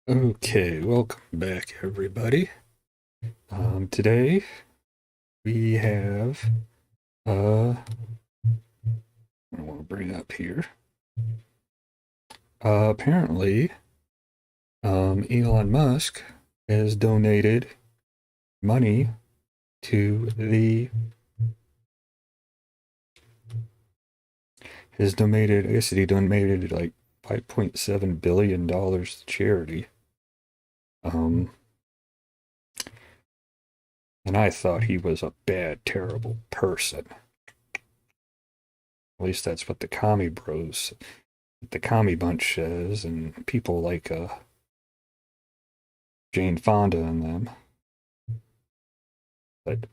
Okay, welcome back, everybody. Today we have, I want to bring up here. Apparently, Elon Musk has donated money to I guess he donated like $5.7 billion to charity. Um, and I thought he was a bad, terrible person. At least that's what the commie bunch says, and people like Jane Fonda and them. But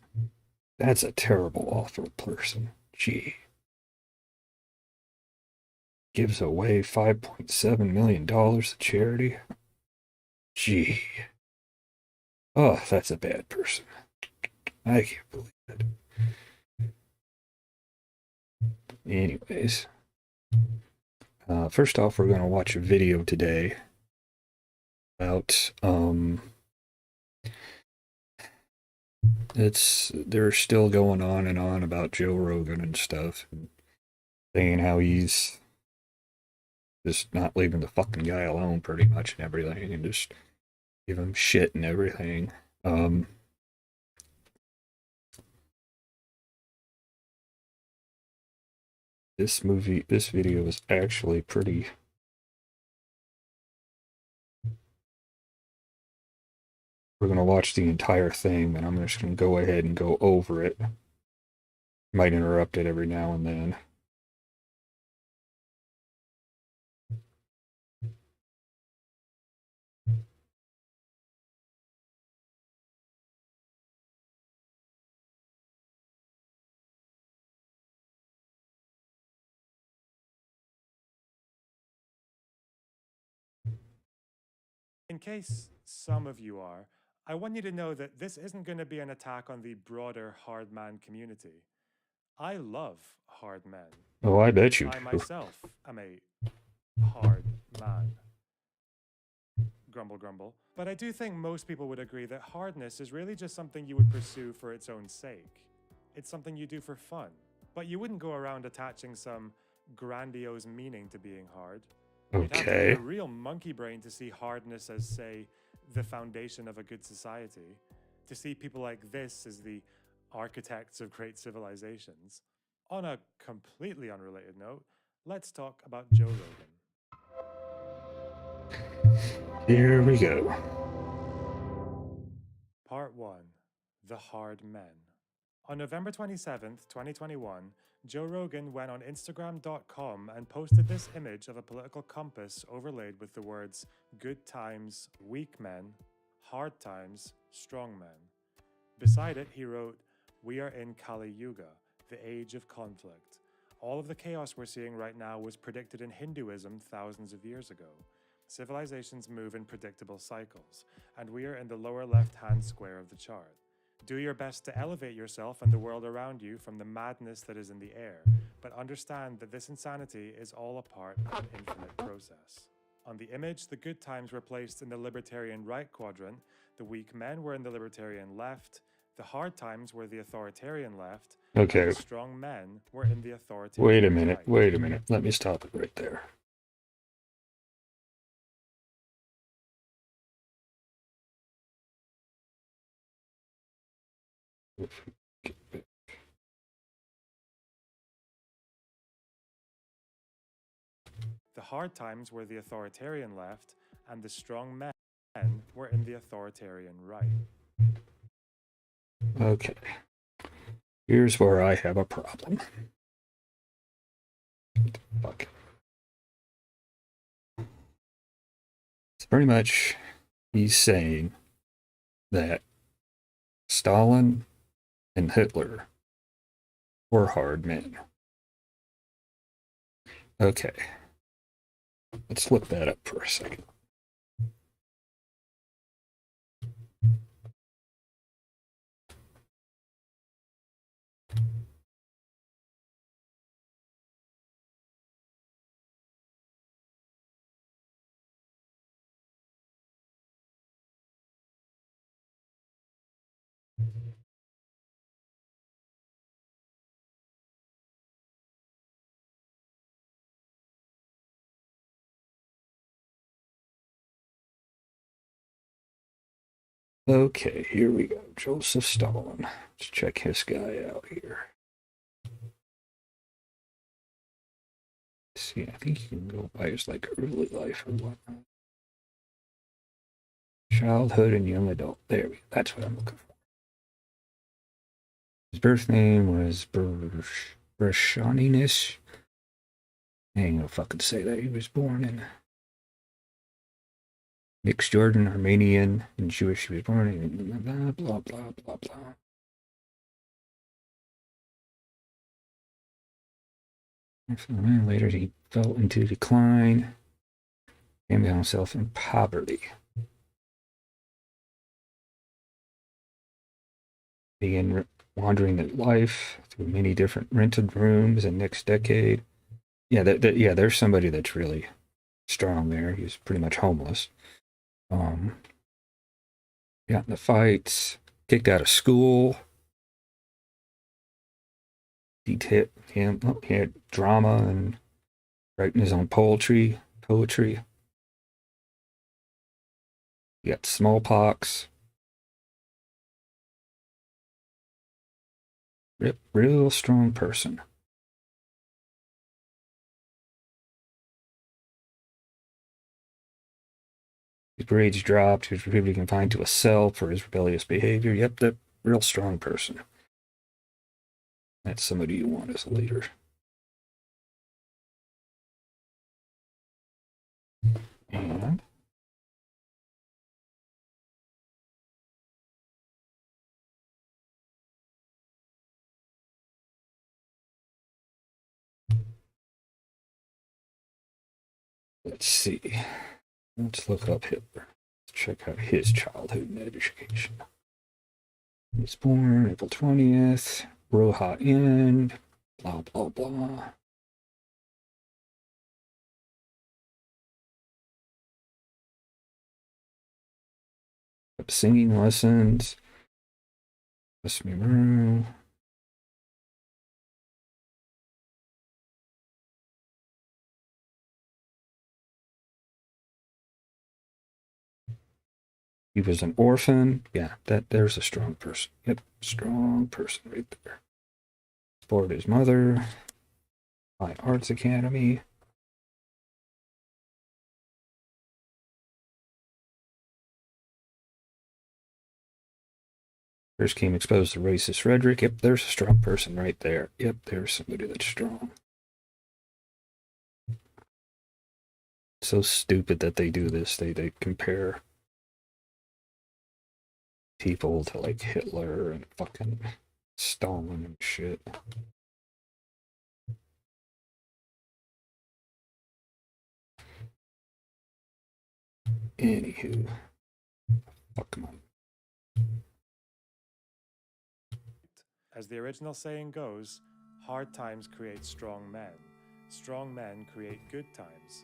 that's a terrible, awful person. Gee, gives away $5.7 million to charity. Gee, oh, that's a bad person. I can't believe it. Anyways, first off, we're going to watch a video today about, they're still going on and on about Joe Rogan and stuff, and saying how he's just not leaving the fucking guy alone pretty much and everything, and just give him shit and everything. This video is actually pretty. We're going to watch the entire thing, and I'm just going to go ahead and go over it. Might interrupt it every now and then. In case some of you are, I want you to know that this isn't going to be an attack on the broader hard man community. I love hard men. Oh, I bet you I do. myself am a hard man. Grumble, grumble. But I do think most people would agree that hardness is really just something you would pursue for its own sake. It's something you do for fun. But you wouldn't go around attaching some grandiose meaning to being hard. You'd have to be a Okay. real monkey brain to see hardness as, say, the foundation of a good society, to see people like this as the architects of great civilizations. On a completely unrelated note, let's talk about Joe Rogan. Here we go. Part 1: The Hard Men. On November 27th, 2021, Joe Rogan went on Instagram.com and posted this image of a political compass overlaid with the words good times, weak men, hard times, strong men. Beside it, he wrote, "We are in Kali Yuga, the age of conflict. All of the chaos we're seeing right now was predicted in Hinduism thousands of years ago. Civilizations move in predictable cycles, and we are in the lower left-hand square of the chart. Do your best to elevate yourself and the world around you from the madness that is in the air, but understand that this insanity is all a part of an infinite process." On the image, the good times were placed in the libertarian right quadrant, the weak men were in the libertarian left, the hard times were the authoritarian left, and the Okay. strong men were in the Wait a authoritarian minute. right. Wait a minute. Let me stop it right there. The hard times were the authoritarian left, and the strong men were in the authoritarian right. Okay. Here's where I have a problem. Fuck. It's pretty much he's saying that Stalin and Hitler were hard men. Okay. Let's look that up for a second. Okay, here we go. Joseph Stalin. Let's check his guy out here. See, I think you can go by his like early life or whatnot. Childhood and young adult. There we go. That's what I'm looking for. His birth name was Brashaninis. I ain't gonna fucking say that. He was born in mixed Jordan, Armenian, and Jewish. He was born in blah, blah, blah, blah, blah. Later, he fell into decline and found himself in poverty. Began wandering in life through many different rented rooms. And next decade, yeah, there's somebody that's really strong there. He's pretty much homeless. Got in the fights, kicked out of school. He had drama and writing his own poetry. He got smallpox. Real strong person. His grades dropped. He was repeatedly confined to a cell for his rebellious behavior. Yep, that real strong person. That's somebody you want as a leader. And let's see. Let's look up Hitler. Let's check out his childhood and education. He was born April 20th. Roha Inn. Blah, blah, blah. Singing lessons. Let's me room. He was an orphan. Yeah, there's a strong person. Yep, strong person right there. Supported his mother. Fine Arts Academy. First came exposed to racist rhetoric. Yep, there's a strong person right there. Yep, there's somebody that's strong. It's so stupid that they do this. They compare people to like Hitler and fucking Stalin and shit. Anywho, fuck them. As the original saying goes, hard times create strong men. Strong men create good times.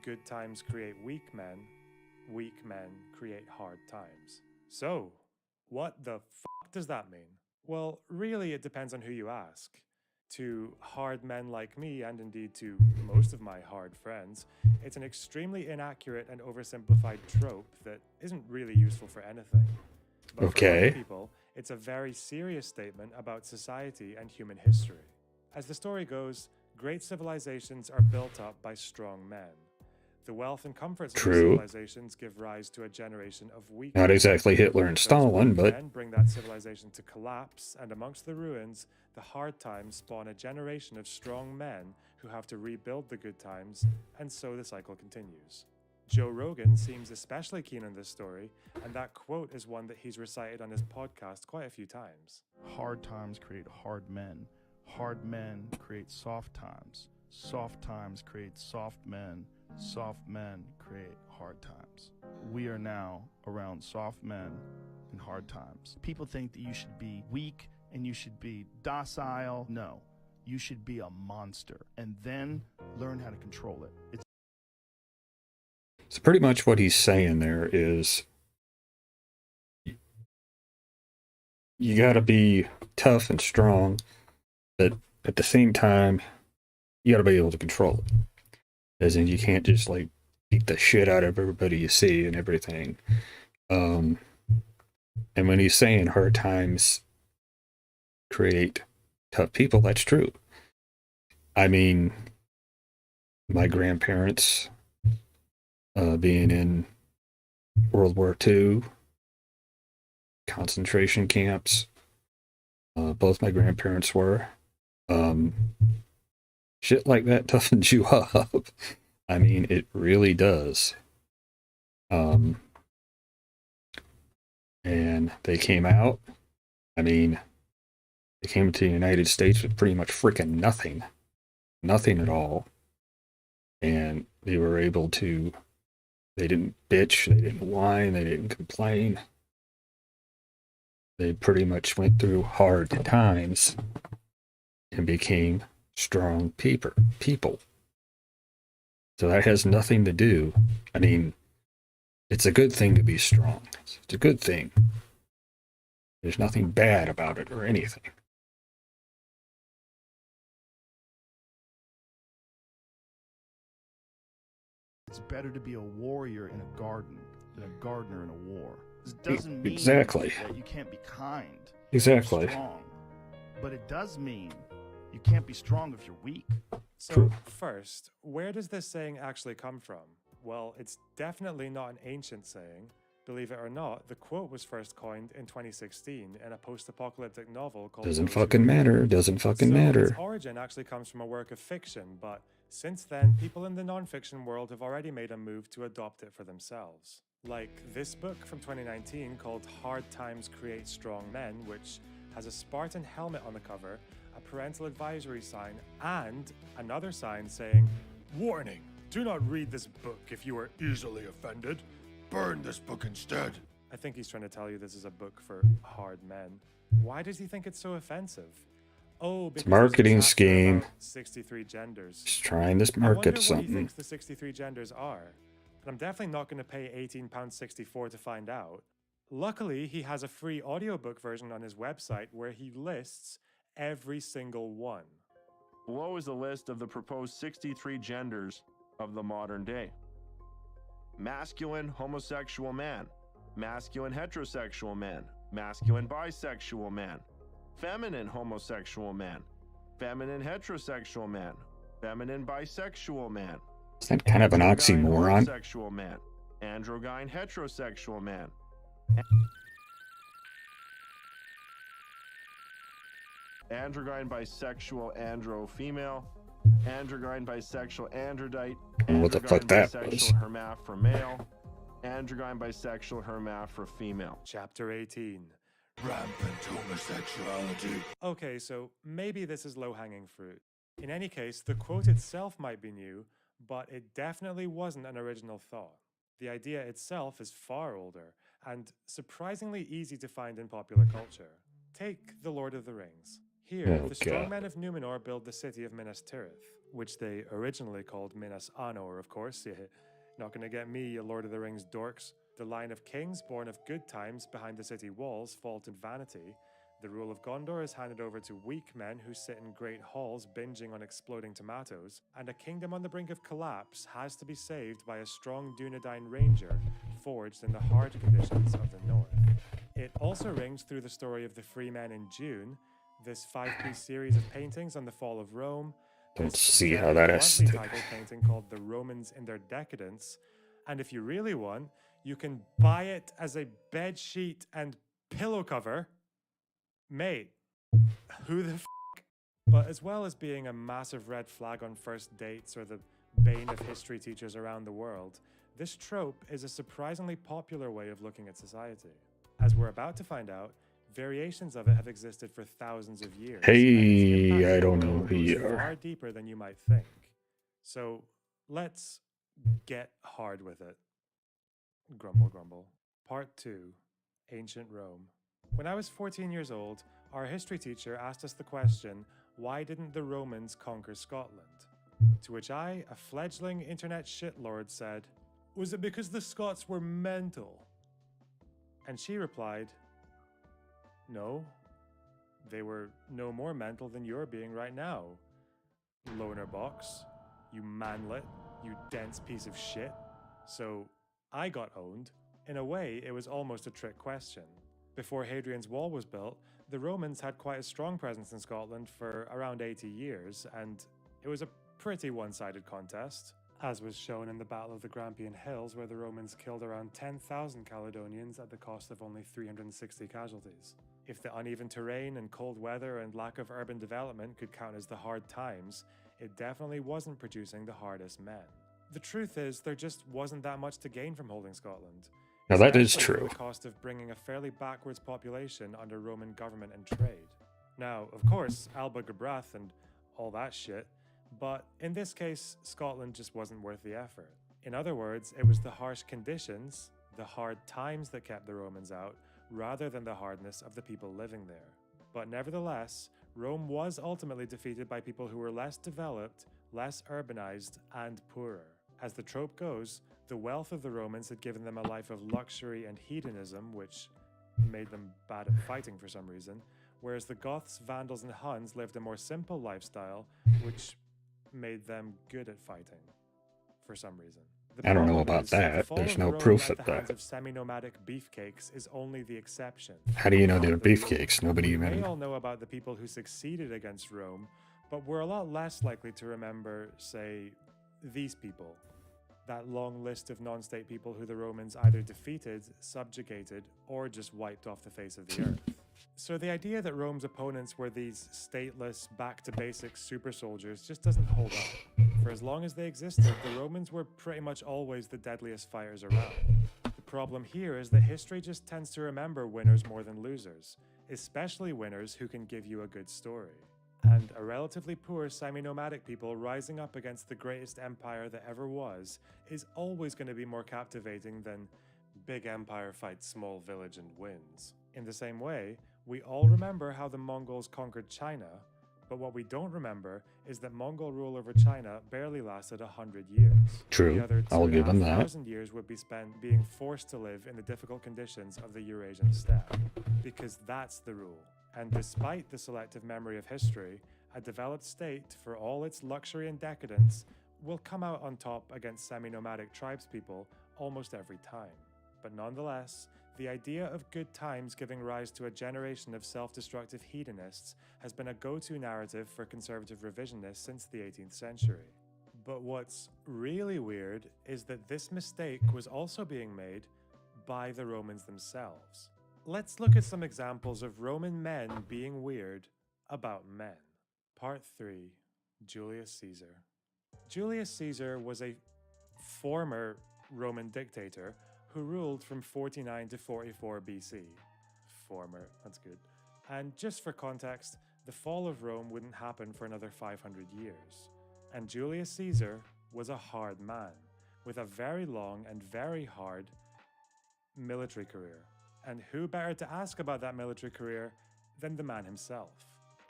Good times create weak men. Weak men create hard times. So, what the fuck does that mean? Well, really, it depends on who you ask. To hard men like me, and indeed to most of my hard friends, it's an extremely inaccurate and oversimplified trope that isn't really useful for anything. But for other people, it's a very serious statement about society and human history. As the story goes, great civilizations are built up by strong men. The wealth and comforts of these civilizations give rise to a generation of weak men. Not exactly Hitler and Stalin, but men bring that civilization to collapse, and amongst the ruins, the hard times spawn a generation of strong men who have to rebuild the good times, and so the cycle continues. Joe Rogan seems especially keen on this story, and that quote is one that he's recited on his podcast quite a few times. Hard times create hard men. Hard men create soft times. Soft times create soft men. Soft men create hard times. We are now around soft men and hard times. People think that you should be weak and you should be docile. No, you should be a monster and then learn how to control it. So pretty much what he's saying there is you got to be tough and strong, but at the same time, you got to be able to control it. As in, you can't just like beat the shit out of everybody you see and everything. And when he's saying hard times create tough people, that's true. I mean, my grandparents being in World War II, concentration camps, both my grandparents were. Um, Shit like that toughens you up. I mean, it really does. And they came out. I mean, they came to the United States with pretty much freaking nothing. Nothing at all. And they were able to, they didn't bitch, they didn't whine, they didn't complain. They pretty much went through hard times and became strong people. So that has nothing to do. I mean, it's a good thing to be strong. It's a good thing. There's nothing bad about it or anything. It's better to be a warrior in a garden than a gardener in a war. This doesn't mean Exactly. that you can't be kind. Exactly. Or strong, but it does mean you can't be strong if you're weak. So, True. first, where does this saying actually come from? Well, it's definitely not an ancient saying. Believe it or not, the quote was first coined in 2016 in a post-apocalyptic novel called Doesn't Those Who fucking Live. matter. Doesn't fucking So matter. its origin actually comes from a work of fiction, but since then, people in the non-fiction world have already made a move to adopt it for themselves. Like this book from 2019 called Hard Times Create Strong Men, which has a Spartan helmet on the cover, a parental advisory sign, and another sign saying, "Warning, do not read this book if you are easily offended. Burn this book instead." I think he's trying to tell you this is a book for hard men. Why does he think it's so offensive? Oh, because It's a marketing there's a chapter scheme. about 63 genders. Just trying to I wonder market what he something. thinks the 63 genders are. But I'm definitely not going to pay £18.64 to find out. Luckily, he has a free audiobook version on his website where he lists every single one. Below is a list of the proposed 63 genders of the modern day. Masculine homosexual man, masculine heterosexual man, masculine bisexual man, feminine homosexual man, feminine heterosexual man, feminine bisexual man. Is that kind of an androgyne oxymoron? homosexual man, androgyne heterosexual man. Androgyne bisexual andro female, androgyne bisexual androdite, I don't know what the fuck androgyne that bisexual was. hermaph for male, androgyne bisexual hermaph for female. Chapter 18. Rampant homosexuality. Okay, so maybe this is low-hanging fruit. In any case, the quote itself might be new, but it definitely wasn't an original thought. The idea itself is far older, and surprisingly easy to find in popular culture. Take The Lord of the Rings. Here, Oh, the strong God. men of Numenor build the city of Minas Tirith, which they originally called Minas Anor, of course. Yeah, not gonna get me, you Lord of the Rings dorks. The line of kings born of good times behind the city walls faulted vanity. The rule of Gondor is handed over to weak men who sit in great halls binging on exploding tomatoes, and a kingdom on the brink of collapse has to be saved by a strong Dunedain ranger forged in the hard conditions of the north. It also rings through the story of the Free Men in June, this 5-piece series of paintings on the fall of Rome, Don't this see how very that has bluntly to- titled painting called The Romans in Their Decadence, and if you really want, you can buy it as a bed sheet and pillow cover. Mate, who the f***? But as well as being a massive red flag on first dates or the bane of history teachers around the world, this trope is a surprisingly popular way of looking at society. As we're about to find out, variations of it have existed for thousands of years. and its Hey, impact I on don't the know world who goes you are. far deeper than you might think. So let's get hard with it. Grumble, grumble. Part 2. Ancient Rome. When I was 14 years old, our history teacher asked us the question, why didn't the Romans conquer Scotland? To which I, a fledgling internet shitlord, said, was it because the Scots were mental? And she replied, no, they were no more mental than you're being right now. Loner box, you manlet, you dense piece of shit. So I got owned. In a way, it was almost a trick question. Before Hadrian's Wall was built, the Romans had quite a strong presence in Scotland for around 80 years, and it was a pretty one-sided contest, as was shown in the Battle of the Grampian Hills, where the Romans killed around 10,000 Caledonians at the cost of only 360 casualties. If the uneven terrain and cold weather and lack of urban development could count as the hard times, it definitely wasn't producing the hardest men. The truth is, there just wasn't that much to gain from holding Scotland. Now that is Especially for true. the cost of bringing a fairly backwards population under Roman government and trade. Now, of course, Alba Gilbraith and all that shit, but in this case, Scotland just wasn't worth the effort. In other words, it was the harsh conditions, the hard times that kept the Romans out, rather than the hardness of the people living there. But nevertheless, Rome was ultimately defeated by people who were less developed, less urbanized, and poorer. As the trope goes, the wealth of the Romans had given them a life of luxury and hedonism, which made them bad at fighting for some reason, whereas the Goths, Vandals, and Huns lived a more simple lifestyle, which made them good at fighting for some reason. The I don't know problem about is, that. the fall There's of no Rome proof at of the hands that. of semi-nomadic beefcakes is only the exception. How do you know they're not the rule. beefcakes? Nobody We may even... all know about the people who succeeded against Rome, but we're a lot less likely to remember, say, these people. That long list of non-state people who the Romans either defeated, subjugated, or just wiped off the face of the earth. So the idea that Rome's opponents were these stateless, back-to-basics super soldiers just doesn't hold up. For as long as they existed, the Romans were pretty much always the deadliest fighters around. The problem here is that history just tends to remember winners more than losers, especially winners who can give you a good story. And a relatively poor semi-nomadic people rising up against the greatest empire that ever was is always going to be more captivating than big empire fights small village and wins. In the same way, we all remember how the Mongols conquered China, but what we don't remember is that Mongol rule over China barely lasted 100 years. True, The other I'll give them that. 2,500 years would be spent being forced to live in the difficult conditions of the Eurasian steppe, because that's the rule. And despite the selective memory of history, a developed state, for all its luxury and decadence, will come out on top against semi-nomadic tribespeople almost every time. But nonetheless, the idea of good times giving rise to a generation of self-destructive hedonists has been a go-to narrative for conservative revisionists since the 18th century. But what's really weird is that this mistake was also being made by the Romans themselves. Let's look at some examples of Roman men being weird about men. Part 3. Julius Caesar. Julius Caesar was a former Roman dictator who ruled from 49 to 44 BC. Former, that's good. And just for context, the fall of Rome wouldn't happen for another 500 years. And Julius Caesar was a hard man, with a very long and very hard military career. And who better to ask about that military career than the man himself?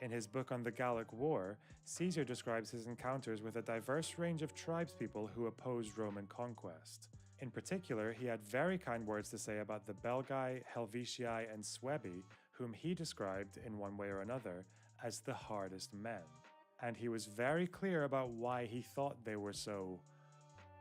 In his book on the Gallic War, Caesar describes his encounters with a diverse range of tribespeople who opposed Roman conquest. In particular, he had very kind words to say about the Belgae, Helvetii, and Suebi, whom he described, in one way or another, as the hardest men. And he was very clear about why he thought they were so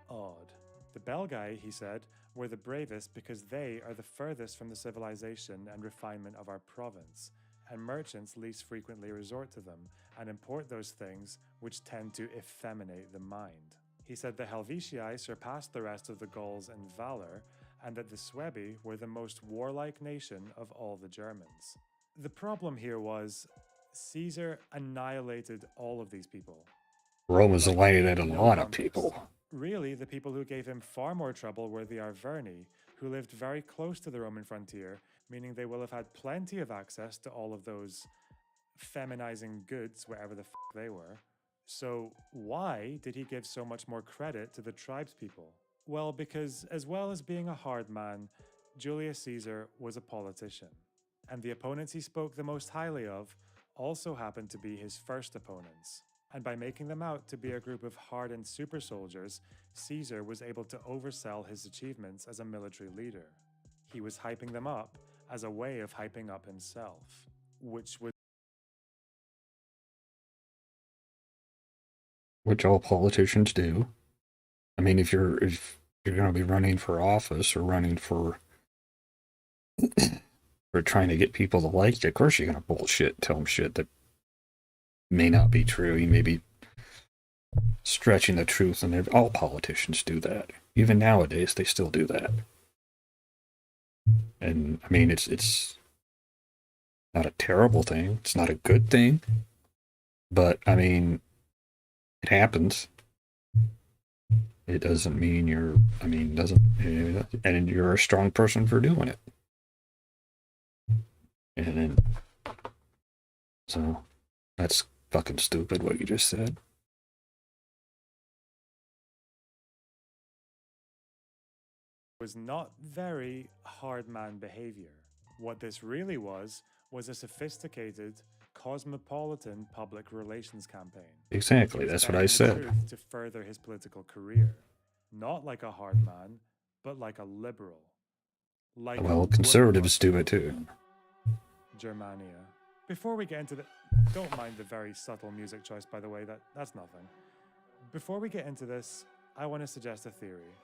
odd. The Belgae, he said, were the bravest because they are the furthest from the civilization and refinement of our province, and merchants least frequently resort to them and import those things which tend to effeminate the mind. He said the Helvetii surpassed the rest of the Gauls in valor, and that the Suebi were the most warlike nation of all the Germans. The problem here was Caesar annihilated all of these people. Rome was annihilated a No lot of context. people. Really, the people who gave him far more trouble were the Arverni, who lived very close to the Roman frontier, meaning they will have had plenty of access to all of those feminizing goods, wherever the f they were. So why did he give so much more credit to the tribespeople? Well, because as well as being a hard man, Julius Caesar was a politician. And the opponents he spoke the most highly of also happened to be his first opponents. And by making them out to be a group of hardened super soldiers, Caesar was able to oversell his achievements as a military leader. He was hyping them up as a way of hyping up himself, which all politicians do. I mean, if you're going to be running for office or running for for trying to get people to like you. Of course you're gonna bullshit, tell them shit that may not be true. You may be stretching the truth, and all politicians do that. Even nowadays, they still do that. And I mean, it's not a terrible thing. It's not a good thing, but I mean, it happens. It doesn't mean and you're a strong person for doing it. And then, so that's fucking stupid what you just said. Was not very hard man behavior. What this really was a sophisticated, cosmopolitan public relations campaign. Exactly, that's what I said. Truth to further his political career, not like a hard man, but like a liberal. Like Well, conservatives do it too. Germania. Before we get into the, don't mind the very subtle music choice, by the way. That's nothing. Before we get into this, I want to suggest a theory.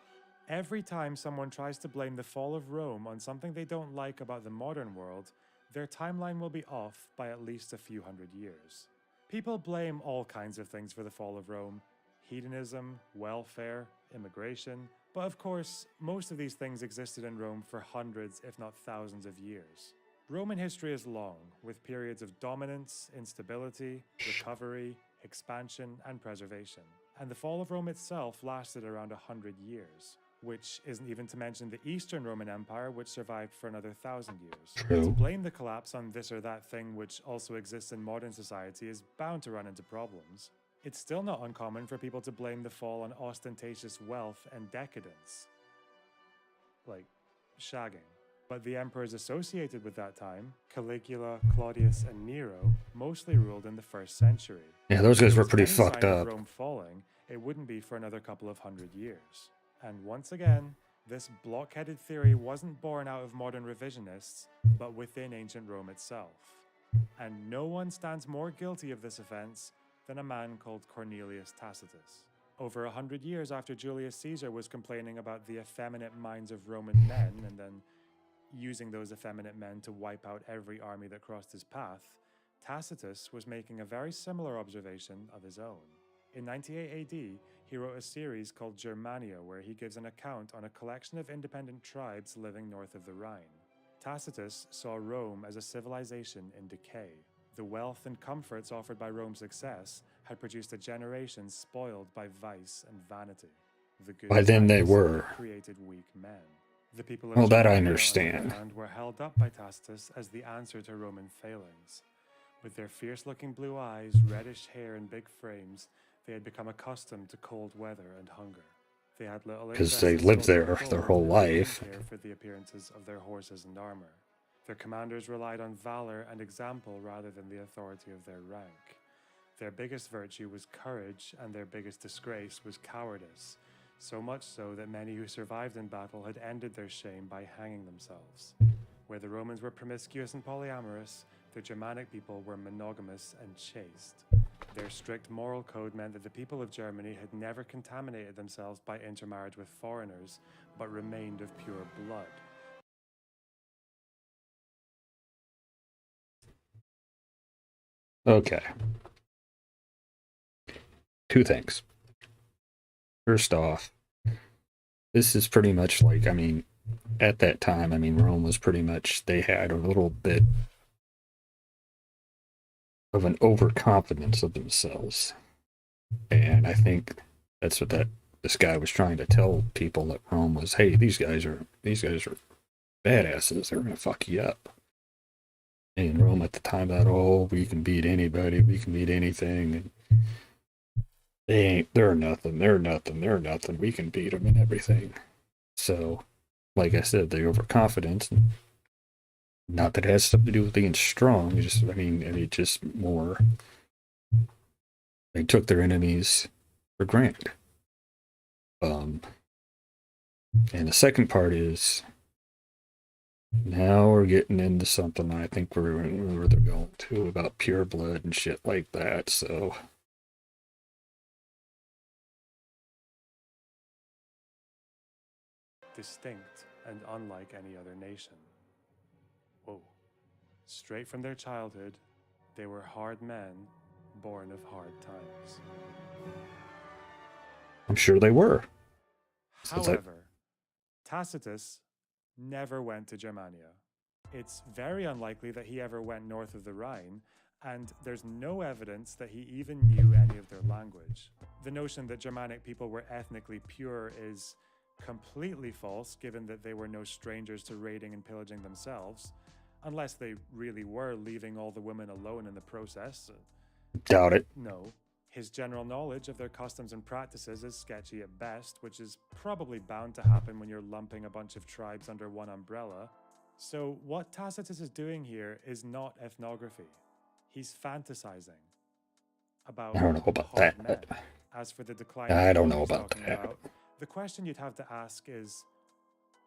Every time someone tries to blame the fall of Rome on something they don't like about the modern world, their timeline will be off by at least a few hundred years. People blame all kinds of things for the fall of Rome: hedonism, welfare, immigration. But of course, most of these things existed in Rome for hundreds, if not thousands of years. Roman history is long, with periods of dominance, instability, recovery, expansion, and preservation. And the fall of Rome itself lasted around 100 years. Which isn't even to mention the Eastern Roman Empire, which survived for another 1,000 years. True. To blame the collapse on this or that thing which also exists in modern society is bound to run into problems. It's still not uncommon for people to blame the fall on ostentatious wealth and decadence. Like shagging. But the emperors associated with that time, Caligula, Claudius, and Nero, mostly ruled in the 1st century. Yeah, those guys If were there was pretty any fucked sign of up. Rome falling, it wouldn't be for another couple of hundred years. And once again, this blockheaded theory wasn't born out of modern revisionists, but within ancient Rome itself. And no one stands more guilty of this offense than a man called Cornelius Tacitus. Over 100 years after Julius Caesar was complaining about the effeminate minds of Roman men and then using those effeminate men to wipe out every army that crossed his path, Tacitus was making a very similar observation of his own. In 98 AD, he wrote a series called Germania, where he gives an account on a collection of independent tribes living north of the Rhine. Tacitus saw Rome as a civilization in decay. The wealth and comforts offered by Rome's success had produced a generation spoiled by vice and vanity. The good By then they times were. created weak men. The people of Well, that I Germania, on the understand. other hand, were held up by Tacitus as the answer to Roman failings. With their fierce-looking blue eyes, reddish hair, and big frames, they had become accustomed to cold weather and hunger. They had little Because interest they in lived social there code their whole and didn't life. care for the appearances of their horses and armor. Their commanders relied on valor and example rather than the authority of their rank. Their biggest virtue was courage, and their biggest disgrace was cowardice, so much so that many who survived in battle had ended their shame by hanging themselves. Where the Romans were promiscuous and polyamorous, the Germanic people were monogamous and chaste. Their strict moral code meant that the people of Germany had never contaminated themselves by intermarriage with foreigners, but remained of pure blood. Okay. Two things. First off, this is pretty much like, I mean, at that time, I mean, Rome was pretty much, they had a little bit of an overconfidence of themselves. And I think that's what this guy was trying to tell people at Rome was, hey, these guys are badasses. They're gonna fuck you up. And Rome at the time thought, oh, we can beat anybody, we can beat anything. And they're nothing. We can beat them and everything. So, like I said, the overconfidence. Not that it has something to do with being strong. Just, I mean, just more. They took their enemies for granted. And the second part is, now we're getting into something I think where they're going to about pure blood and shit like that. So, Distinct and unlike any other nation. Whoa. Straight from their childhood, they were hard men born of hard times. I'm sure they were. However, Tacitus never went to Germania. It's very unlikely that he ever went north of the Rhine, and there's no evidence that he even knew any of their language. The notion that Germanic people were ethnically pure is completely false, given that they were no strangers to raiding and pillaging themselves, unless they really were leaving all the women alone in the process. Doubt it. No. His general knowledge of their customs and practices is sketchy at best, which is probably bound to happen when you're lumping a bunch of tribes under one umbrella. So what Tacitus is doing here is not ethnography. He's fantasizing about I don't know about hard that. men. As for the decline I of don't people know he's about talking that. the question you'd have to ask is,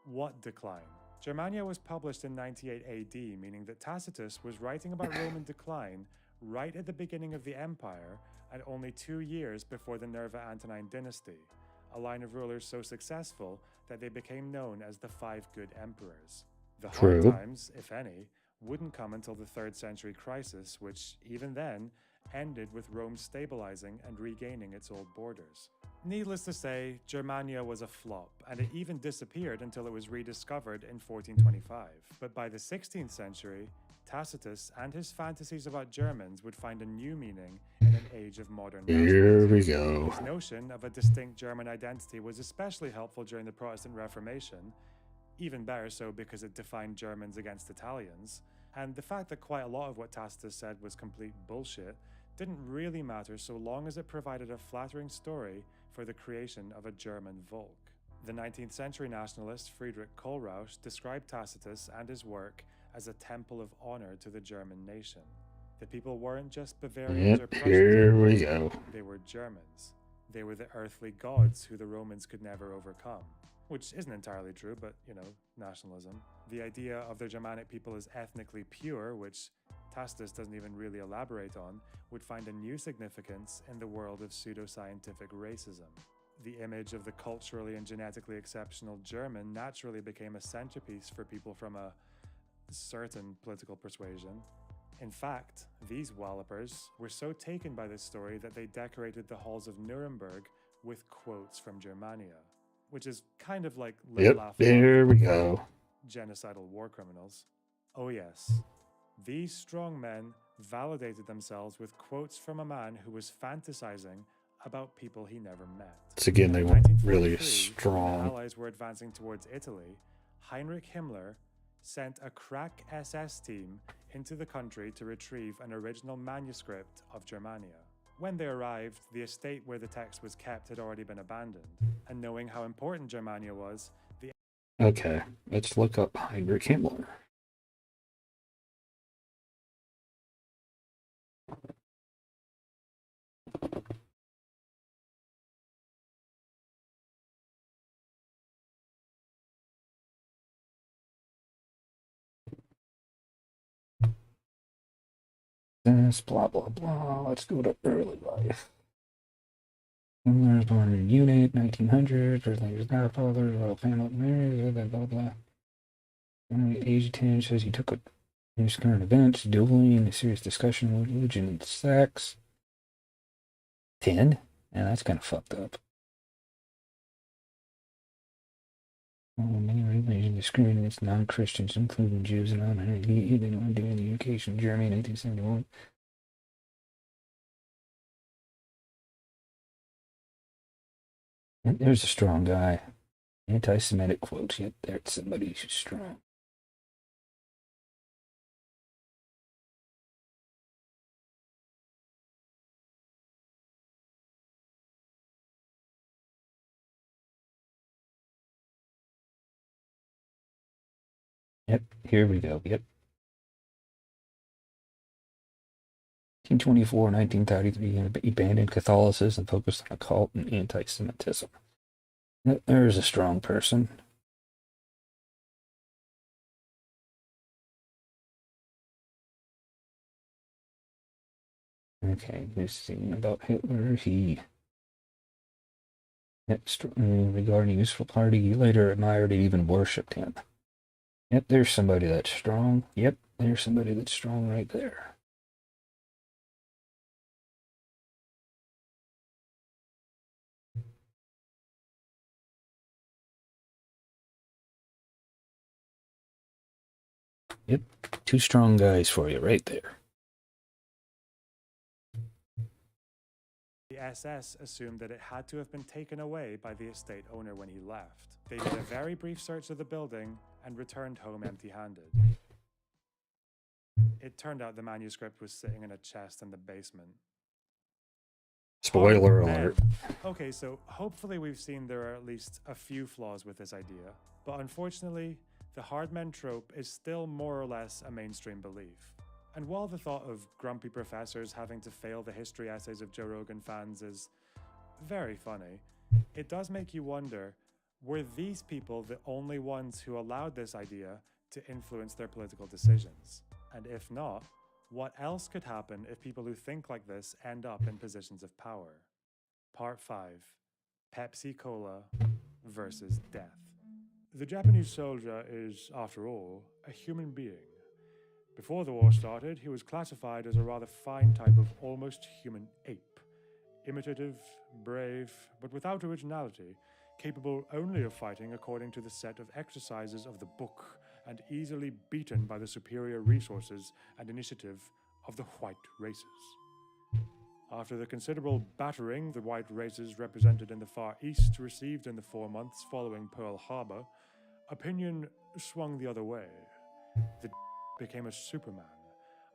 what decline? Germania was published in 98 AD, meaning that Tacitus was writing about Roman decline right at the beginning of the empire and only 2 years before the Nerva-Antonine dynasty, a line of rulers so successful that they became known as the Five Good Emperors. The hard True. times, if any, wouldn't come until the 3rd century crisis, which even then ended with Rome stabilizing and regaining its old borders. Needless to say, Germania was a flop, and it even disappeared until it was rediscovered in 1425. But by the 16th century, Tacitus and his fantasies about Germans would find a new meaning in an age of modern Here nationalism. we go. His notion of a distinct German identity was especially helpful during the Protestant Reformation, even better so because it defined Germans against Italians, and the fact that quite a lot of what Tacitus said was complete bullshit didn't really matter so long as it provided a flattering story for the creation of a German Volk. The 19th century nationalist Friedrich Kohlrausch described Tacitus and his work as a temple of honor to the German nation. The people weren't just Bavarians or Yep, Prussians here anymore. we go. They were Germans. They were the earthly gods who the Romans could never overcome. Which isn't entirely true, but, nationalism. The idea of the Germanic people as ethnically pure, which Tacitus doesn't even really elaborate on, would find a new significance in the world of pseudoscientific racism. The image of the culturally and genetically exceptional German naturally became a centerpiece for people from a certain political persuasion. In fact, these wallopers were so taken by this story that they decorated the halls of Nuremberg with quotes from Germania, which is kind of like Yep, there we go. genocidal war criminals. Oh yes, these strong men validated themselves with quotes from a man who was fantasizing about people he never met. So again, they In weren't really 1943, when strong. the Allies were advancing towards Italy, Heinrich Himmler sent a crack SS team into the country to retrieve an original manuscript of Germania. When they arrived, the estate where the text was kept had already been abandoned, and knowing how important Germania was, the Okay, let's look up Heinrich Himmler. This, blah, blah, blah. Let's go to early life. Himmler was born in Unit, 1900. First name his godfather, royal family, marriage, blah, blah, blah. Age 10 says he took his current events, dueling, a serious discussion of religion and sex. 10? Yeah, that's kind of fucked up. Many religions discriminate against non-Christians, including Jews and non-Hindus. He didn't want to do any education in Germany in 1971. And there's a strong guy. Anti-Semitic quotes, yet there's somebody who's strong. Yep, here we go. Yep. 1924, 1933, he abandoned Catholicism and focused on occult and anti-Semitism. Yep, there's a strong person. Okay, this thing about Hitler, regarding a useful party, he later admired and even worshipped him. Yep, there's somebody that's strong. Yep, there's somebody that's strong right there. Yep, two strong guys for you right there. The SS assumed that it had to have been taken away by the estate owner when he left. They did a very brief search of the building and returned home empty-handed. It turned out the manuscript was sitting in a chest in the basement. Spoiler Hard alert. men. Okay, so hopefully we've seen there are at least a few flaws with this idea, but unfortunately, the hard men trope is still more or less a mainstream belief. And while the thought of grumpy professors having to fail the history essays of Joe Rogan fans is very funny, it does make you wonder, were these people the only ones who allowed this idea to influence their political decisions? And if not, what else could happen if people who think like this end up in positions of power? Part 5: Pepsi Cola versus Death. The Japanese soldier is, after all, a human being. Before the war started, he was classified as a rather fine type of almost human ape. Imitative, brave, but without originality, capable only of fighting according to the set of exercises of the book, and easily beaten by the superior resources and initiative of the white races. After the considerable battering the white races represented in the Far East received in the 4 months following Pearl Harbor, opinion swung the other way. The became a Superman,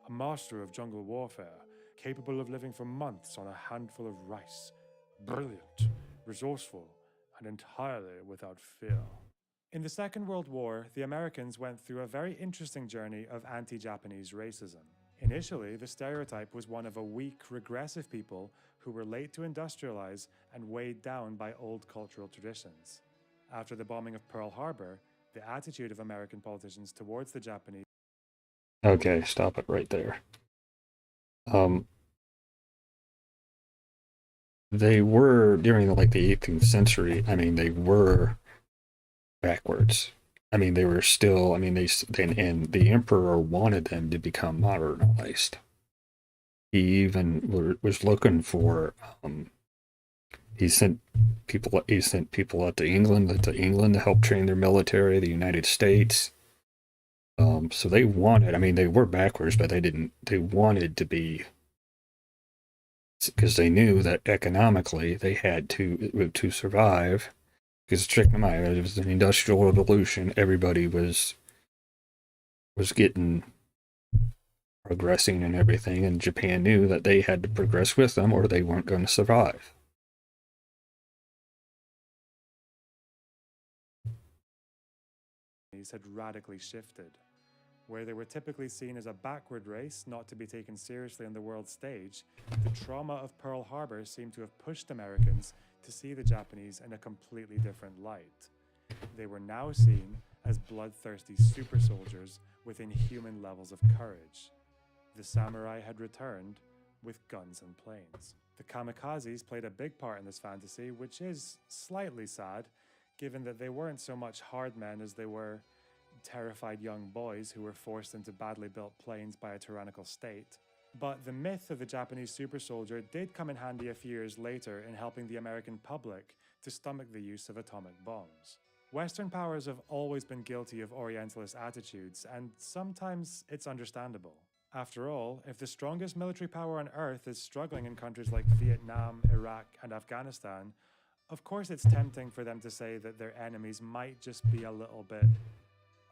a master of jungle warfare, capable of living for months on a handful of rice, brilliant, resourceful, and entirely without fear. In the Second World War, the Americans went through a very interesting journey of anti-Japanese racism. Initially, the stereotype was one of a weak, regressive people who were late to industrialize and weighed down by old cultural traditions. After the bombing of Pearl Harbor, the attitude of American politicians towards the Japanese. Okay, stop it right there. They were during like the 18th century. I mean, they were backwards. I mean, they were still. I mean, and the emperor wanted them to become modernized. He even was looking for. He sent people. He sent people out to England to help train their military. The United States. So they wanted. I mean, they were backwards, but they didn't. They wanted to be because they knew that economically they had to survive. Because check them out, it was an industrial revolution. Everybody was getting progressing and everything, and Japan knew that they had to progress with them, or they weren't going to survive. Had radically shifted. Where they were typically seen as a backward race not to be taken seriously on the world stage, the trauma of Pearl Harbor seemed to have pushed Americans to see the Japanese in a completely different light. They were now seen as bloodthirsty super soldiers with inhuman levels of courage. The samurai had returned with guns and planes. The kamikazes played a big part in this fantasy, which is slightly sad, given that they weren't so much hard men as they were terrified young boys who were forced into badly built planes by a tyrannical state. But the myth of the Japanese super soldier did come in handy a few years later in helping the American public to stomach the use of atomic bombs. Western powers have always been guilty of Orientalist attitudes, and sometimes it's understandable. After all, if the strongest military power on Earth is struggling in countries like Vietnam, Iraq, and Afghanistan, of course it's tempting for them to say that their enemies might just be a little bit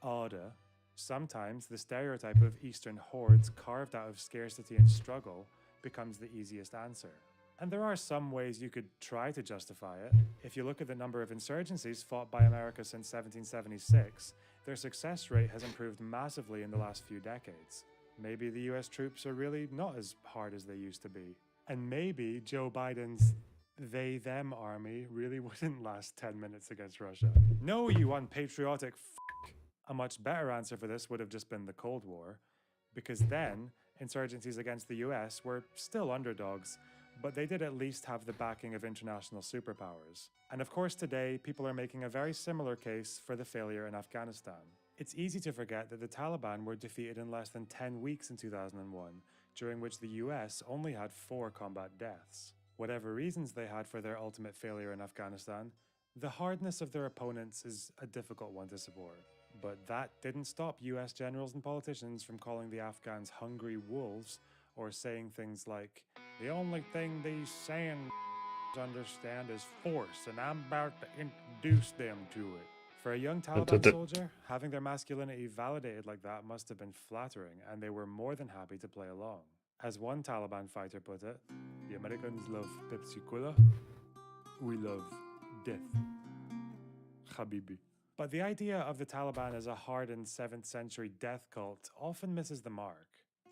odder. Sometimes the stereotype of Eastern hordes carved out of scarcity and struggle becomes the easiest answer. And there are some ways you could try to justify it. If you look at the number of insurgencies fought by America since 1776, their success rate has improved massively in the last few decades. Maybe the US troops are really not as hard as they used to be. And maybe Joe Biden's they-them army really wouldn't last 10 minutes against Russia. No, you unpatriotic f***. A much better answer for this would have just been the Cold War, because then insurgencies against the US were still underdogs, but they did at least have the backing of international superpowers. And of course today, people are making a very similar case for the failure in Afghanistan. It's easy to forget that the Taliban were defeated in less than 10 weeks in 2001, during which the US only had 4 combat deaths. Whatever reasons they had for their ultimate failure in Afghanistan, the hardness of their opponents is a difficult one to support. But that didn't stop US generals and politicians from calling the Afghans hungry wolves, or saying things like, "The only thing these sand understand is force, and I'm about to introduce them to it." For a young Taliban soldier, having their masculinity validated like that must have been flattering, and they were more than happy to play along. As one Taliban fighter put it, "The Americans love Pepsi Cola, we love death. Habibi." But the idea of the Taliban as a hardened 7th century death cult often misses the mark.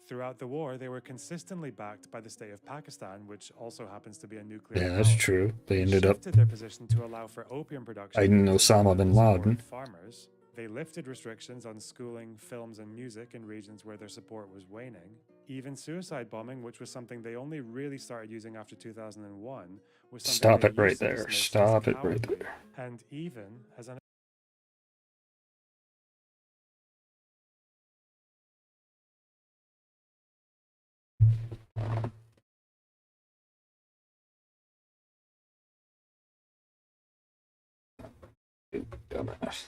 Throughout the war, they were consistently backed by the state of Pakistan, which also happens to be a nuclear Yeah, that's power. true. They They ended up shifted their position to allow for opium production hiding because they Osama wanted bin the support Laden. of farmers. They lifted restrictions on schooling, films, and music in regions where their support was waning. Even suicide bombing, which was something they only really started using after 2001, was something Stop they it right used to there. dismiss just Stop it right cowardly. there. And even as an Dumbass.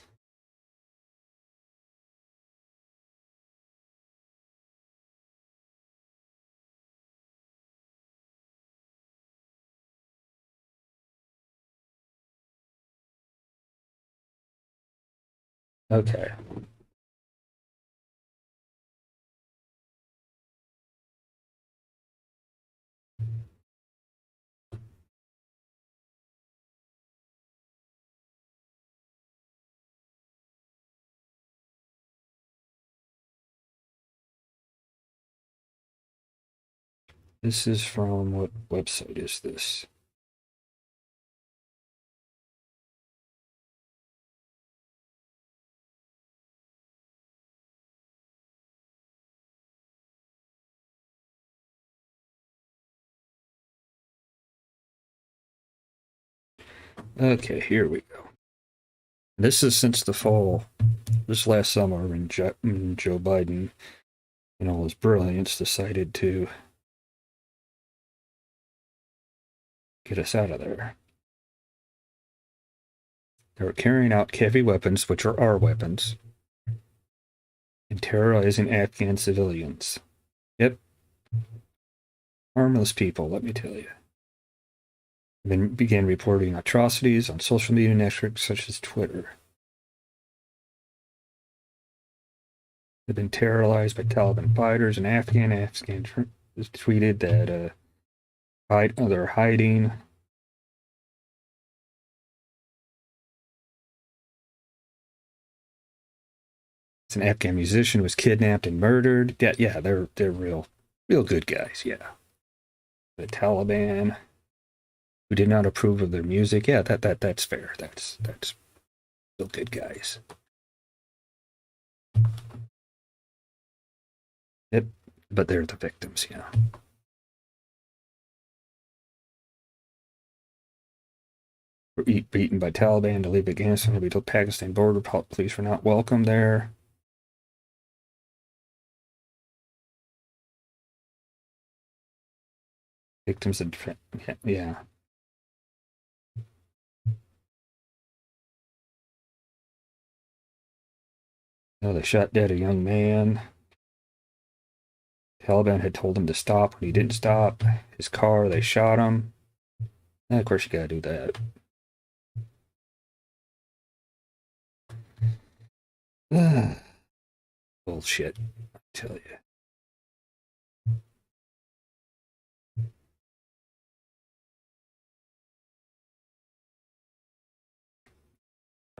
Okay. This is from what website is this? Okay, here we go. This is since the fall, this last summer, when Joe Biden, in all his brilliance, decided to get us out of there. They were carrying out heavy weapons, which are our weapons, and terrorizing Afghan civilians. Yep. Harmless people, let me tell you. Then began reporting atrocities on social media networks such as Twitter. They've been terrorized by Taliban fighters, and Afghan tweeted that they're hiding. An Afghan musician was kidnapped and murdered. Yeah, they're real good guys. Yeah, the Taliban, who did not approve of their music. Yeah, that's fair. That's real good guys. Yep, but they're the victims. Yeah. Were beaten by Taliban to leave Afghanistan to be to Pakistan border. Police were not welcome there. Victims of yeah. No, they shot dead a young man. Taliban had told him to stop when he didn't stop. His car, they shot him. And of course, you gotta do that. Bullshit, I tell you.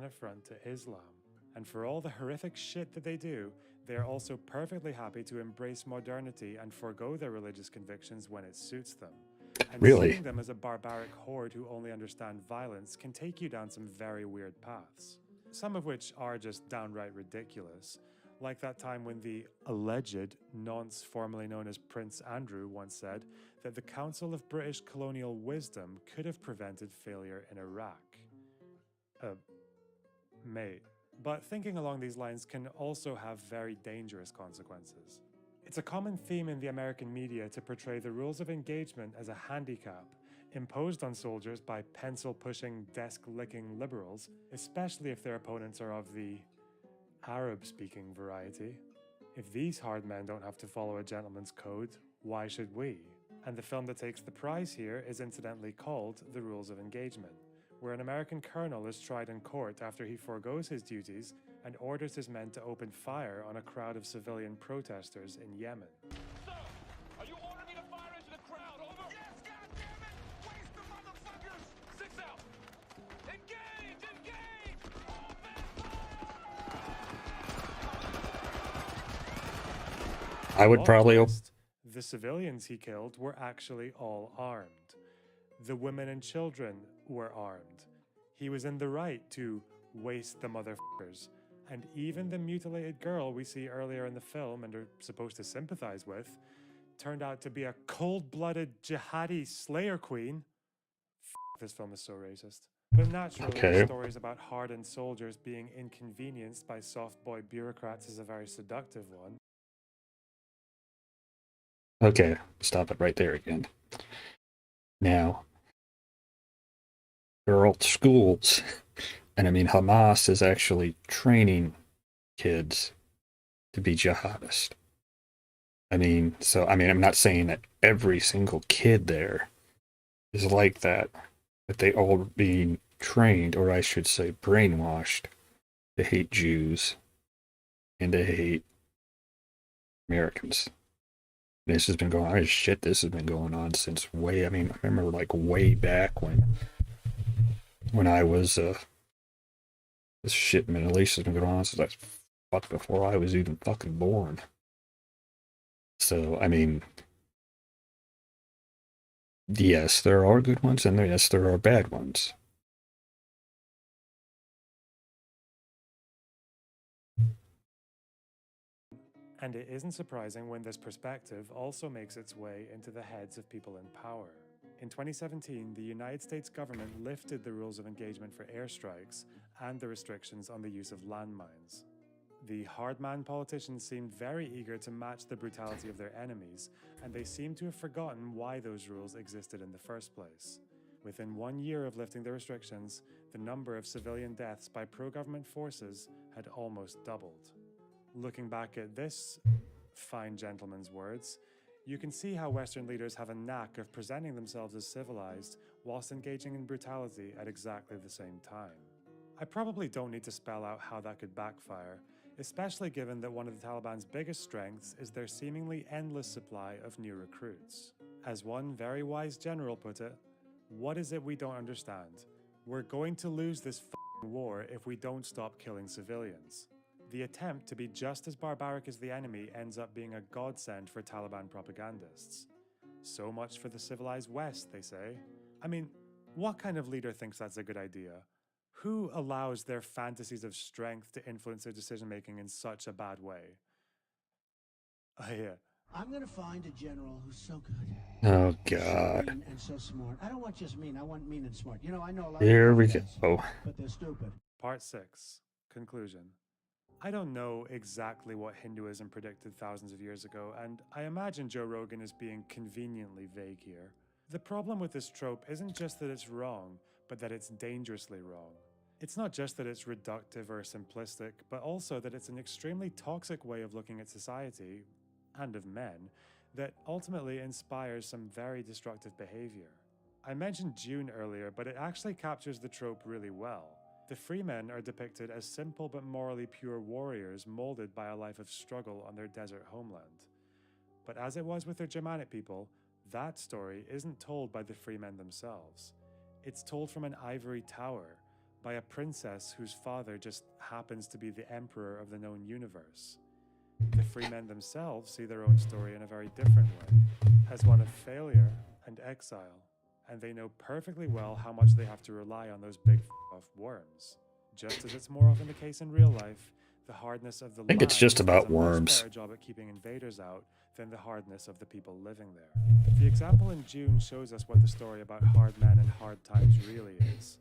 affront to Islam. And for all the horrific shit that they do, they are also perfectly happy to embrace modernity and forego their religious convictions when it suits them. And Really? seeing them as a barbaric horde who only understand violence can take you down some very weird paths. Some of which are just downright ridiculous. Like that time when the alleged nonce formerly known as Prince Andrew once said that the Council of British Colonial Wisdom could have prevented failure in Iraq. Mate, But thinking along these lines can also have very dangerous consequences. It's a common theme in the American media to portray the rules of engagement as a handicap imposed on soldiers by pencil-pushing, desk-licking liberals, especially if their opponents are of the Arab-speaking variety. If these hard men don't have to follow a gentleman's code, why should we? And the film that takes the prize here is incidentally called The Rules of Engagement, where an American colonel is tried in court after he forgoes his duties and orders his men to open fire on a crowd of civilian protesters in Yemen. Sir, are you ordering me to fire into the crowd? Over. Yes, goddammit! Waste the motherfuckers! 6 out! Engage! Engage! Open fire! I would probably The civilians he killed were actually all armed. The women and children were armed. He was in the right to waste the motherfuckers. And even the mutilated girl we see earlier in the film and are supposed to sympathize with turned out to be a cold-blooded jihadi slayer queen. This film is so racist. But naturally, stories about hardened soldiers being inconvenienced by soft boy bureaucrats is a very seductive one. Okay, stop it right there again. Now, there are all schools, and I mean, Hamas is actually training kids to be jihadists. I mean, I'm not saying that every single kid there is like that, but they all are being trained, or I should say brainwashed, to hate Jews and to hate Americans. This has been going on. This has been going on since I remember like way back when I was, this shit in the Middle East has been going on since before I was even fucking born. So, I mean, yes, there are good ones, and yes, there are bad ones. And it isn't surprising when this perspective also makes its way into the heads of people in power. In 2017, the United States government lifted the rules of engagement for airstrikes and the restrictions on the use of landmines. The hardman politicians seemed very eager to match the brutality of their enemies, and they seem to have forgotten why those rules existed in the first place. Within 1 year of lifting the restrictions, the number of civilian deaths by pro-government forces had almost doubled. Looking back at this fine gentleman's words, you can see how Western leaders have a knack of presenting themselves as civilized whilst engaging in brutality at exactly the same time. I probably don't need to spell out how that could backfire, especially given that one of the Taliban's biggest strengths is their seemingly endless supply of new recruits. As one very wise general put it, what is it we don't understand? We're going to lose this f***ing war if we don't stop killing civilians. The attempt to be just as barbaric as the enemy ends up being a godsend for Taliban propagandists. So much for the civilized West, they say. I mean, what kind of leader thinks that's a good idea? Who allows their fantasies of strength to influence their decision-making in such a bad way? Yeah. I'm gonna find a general who's so good. Oh, So God. mean and so smart. I don't want just mean, I want mean and smart. You know, I know a lot Here of we guys, go. but they're stupid. Part 6. Conclusion. I don't know exactly what Hinduism predicted thousands of years ago, and I imagine Joe Rogan is being conveniently vague here. The problem with this trope isn't just that it's wrong, but that it's dangerously wrong. It's not just that it's reductive or simplistic, but also that it's an extremely toxic way of looking at society, and of men, that ultimately inspires some very destructive behavior. I mentioned Dune earlier, but it actually captures the trope really well. The Freemen are depicted as simple but morally pure warriors molded by a life of struggle on their desert homeland. But as it was with their Germanic people, that story isn't told by the Freemen themselves. It's told from an ivory tower, by a princess whose father just happens to be the emperor of the known universe. The Freemen themselves see their own story in a very different way, as one of failure and exile. And they know perfectly well how much they have to rely on those big f***off worms. Just as it's more often the case in real life, the hardness of the think it's just about does a worms. much better job at keeping invaders out than the hardness of the people living there. The example in Dune shows us what the story about hard men and hard times really is.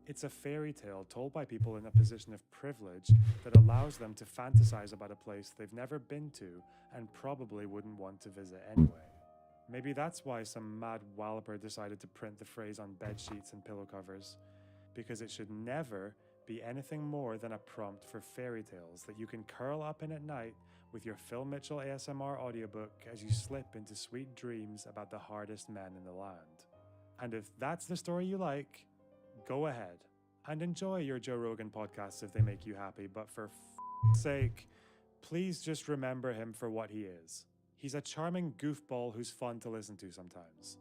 It's a fairy tale told by people in a position of privilege that allows them to fantasize about a place they've never been to and probably wouldn't want to visit anyway. Maybe that's why some mad walloper decided to print the phrase on bed sheets and pillow covers, because it should never be anything more than a prompt for fairy tales that you can curl up in at night with your Phil Mitchell ASMR audiobook as you slip into sweet dreams about the hardest men in the land. And if that's the story you like, go ahead and enjoy your Joe Rogan podcasts if they make you happy, but for f***'s sake, please just remember him for what he is. He's a charming goofball who's fun to listen to sometimes.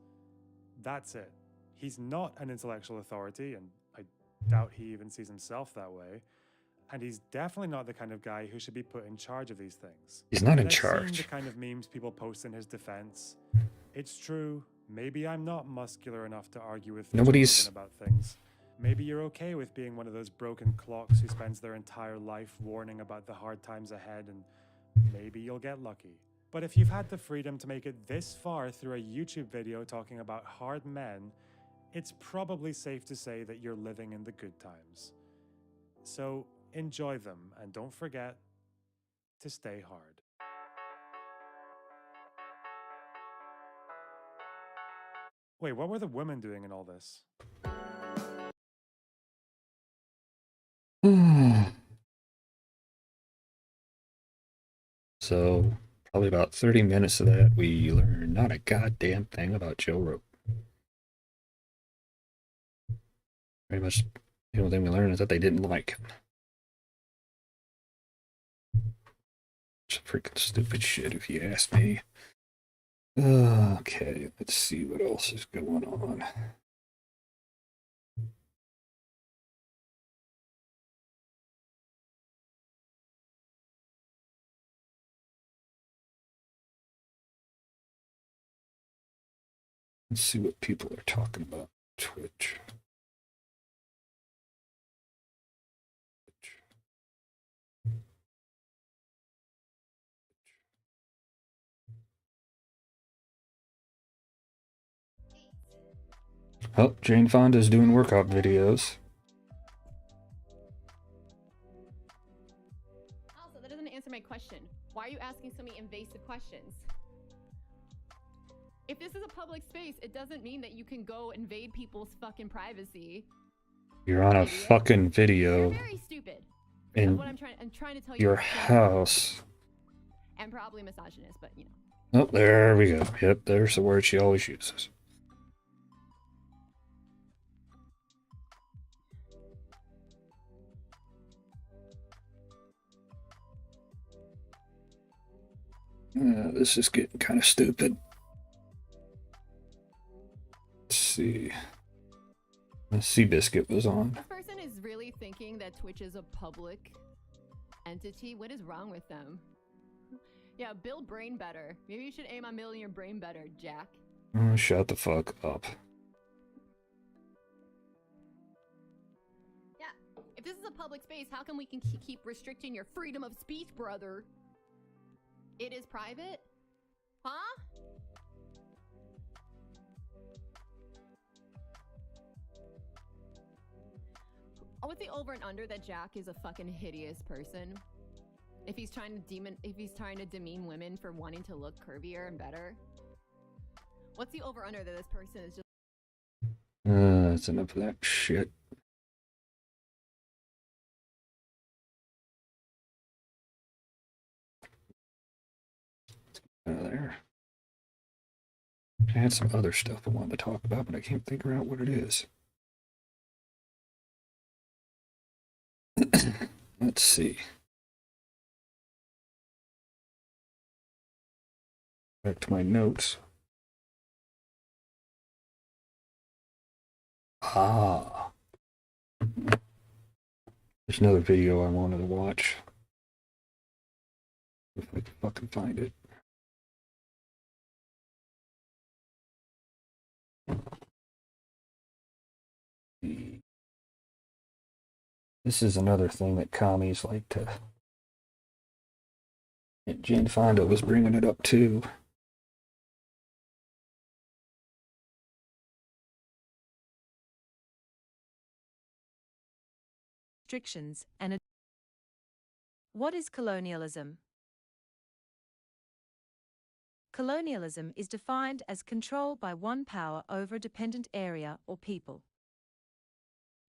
That's it. He's not an intellectual authority, and I doubt he even sees himself that way. And he's definitely not the kind of guy who should be put in charge of these things. He's not in I've seen charge. the kind of memes people post in his defense. It's true. Maybe I'm not muscular enough to argue with Joe Nobody's- Rogan about things. Maybe you're okay with being one of those broken clocks who spends their entire life warning about the hard times ahead, and maybe you'll get lucky. But if you've had the freedom to make it this far through a YouTube video talking about hard men, it's probably safe to say that you're living in the good times. So enjoy them, and don't forget to stay hard. Wait, what were the women doing in all this? So, probably about 30 minutes of that, we learned not a goddamn thing about Joe Rogan. Pretty much the only thing we learned is that they didn't like him. It's freaking stupid shit, if you ask me. Okay, let's see what else is going on. Let's see what people are talking about. Twitch. Oh, Jane Fonda's doing workout videos. Also, that doesn't answer my question. Why are you asking so many invasive questions? If this is a public space, it doesn't mean that you can go invade people's fucking privacy. You're on a Idiot. fucking video You're very stupid. That's in what I'm trying to tell you. your you're stupid. house. And probably misogynist, but you know. Oh, there we go. Yep, there's the word she always uses. This is getting kind of stupid. Let's see. Seabiscuit was on. This person is really thinking that Twitch is a public entity. What is wrong with them? Yeah, build brain better. Maybe you should aim on building your brain better, Jack. Oh, shut the fuck up. Yeah, if this is a public space, how come we can keep restricting your freedom of speech, brother? It is private? Huh? Oh, what's the over and under that Jack is a fucking hideous person? If he's trying to demean women for wanting to look curvier and better? What's the over under that this person is just That's enough of that shit. Out of there. I had some other stuff I wanted to talk about, but I can't figure out what it is. Let's see. Back to my notes. Ah. There's another video I wanted to watch. If I can fucking find it. This is another thing that commies like to. And Jane Fonda was bringing it up too. restrictions and What is colonialism? Colonialism is defined as control by one power over a dependent area or people.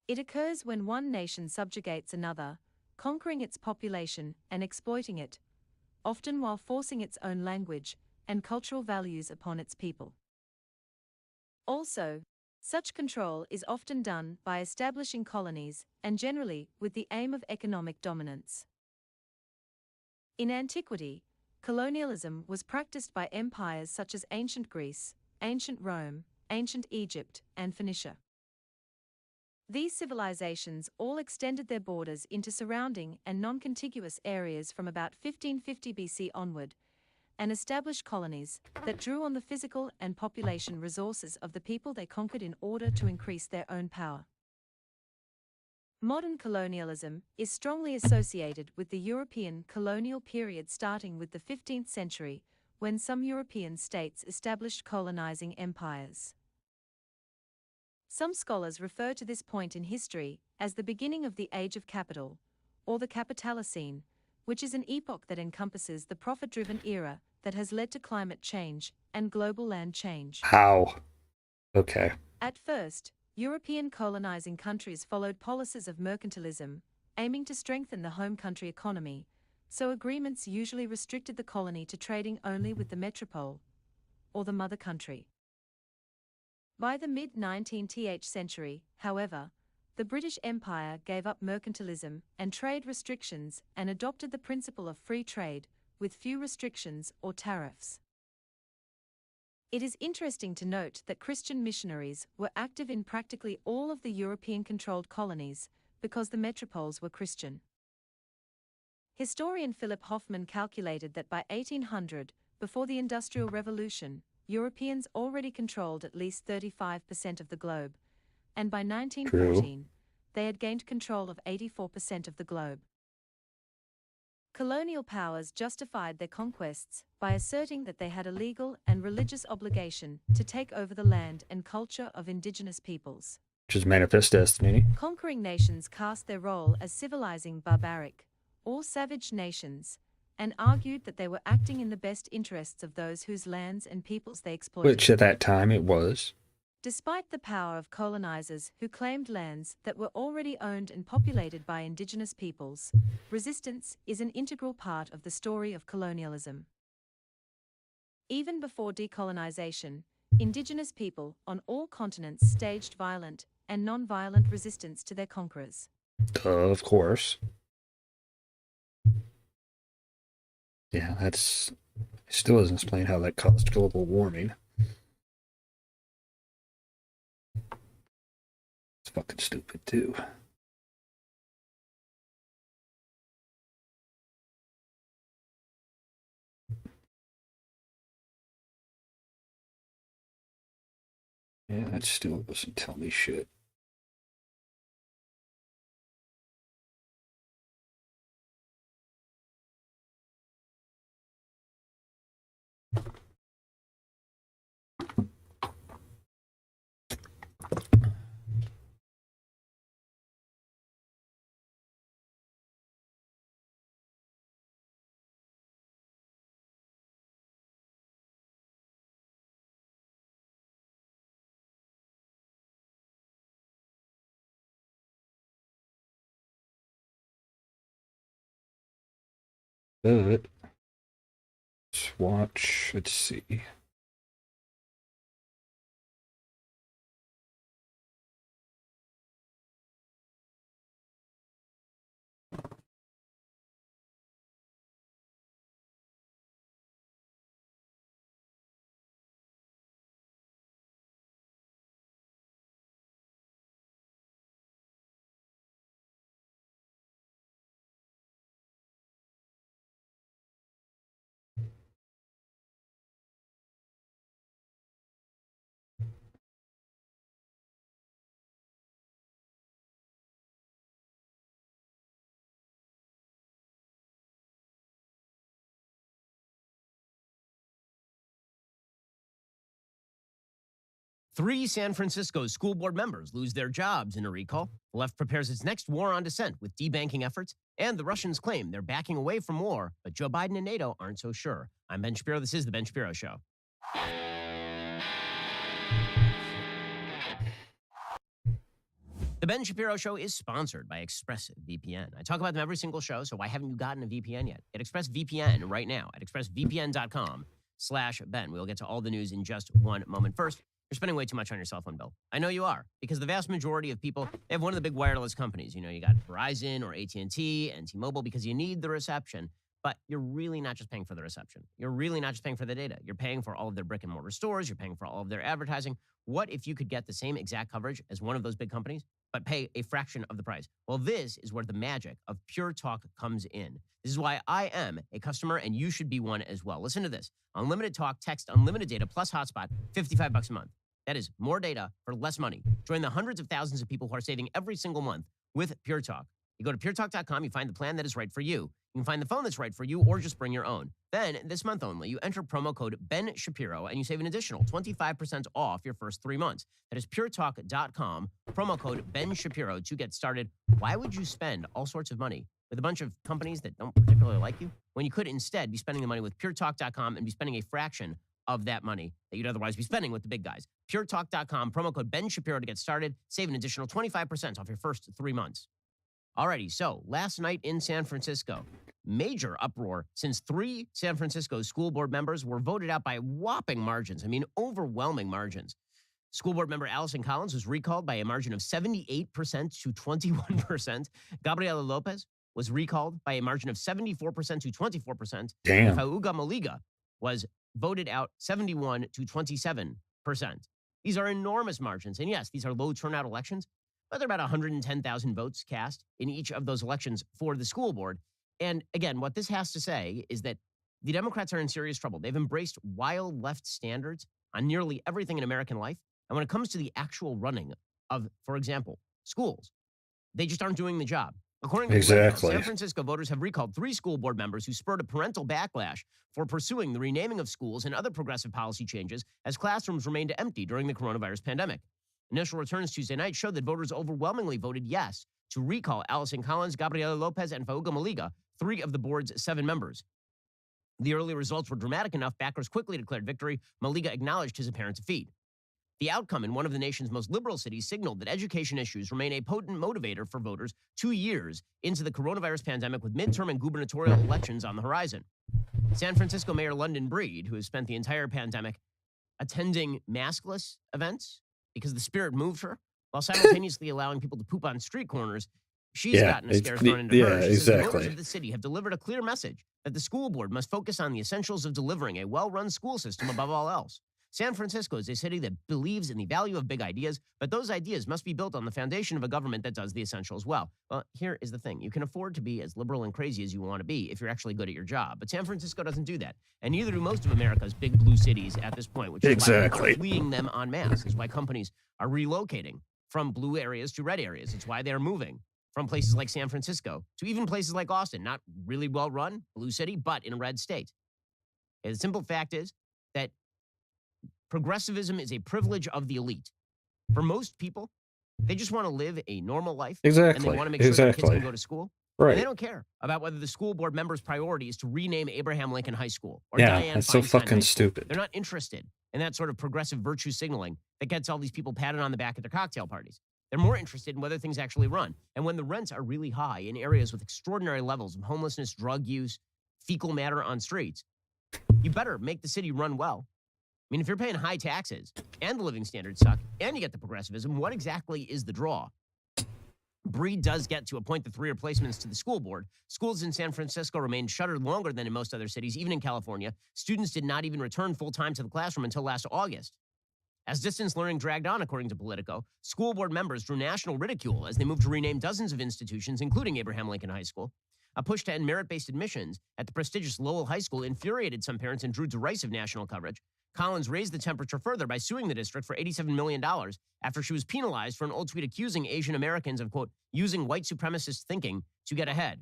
It occurs when one nation subjugates another, conquering its population and exploiting it, often while forcing its own language and cultural values upon its people. Also, such control is often done by establishing colonies and generally with the aim of economic dominance. In antiquity, colonialism was practiced by empires such as ancient Greece, ancient Rome, ancient Egypt, and Phoenicia. These civilizations all extended their borders into surrounding and non-contiguous areas from about 1550 BC onward, and established colonies that drew on the physical and population resources of the people they conquered in order to increase their own power. Modern colonialism is strongly associated with the European colonial period starting with the 15th century, when some European states established colonizing empires. Some scholars refer to this point in history as the beginning of the Age of Capital, or the Capitalocene, which is an epoch that encompasses the profit-driven era that has led to climate change and global land change. How? Okay. At first, European colonizing countries followed policies of mercantilism, aiming to strengthen the home country economy, so agreements usually restricted the colony to trading only with the metropole, or the mother country. By the mid-19th century, however, the British Empire gave up mercantilism and trade restrictions and adopted the principle of free trade, with few restrictions or tariffs. It is interesting to note that Christian missionaries were active in practically all of the European-controlled colonies because the metropoles were Christian. Historian Philip Hoffman calculated that by 1800, before the Industrial Revolution, Europeans already controlled at least 35% of the globe, and by 1914, they had gained control of 84% of the globe. Colonial powers justified their conquests by asserting that they had a legal and religious obligation to take over the land and culture of indigenous peoples. Which is manifest destiny. Conquering nations cast their role as civilizing barbaric, or savage nations, and argued that they were acting in the best interests of those whose lands and peoples they exploited. Which at that time it was. Despite the power of colonizers who claimed lands that were already owned and populated by indigenous peoples, resistance is an integral part of the story of colonialism. Even before decolonization, indigenous people on all continents staged violent and non-violent resistance to their conquerors. Of course. Yeah, that's... Still doesn't explain how that caused global warming. It's fucking stupid, too. Yeah, that still doesn't tell me shit. But let's watch. Let's see. 3 San Francisco school board members lose their jobs in a recall. The left prepares its next war on dissent with debanking efforts, and the Russians claim they're backing away from war, but Joe Biden and NATO aren't so sure. I'm Ben Shapiro. This is The Ben Shapiro Show. The Ben Shapiro Show is sponsored by ExpressVPN. I talk about them every single show, so why haven't you gotten a VPN yet? Get ExpressVPN right now at expressvpn.com/Ben. We'll get to all the news in just one moment. First, you're spending way too much on your cell phone bill. I know you are, because the vast majority of people, they have one of the big wireless companies. You know, you got Verizon or AT&T and T-Mobile because you need the reception. But you're really not just paying for the reception. You're really not just paying for the data. You're paying for all of their brick and mortar stores. You're paying for all of their advertising. What if you could get the same exact coverage as one of those big companies, but pay a fraction of the price? Well, this is where the magic of Pure Talk comes in. This is why I am a customer, and you should be one as well. Listen to this. Unlimited talk, text, unlimited data, plus hotspot, $55 a month. That is more data for less money. Join the hundreds of thousands of people who are saving every single month with Pure Talk. You go to puretalk.com, you find the plan that is right for you. You can find the phone that's right for you, or just bring your own. Then, this month only, you enter promo code Ben Shapiro, and you save an additional 25% off your first 3 months. That is puretalk.com, promo code Ben Shapiro to get started. Why would you spend all sorts of money with a bunch of companies that don't particularly like you, when you could instead be spending the money with puretalk.com and be spending a fraction of that money that you'd otherwise be spending with the big guys? Puretalk.com, promo code Ben Shapiro to get started. Save an additional 25% off your first 3 months. Alrighty, so last night in San Francisco, major uproar since 3 San Francisco school board members were voted out by whopping margins. I mean, overwhelming margins. School board member Allison Collins was recalled by a margin of 78% to 21%. Gabriela Lopez was recalled by a margin of 74% to 24%. Damn. And Fauga Maliga was voted out 71 to 27%. These are enormous margins. And yes, these are low turnout elections, but there are about 110,000 votes cast in each of those elections for the school board. And again, what this has to say is that the Democrats are in serious trouble. They've embraced wild left standards on nearly everything in American life. And when it comes to the actual running of, for example, schools, they just aren't doing the job. According to Exactly. San Francisco voters have recalled 3 school board members who spurred a parental backlash for pursuing the renaming of schools and other progressive policy changes as classrooms remained empty during the coronavirus pandemic. Initial returns Tuesday night showed that voters overwhelmingly voted yes to recall Allison Collins, Gabriela Lopez, and Fauga Maliga, 3 of the board's 7 members. The early results were dramatic enough, backers quickly declared victory. Maliga acknowledged his apparent defeat. The outcome in one of the nation's most liberal cities signaled that education issues remain a potent motivator for voters 2 years into the coronavirus pandemic, with midterm and gubernatorial elections on the horizon. San Francisco Mayor London Breed, who has spent the entire pandemic attending maskless events because the spirit moved her, while simultaneously allowing people to poop on street corners, she's gotten a scare thrown into her. She says the voters of the city have delivered a clear message that the school board must focus on the essentials of delivering a well-run school system above all else. San Francisco is a city that believes in the value of big ideas, but those ideas must be built on the foundation of a government that does the essentials well. Well, here is the thing. You can afford to be as liberal and crazy as you want to be if you're actually good at your job, but San Francisco doesn't do that, and neither do most of America's big blue cities at this point, which is why people are fleeing them en masse. Is why companies are relocating from blue areas to red areas. It's why they are moving from places like San Francisco to even places like Austin, not really well run, blue city, but in a red state. And the simple fact is that progressivism is a privilege of the elite. For most people, they just want to live a normal life. Exactly. And they want to make sure their kids can go to school. Right. And they don't care about whether the school board member's priority is to rename Abraham Lincoln High School or Yeah, Dianne that's so Feinstein fucking High School. stupid. They're not interested in that sort of progressive virtue signaling that gets all these people patted on the back at their cocktail parties. They're more interested in whether things actually run. And when the rents are really high in areas with extraordinary levels of homelessness, drug use, fecal matter on streets, you better make the city run well. I mean, if you're paying high taxes and the living standards suck and you get the progressivism, what exactly is the draw? Breed does get to appoint the 3 replacements to the school board. Schools in San Francisco remained shuttered longer than in most other cities, even in California. Students did not even return full-time to the classroom until last August. As distance learning dragged on, according to Politico, school board members drew national ridicule as they moved to rename dozens of institutions, including Abraham Lincoln High School. A push to end merit-based admissions at the prestigious Lowell High School infuriated some parents and drew derisive national coverage. Collins raised the temperature further by suing the district for $87 million after she was penalized for an old tweet accusing Asian Americans of, quote, using white supremacist thinking to get ahead.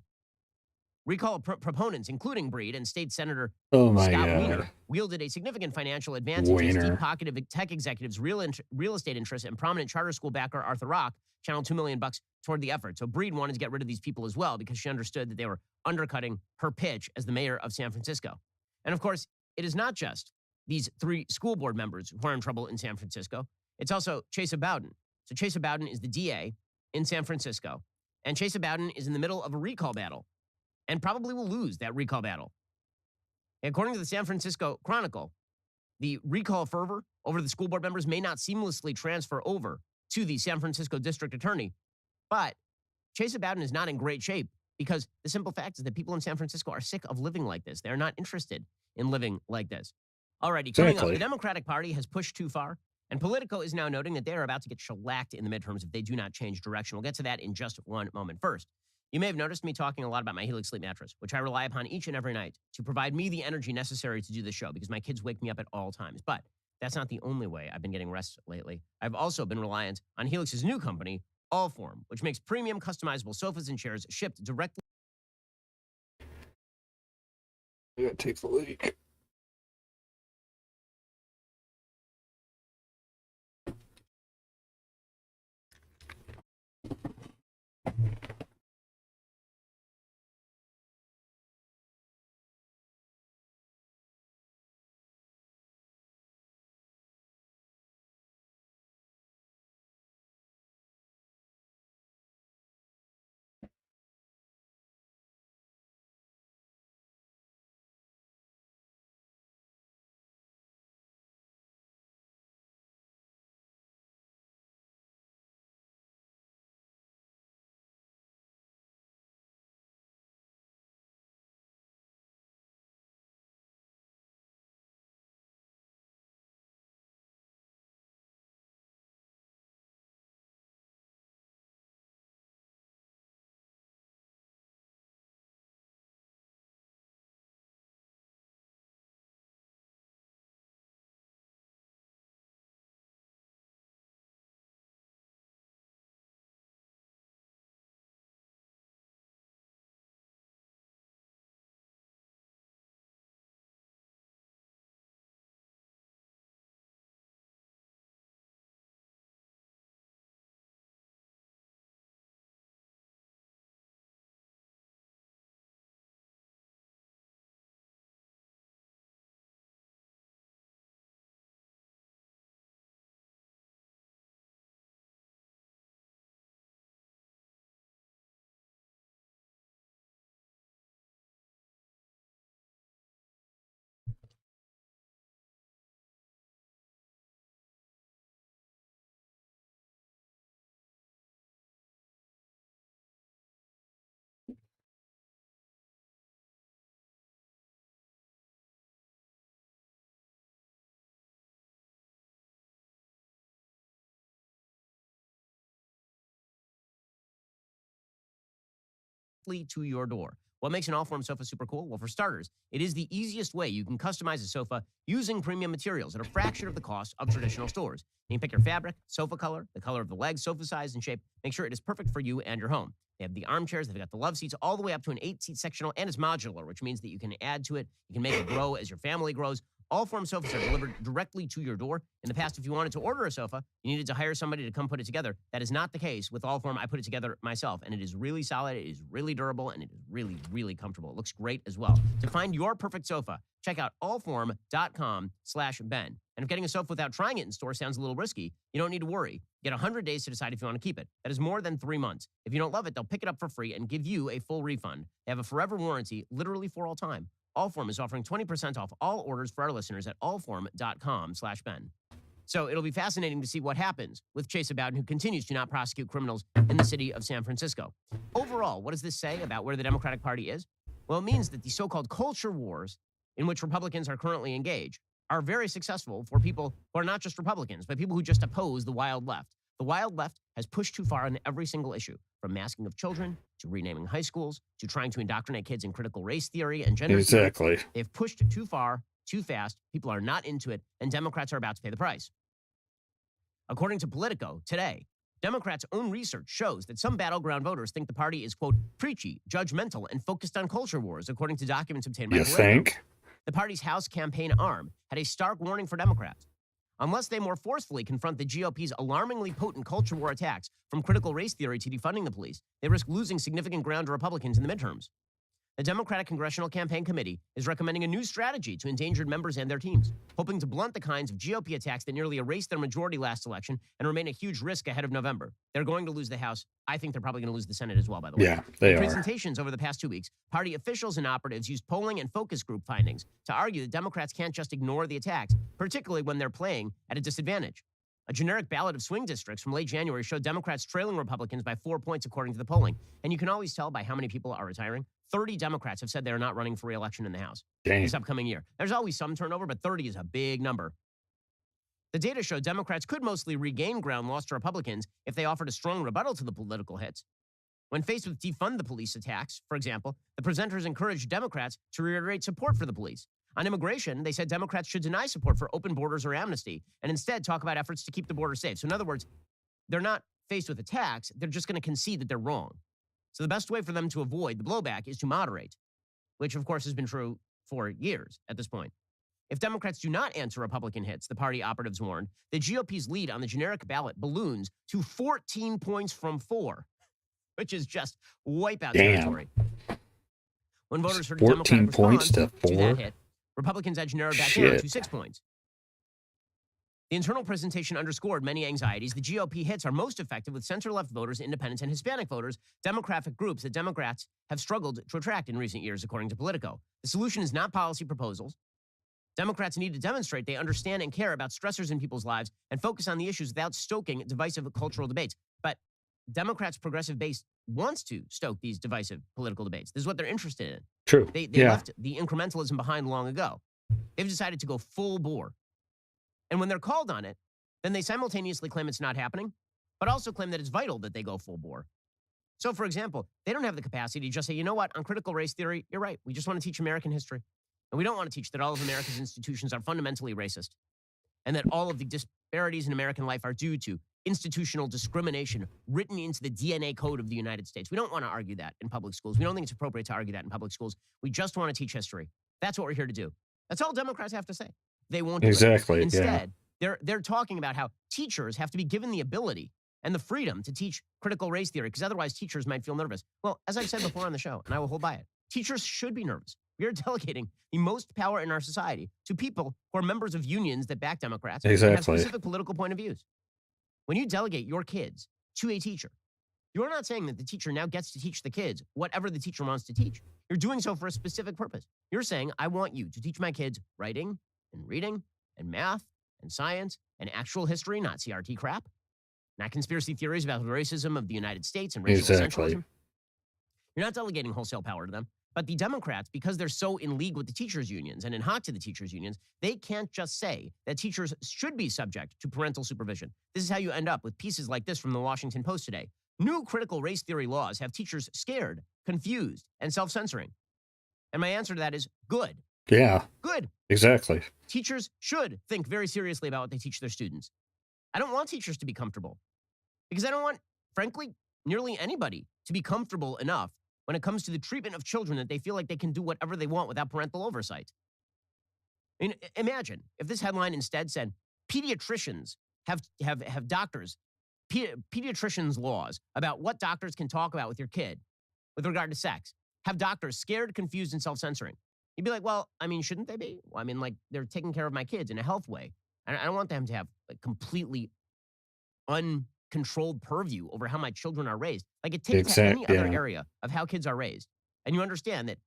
Recall proponents, including Breed and State Senator Oh my Scott god. Wiener, wielded a significant financial advantage as Wiener. deep-pocketed tech executives, real estate interests, and prominent charter school backer Arthur Rock channeled $2 million toward the effort. So Breed wanted to get rid of these people as well because she understood that they were undercutting her pitch as the mayor of San Francisco. And of course, it is not just these 3 school board members who are in trouble in San Francisco. It's also Chesa Bowden. So Chesa Bowden is the DA in San Francisco. And Chesa Bowden is in the middle of a recall battle and probably will lose that recall battle. According to the San Francisco Chronicle, the recall fervor over the school board members may not seamlessly transfer over to the San Francisco district attorney, but Chesa Bowden is not in great shape because the simple fact is that people in San Francisco are sick of living like this. They're not interested in living like this. Alrighty, coming up, Exactly. the Democratic Party has pushed too far, and Politico is now noting that they are about to get shellacked in the midterms if they do not change direction. We'll get to that in just one moment. First, you may have noticed me talking a lot about my Helix sleep mattress, which I rely upon each and every night to provide me the energy necessary to do this show because my kids wake me up at all times. But that's not the only way I've been getting rest lately. I've also been reliant on Helix's new company, Allform, which makes premium customizable sofas and chairs shipped directly. I gotta take the leak. To your door. What makes an Allform sofa super cool? Well, for starters, it is the easiest way you can customize a sofa using premium materials at a fraction of the cost of traditional stores. You can pick your fabric, sofa color, the color of the legs, sofa size, and shape. Make sure it is perfect for you and your home. They have the armchairs, they've got the love seats, all the way up to an 8-seat sectional, and it's modular, which means that you can add to it. You can make it grow as your family grows. Allform sofas are delivered directly to your door. In the past, if you wanted to order a sofa, you needed to hire somebody to come put it together. That is not the case with Allform. I put it together myself, and it is really solid, it is really durable, and it is really, really comfortable. It looks great as well. To find your perfect sofa, check out allform.com/Ben. And if getting a sofa without trying it in store sounds a little risky, you don't need to worry. Get 100 days to decide if you want to keep it. That is more than 3 months. If you don't love it, they'll pick it up for free and give you a full refund. They have a forever warranty, literally for all time. Allform is offering 20% off all orders for our listeners at allform.com/Ben. So it'll be fascinating to see what happens with Chesa Bowden, who continues to not prosecute criminals in the city of San Francisco. Overall, what does this say about where the Democratic Party is? Well, it means that the so-called culture wars in which Republicans are currently engaged are very successful for people who are not just Republicans, but people who just oppose the wild left. The wild left has pushed too far on every single issue, from masking of children to renaming high schools to trying to indoctrinate kids in critical race theory and gender theory. Exactly. They've pushed too far, too fast. People are not into it, and Democrats are about to pay the price. According to Politico today, Democrats' own research shows that some battleground voters think the party is, quote, preachy, judgmental, and focused on culture wars, according to documents obtained by You Politico. think? The party's House campaign arm had a stark warning for Democrats. Unless they more forcefully confront the GOP's alarmingly potent culture war attacks, from critical race theory to defunding the police, they risk losing significant ground to Republicans in the midterms. The Democratic Congressional Campaign Committee is recommending a new strategy to endangered members and their teams, hoping to blunt the kinds of GOP attacks that nearly erased their majority last election and remain a huge risk ahead of November. They're going to lose the House. I think they're probably going to lose the Senate as well, by the way. Yeah, they In are. presentations over the past 2 weeks, party officials and operatives used polling and focus group findings to argue that Democrats can't just ignore the attacks, particularly when they're playing at a disadvantage. A generic ballot of swing districts from late January showed Democrats trailing Republicans by 4 points, according to the polling. And you can always tell by how many people are retiring. 30 Democrats have said they are not running for re-election in the House this upcoming year. There's always some turnover, but 30 is a big number. The data showed Democrats could mostly regain ground lost to Republicans if they offered a strong rebuttal to the political hits. When faced with defund the police attacks, for example, the presenters encouraged Democrats to reiterate support for the police. On immigration, they said Democrats should deny support for open borders or amnesty and instead talk about efforts to keep the border safe. So in other words, they're not faced with attacks. They're just going to concede that they're wrong. So the best way for them to avoid the blowback is to moderate, which of course has been true for years at this point. If Democrats do not answer Republican hits, the party operatives warned, the GOP's lead on the generic ballot balloons to 14 points from 4, which is just wipeout territory. When voters heard 14 points to 4? That hit, Republicans edged narrowed back down to 6 points. The internal presentation underscored many anxieties. The GOP hits are most effective with center-left voters, independents, and Hispanic voters, demographic groups that Democrats have struggled to attract in recent years, according to Politico. The solution is not policy proposals. Democrats need to demonstrate they understand and care about stressors in people's lives and focus on the issues without stoking divisive cultural debates. But Democrats' progressive base wants to stoke these divisive political debates. This is what they're interested in. True. They left the incrementalism behind long ago. They've decided to go full bore. And when they're called on it, then they simultaneously claim it's not happening, but also claim that it's vital that they go full bore. So, for example, they don't have the capacity to just say, you know what, on critical race theory, you're right. We just want to teach American history. And we don't want to teach that all of America's institutions are fundamentally racist and that all of the disparities in American life are due to institutional discrimination written into the DNA code of the United States. We don't want to argue that in public schools. We don't think it's appropriate to argue that in public schools. We just want to teach history. That's what we're here to do. That's all Democrats have to say. They won't do Exactly. it. Instead, they're talking about how teachers have to be given the ability and the freedom to teach critical race theory, because otherwise teachers might feel nervous. Well, as I've said before on the show, and I will hold by it, teachers should be nervous. We are delegating the most power in our society to people who are members of unions that back Democrats and have specific political point of views. When you delegate your kids to a teacher, you're not saying that the teacher now gets to teach the kids whatever the teacher wants to teach. You're doing so for a specific purpose. You're saying, I want you to teach my kids writing and reading and math and science and actual history, not CRT crap, not conspiracy theories about the racism of the United States and racial essentialism. You're not delegating wholesale power to them. But the Democrats, because they're so in league with the teachers' unions and in hock to the teachers' unions, they can't just say that teachers should be subject to parental supervision. This is how you end up with pieces like this from the Washington Post today. New critical race theory laws have teachers scared, confused, and self-censoring. And my answer to that is good. Yeah. Good. Exactly. Teachers should think very seriously about what they teach their students. I don't want teachers to be comfortable because I don't want, frankly, nearly anybody to be comfortable enough when it comes to the treatment of children that they feel like they can do whatever they want without parental oversight. I mean, imagine if this headline instead said, pediatricians have doctors, pediatricians' laws about what doctors can talk about with your kid with regard to sex, have doctors scared, confused, and self-censoring. You'd be like, well, I mean, shouldn't they be? Well, I mean, like, they're taking care of my kids in a health way. I don't want them to have like completely uncontrolled purview over how my children are raised. Like, it takes to any other area of how kids are raised. And you understand that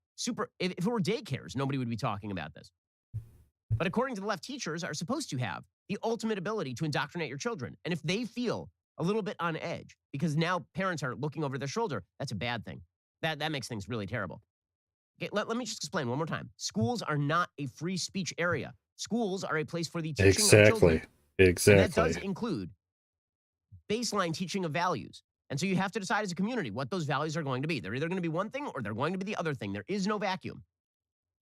if it were daycares, nobody would be talking about this. But according to the left, teachers are supposed to have the ultimate ability to indoctrinate your children. And if they feel a little bit on edge because now parents are looking over their shoulder, that's a bad thing. That makes things really terrible. Okay, let me just explain one more time. Schools are not a free speech area. Schools are a place for the teaching of children. Exactly. And that does include baseline teaching of values. And so you have to decide as a community what those values are going to be. They're either going to be one thing or they're going to be the other thing. There is no vacuum.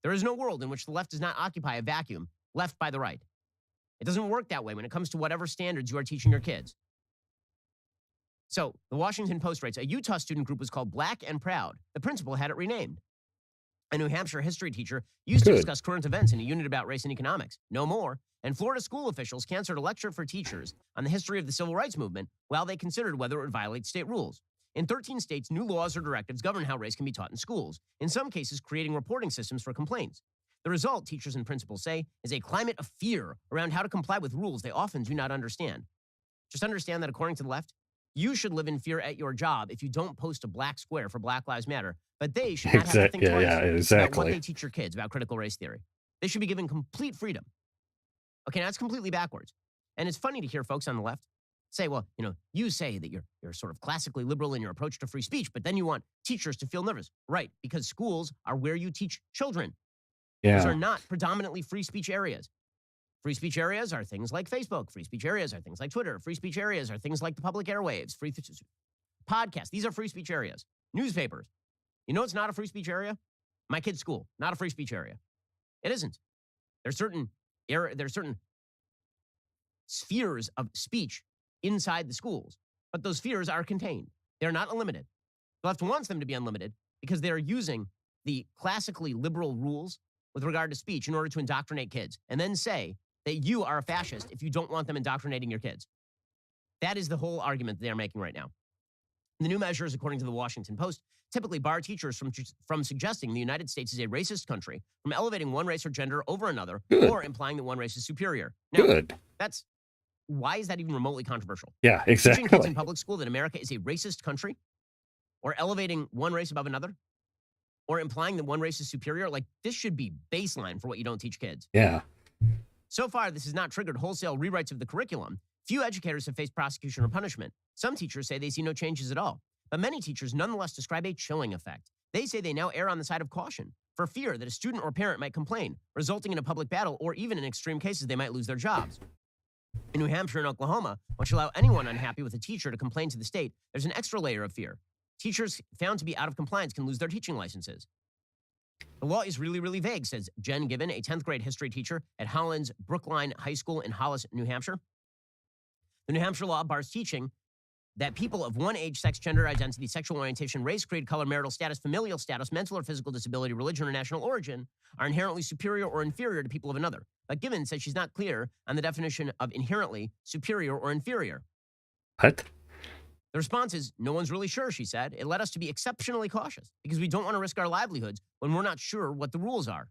There is no world in which the left does not occupy a vacuum left by the right. It doesn't work that way when it comes to whatever standards you are teaching your kids. So the Washington Post writes, a Utah student group was called Black and Proud. The principal had it renamed. A New Hampshire history teacher used to Good. discuss current events in a unit about race and economics. No more. And Florida school officials canceled a lecture for teachers on the history of the civil rights movement while they considered whether it would violate state rules. In 13 states, new laws or directives govern how race can be taught in schools, in some cases creating reporting systems for complaints. The result, teachers and principals say, is a climate of fear around how to comply with rules they often do not understand. Just understand that according to the left, you should live in fear at your job if you don't post a black square for Black Lives Matter, but they should not have to think twice about what exactly. they teach your kids about critical race theory. They should be given complete freedom. Okay, now that's completely backwards. And it's funny to hear folks on the left say, well, you say that you're sort of classically liberal in your approach to free speech, but then you want teachers to feel nervous. Right, because schools are where you teach children. Those are not predominantly free speech areas. Free speech areas are things like Facebook. Free speech areas are things like Twitter. Free speech areas are things like the public airwaves, free podcasts. These are free speech areas. Newspapers. You know it's not a free speech area? My kid's school, not a free speech area. It isn't. There's certain spheres of speech inside the schools, but those spheres are contained. They're not unlimited. The left wants them to be unlimited because they're using the classically liberal rules with regard to speech in order to indoctrinate kids, and then say that you are a fascist if you don't want them indoctrinating your kids. That is the whole argument they are making right now. The new measures, according to the Washington Post, typically bar teachers from suggesting the United States is a racist country, from elevating one race or gender over another, or implying that one race is superior. Now, why is that even remotely controversial? Yeah, exactly. Teaching kids in public school that America is a racist country, or elevating one race above another, or implying that one race is superior, like this should be baseline for what you don't teach kids. Yeah. So far, this has not triggered wholesale rewrites of the curriculum. Few educators have faced prosecution or punishment. Some teachers say they see no changes at all. But many teachers nonetheless describe a chilling effect. They say they now err on the side of caution for fear that a student or parent might complain, resulting in a public battle, or even in extreme cases, they might lose their jobs. In New Hampshire and Oklahoma, which allow anyone unhappy with a teacher to complain to the state, there's an extra layer of fear. Teachers found to be out of compliance can lose their teaching licenses. The law is really, really vague, says Jen Gibbon, a 10th grade history teacher at Holland's Brookline High School in Hollis, New Hampshire. The New Hampshire law bars teaching that people of one age, sex, gender identity, sexual orientation, race, creed, color, marital status, familial status, mental or physical disability, religion, or national origin are inherently superior or inferior to people of another. But Gibbon says she's not clear on the definition of inherently superior or inferior. What? The response is, no one's really sure, she said. It led us to be exceptionally cautious because we don't want to risk our livelihoods when we're not sure what the rules are.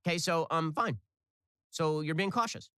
Okay, so, fine. So you're being cautious.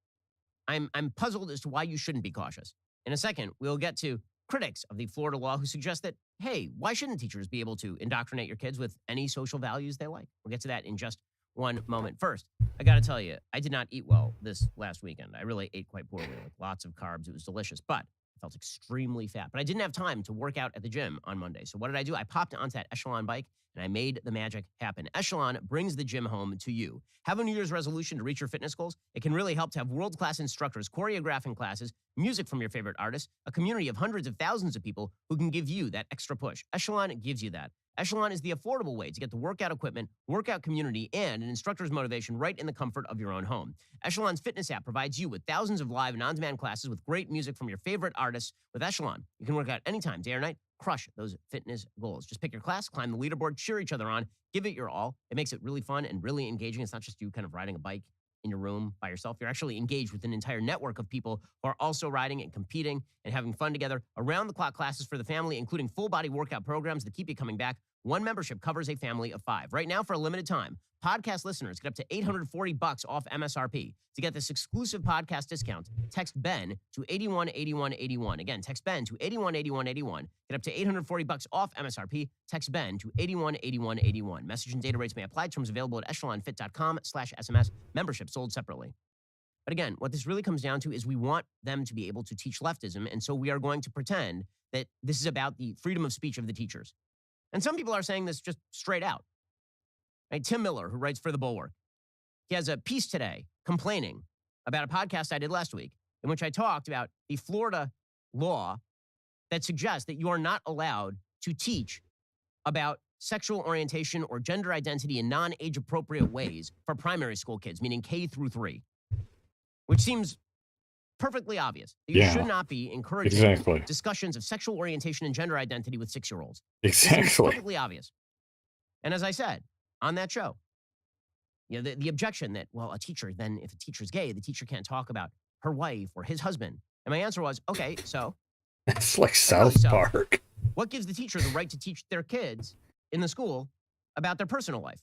I'm puzzled as to why you shouldn't be cautious. In a second, we'll get to critics of the Florida law who suggest that, hey, why shouldn't teachers be able to indoctrinate your kids with any social values they like? We'll get to that in just one moment. First, I got to tell you, I did not eat well this last weekend. I really ate quite poorly, like lots of carbs. It was delicious, but I felt extremely fat. But I didn't have time to work out at the gym on Monday. So what did I do? I popped onto that Echelon bike and I made the magic happen. Echelon brings the gym home to you. Have a New Year's resolution to reach your fitness goals? It can really help to have world-class instructors choreographing classes, music from your favorite artists, a community of hundreds of thousands of people who can give you that extra push. Echelon gives you that. Echelon is the affordable way to get the workout equipment, workout community, and an instructor's motivation right in the comfort of your own home. Echelon's fitness app provides you with thousands of live and on-demand classes with great music from your favorite artists. With Echelon, you can work out anytime, day or night, crush those fitness goals. Just pick your class, climb the leaderboard, cheer each other on, give it your all. It makes it really fun and really engaging. It's not just you kind of riding a bike in your room by yourself. You're actually engaged with an entire network of people who are also riding and competing and having fun together. Around-the-clock classes for the family, including full-body workout programs that keep you coming back. One membership covers a family of 5. Right now, for a limited time, podcast listeners get up to $840 off MSRP. To get this exclusive podcast discount, text Ben to 818181. Again, text Ben to 818181. Get up to $840 off MSRP. Text Ben to 818181. Message and data rates may apply. Terms available at echelonfit.com/SMS. Membership sold separately. But again, what this really comes down to is we want them to be able to teach leftism, and so we are going to pretend that this is about the freedom of speech of the teachers. And some people are saying this just straight out. Right? Tim Miller, who writes for The Bulwark, he has a piece today complaining about a podcast I did last week in which I talked about the Florida law that suggests that you are not allowed to teach about sexual orientation or gender identity in non-age appropriate ways for primary school kids, meaning K through 3, which seems perfectly obvious. You Yeah. should not be encouraging Exactly. discussions of sexual orientation and gender identity with 6-year-olds. It seems Exactly. perfectly obvious. And as I said on that show, you know, the objection that, well, a teacher, then if a teacher's gay, the teacher can't talk about her wife or his husband. And my answer was, okay, so It's like really, South so Park. what gives the teacher the right to teach their kids in the school about their personal life?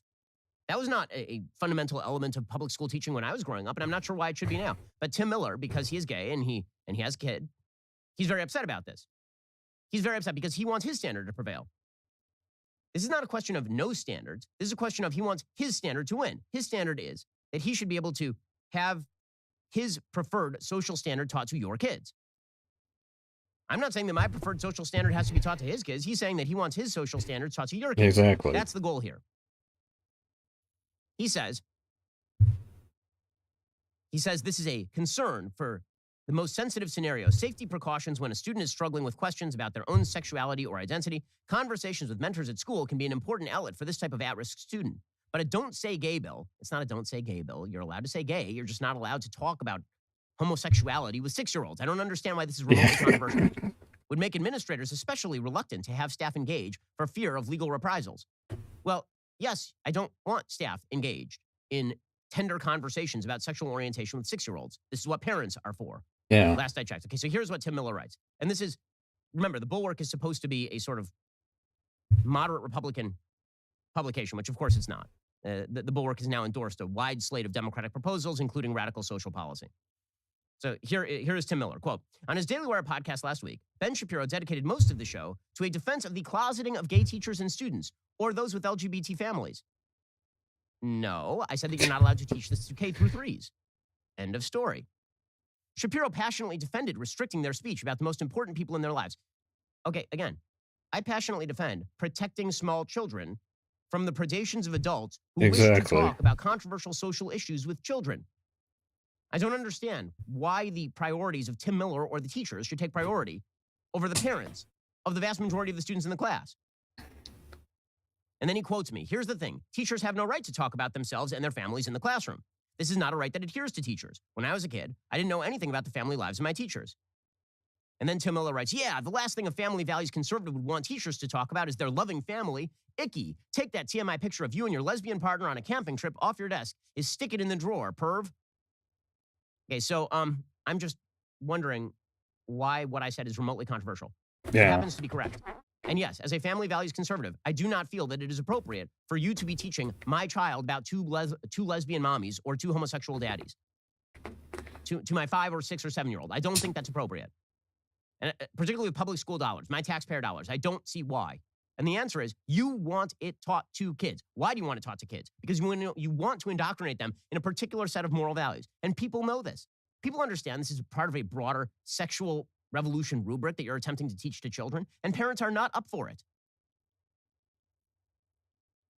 That was not a fundamental element of public school teaching when I was growing up, and I'm not sure why it should be now. But Tim Miller, because he is gay and he has a kid, he's very upset about this. He's very upset because he wants his standard to prevail. This is not a question of no standards. This is a question of he wants his standard to win. His standard is that he should be able to have his preferred social standard taught to your kids. I'm not saying that my preferred social standard has to be taught to his kids. He's saying that he wants his social standards taught to your kids. Exactly. That's the goal here. He says this is a concern for the most sensitive scenario, safety precautions when a student is struggling with questions about their own sexuality or identity. Conversations with mentors at school can be an important outlet for this type of at-risk student. But a don't say gay bill, it's not a don't say gay bill. You're allowed to say gay. You're just not allowed to talk about homosexuality with 6-year-olds. I don't understand why this is remotely controversial. Would make administrators especially reluctant to have staff engage for fear of legal reprisals. Well, yes, I don't want staff engaged in tender conversations about sexual orientation with 6-year-olds. This is what parents are for. Yeah. Last I checked. Okay, so here's what Tim Miller writes. And this is, remember, The Bulwark is supposed to be a sort of moderate Republican publication, which of course it's not. The Bulwark has now endorsed a wide slate of Democratic proposals, including radical social policy. So here is Tim Miller, quote, on his Daily Wire podcast last week, Ben Shapiro dedicated most of the show to a defense of the closeting of gay teachers and students, or those with LGBT families. No, I said that you're not allowed to teach this to K through 3s. End of story. Shapiro passionately defended restricting their speech about the most important people in their lives. Okay, again, I passionately defend protecting small children from the predations of adults who wish to talk about controversial social issues with children. I don't understand why the priorities of Tim Miller or the teachers should take priority over the parents of the vast majority of the students in the class. And then he quotes me. Here's the thing. Teachers have no right to talk about themselves and their families in the classroom. This is not a right that adheres to teachers. When I was a kid, I didn't know anything about the family lives of my teachers. And then Tim Miller writes, yeah, the last thing a family values conservative would want teachers to talk about is their loving family. Icky. Take that TMI picture of you and your lesbian partner on a camping trip off your desk. Stick it in the drawer, perv. Okay, so I'm just wondering why what I said is remotely controversial. Yeah. It happens to be correct. And yes, as a family values conservative, I do not feel that it is appropriate for you to be teaching my child about two lesbian mommies or 2 homosexual daddies to my 5 or 6 or 7-year-old. I don't think that's appropriate. And particularly with public school dollars, my taxpayer dollars, I don't see why. And the answer is you want it taught to kids. Why do you want it taught to kids? Because you want to indoctrinate them in a particular set of moral values. And people know this. People understand this is part of a broader sexual revolution rubric that you're attempting to teach to children, and parents are not up for it.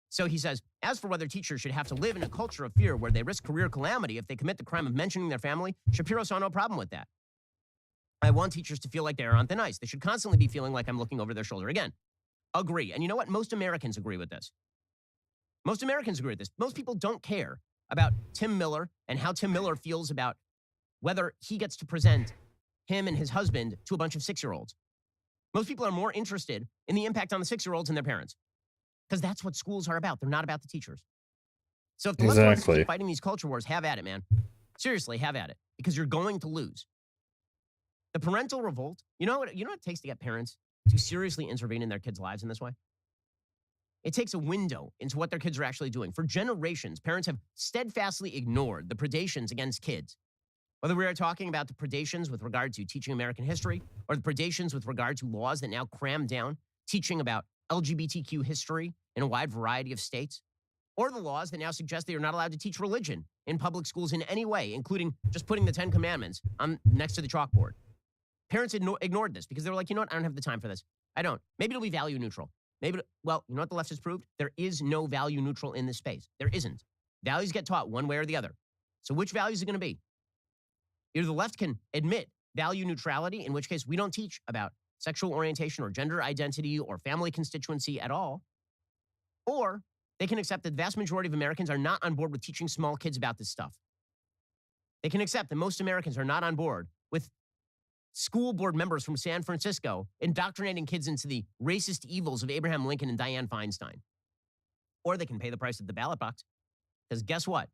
So he says, as for whether teachers should have to live in a culture of fear where they risk career calamity if they commit the crime of mentioning their family, Shapiro saw no problem with that. I want teachers to feel like they are on thin ice. They should constantly be feeling like I'm looking over their shoulder. Again, agree. And you know what? Most Americans agree with this. Most Americans agree with this. Most people don't care about Tim Miller and how Tim Miller feels about whether he gets to present him and his husband to a bunch of 6-year-olds. Most people are more interested in the impact on the 6-year-olds and their parents, because that's what schools are about. They're not about the teachers. So if the left wants to keep fighting these culture wars, have at it, man. Seriously, have at it, because you're going to lose. The parental revolt, you know what it takes to get parents to seriously intervene in their kids' lives in this way? It takes a window into what their kids are actually doing. For generations, parents have steadfastly ignored the predations against kids. Whether we are talking about the predations with regard to teaching American history, or the predations with regard to laws that now cram down teaching about LGBTQ history in a wide variety of states, or the laws that now suggest that you're not allowed to teach religion in public schools in any way, including just putting the 10 Commandments on next to the chalkboard. Parents ignored this because they were like, you know what? I don't have the time for this. I don't. Maybe it'll be value neutral. Well, you know what the left has proved? There is no value neutral in this space. There isn't. Values get taught one way or the other. So which values are going to be? Either the left can admit value neutrality, in which case we don't teach about sexual orientation or gender identity or family constituency at all, or they can accept that the vast majority of Americans are not on board with teaching small kids about this stuff. They can accept that most Americans are not on board with school board members from San Francisco indoctrinating kids into the racist evils of Abraham Lincoln and Dianne Feinstein. Or they can pay the price at the ballot box. Because guess what?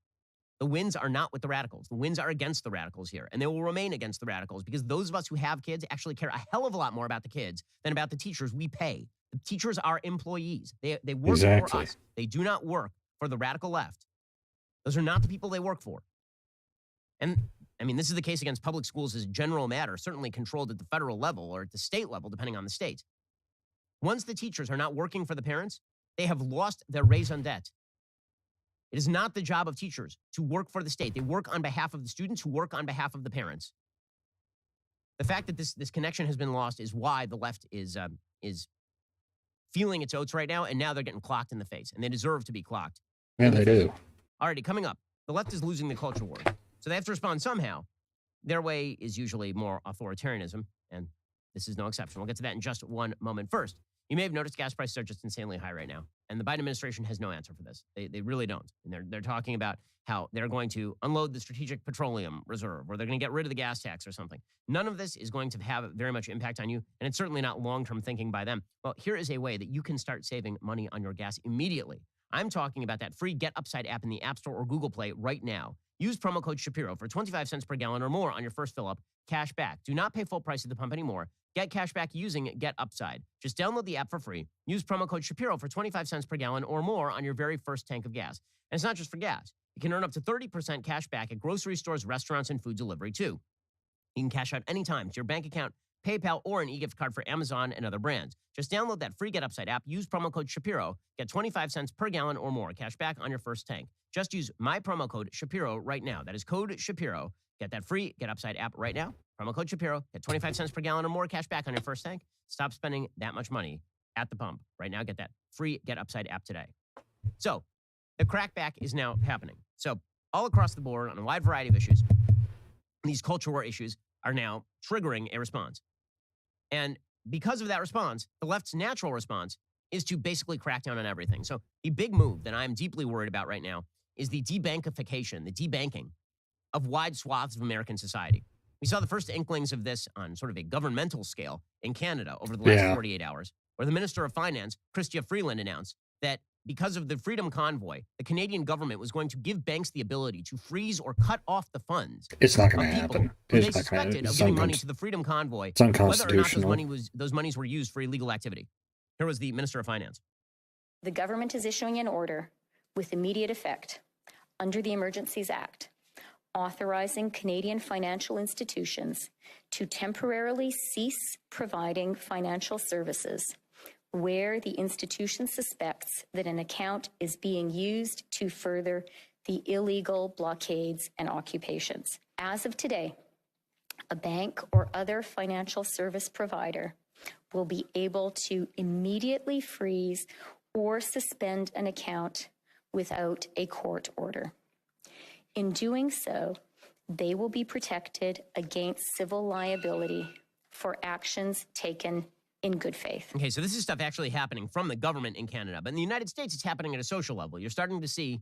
The wins are not with the radicals. The wins are against the radicals here. And they will remain against the radicals because those of us who have kids actually care a hell of a lot more about the kids than about the teachers we pay. The teachers are employees. They work for us. They do not work for the radical left. Those are not the people they work for. And I mean, this is the case against public schools as a general matter, certainly controlled at the federal level or at the state level, depending on the state. Once the teachers are not working for the parents, they have lost their raison d'etre. It is not the job of teachers to work for the state. They work on behalf of the students who work on behalf of the parents. The fact that this connection has been lost is why the left is feeling its oats right now, and now they're getting clocked in the face, and they deserve to be clocked. Yeah, they do. Alrighty, coming up, the left is losing the culture war, so they have to respond somehow. Their way is usually more authoritarianism, and this is no exception. We'll get to that in just one moment. First, you may have noticed gas prices are just insanely high right now, and the Biden administration has no answer for this. They really don't. And they're talking about how they're going to unload the Strategic Petroleum Reserve, or they're going to get rid of the gas tax or something. None of this is going to have very much impact on you, and it's certainly not long-term thinking by them. Well, here is a way that you can start saving money on your gas immediately. I'm talking about that free Get Upside app in the App Store or Google Play right now. Use promo code Shapiro for 25 cents per gallon or more on your first fill-up. Cash back. Do not pay full price at the pump anymore. Get cash back using Get Upside. Just download the app for free. Use promo code Shapiro for 25 cents per gallon or more on your very first tank of gas. And it's not just for gas. You can earn up to 30% cash back at grocery stores, restaurants, and food delivery too. You can cash out anytime to your bank account, PayPal, or an e-gift card for Amazon and other brands. Just download that free Get Upside app, use promo code Shapiro, get 25 cents per gallon or more cash back on your first tank. Just use my promo code Shapiro right now. That is code Shapiro. Get that free Get Upside app right now. Promo code Shapiro. Get 25 cents per gallon or more cash back on your first tank. Stop spending that much money at the pump. Right now, get that free Get Upside app today. So, the crackback is now happening. So, all across the board on a wide variety of issues, these culture war issues are now triggering a response. And because of that response, the left's natural response is to basically crack down on everything. So, the big move that I'm deeply worried about right now is the debankification, the debanking of wide swaths of American society. We saw the first inklings of this on sort of a governmental scale in Canada over the last 48 hours, where the Minister of Finance, Chrystia Freeland, announced that because of the Freedom Convoy, the Canadian government was going to give banks the ability to freeze or cut off the funds. It's not going to happen. They suspected of giving money to the Freedom Convoy, it's unconstitutional. whether or not those monies were used for illegal activity. Here was the Minister of Finance. The government is issuing an order with immediate effect under the Emergencies Act, authorizing Canadian financial institutions to temporarily cease providing financial services where the institution suspects that an account is being used to further the illegal blockades and occupations. As of today, a bank or other financial service provider will be able to immediately freeze or suspend an account without a court order. In doing so, they will be protected against civil liability for actions taken in good faith. Okay, so this is stuff actually happening from the government in Canada, but in the United States, it's happening at a social level. You're starting to see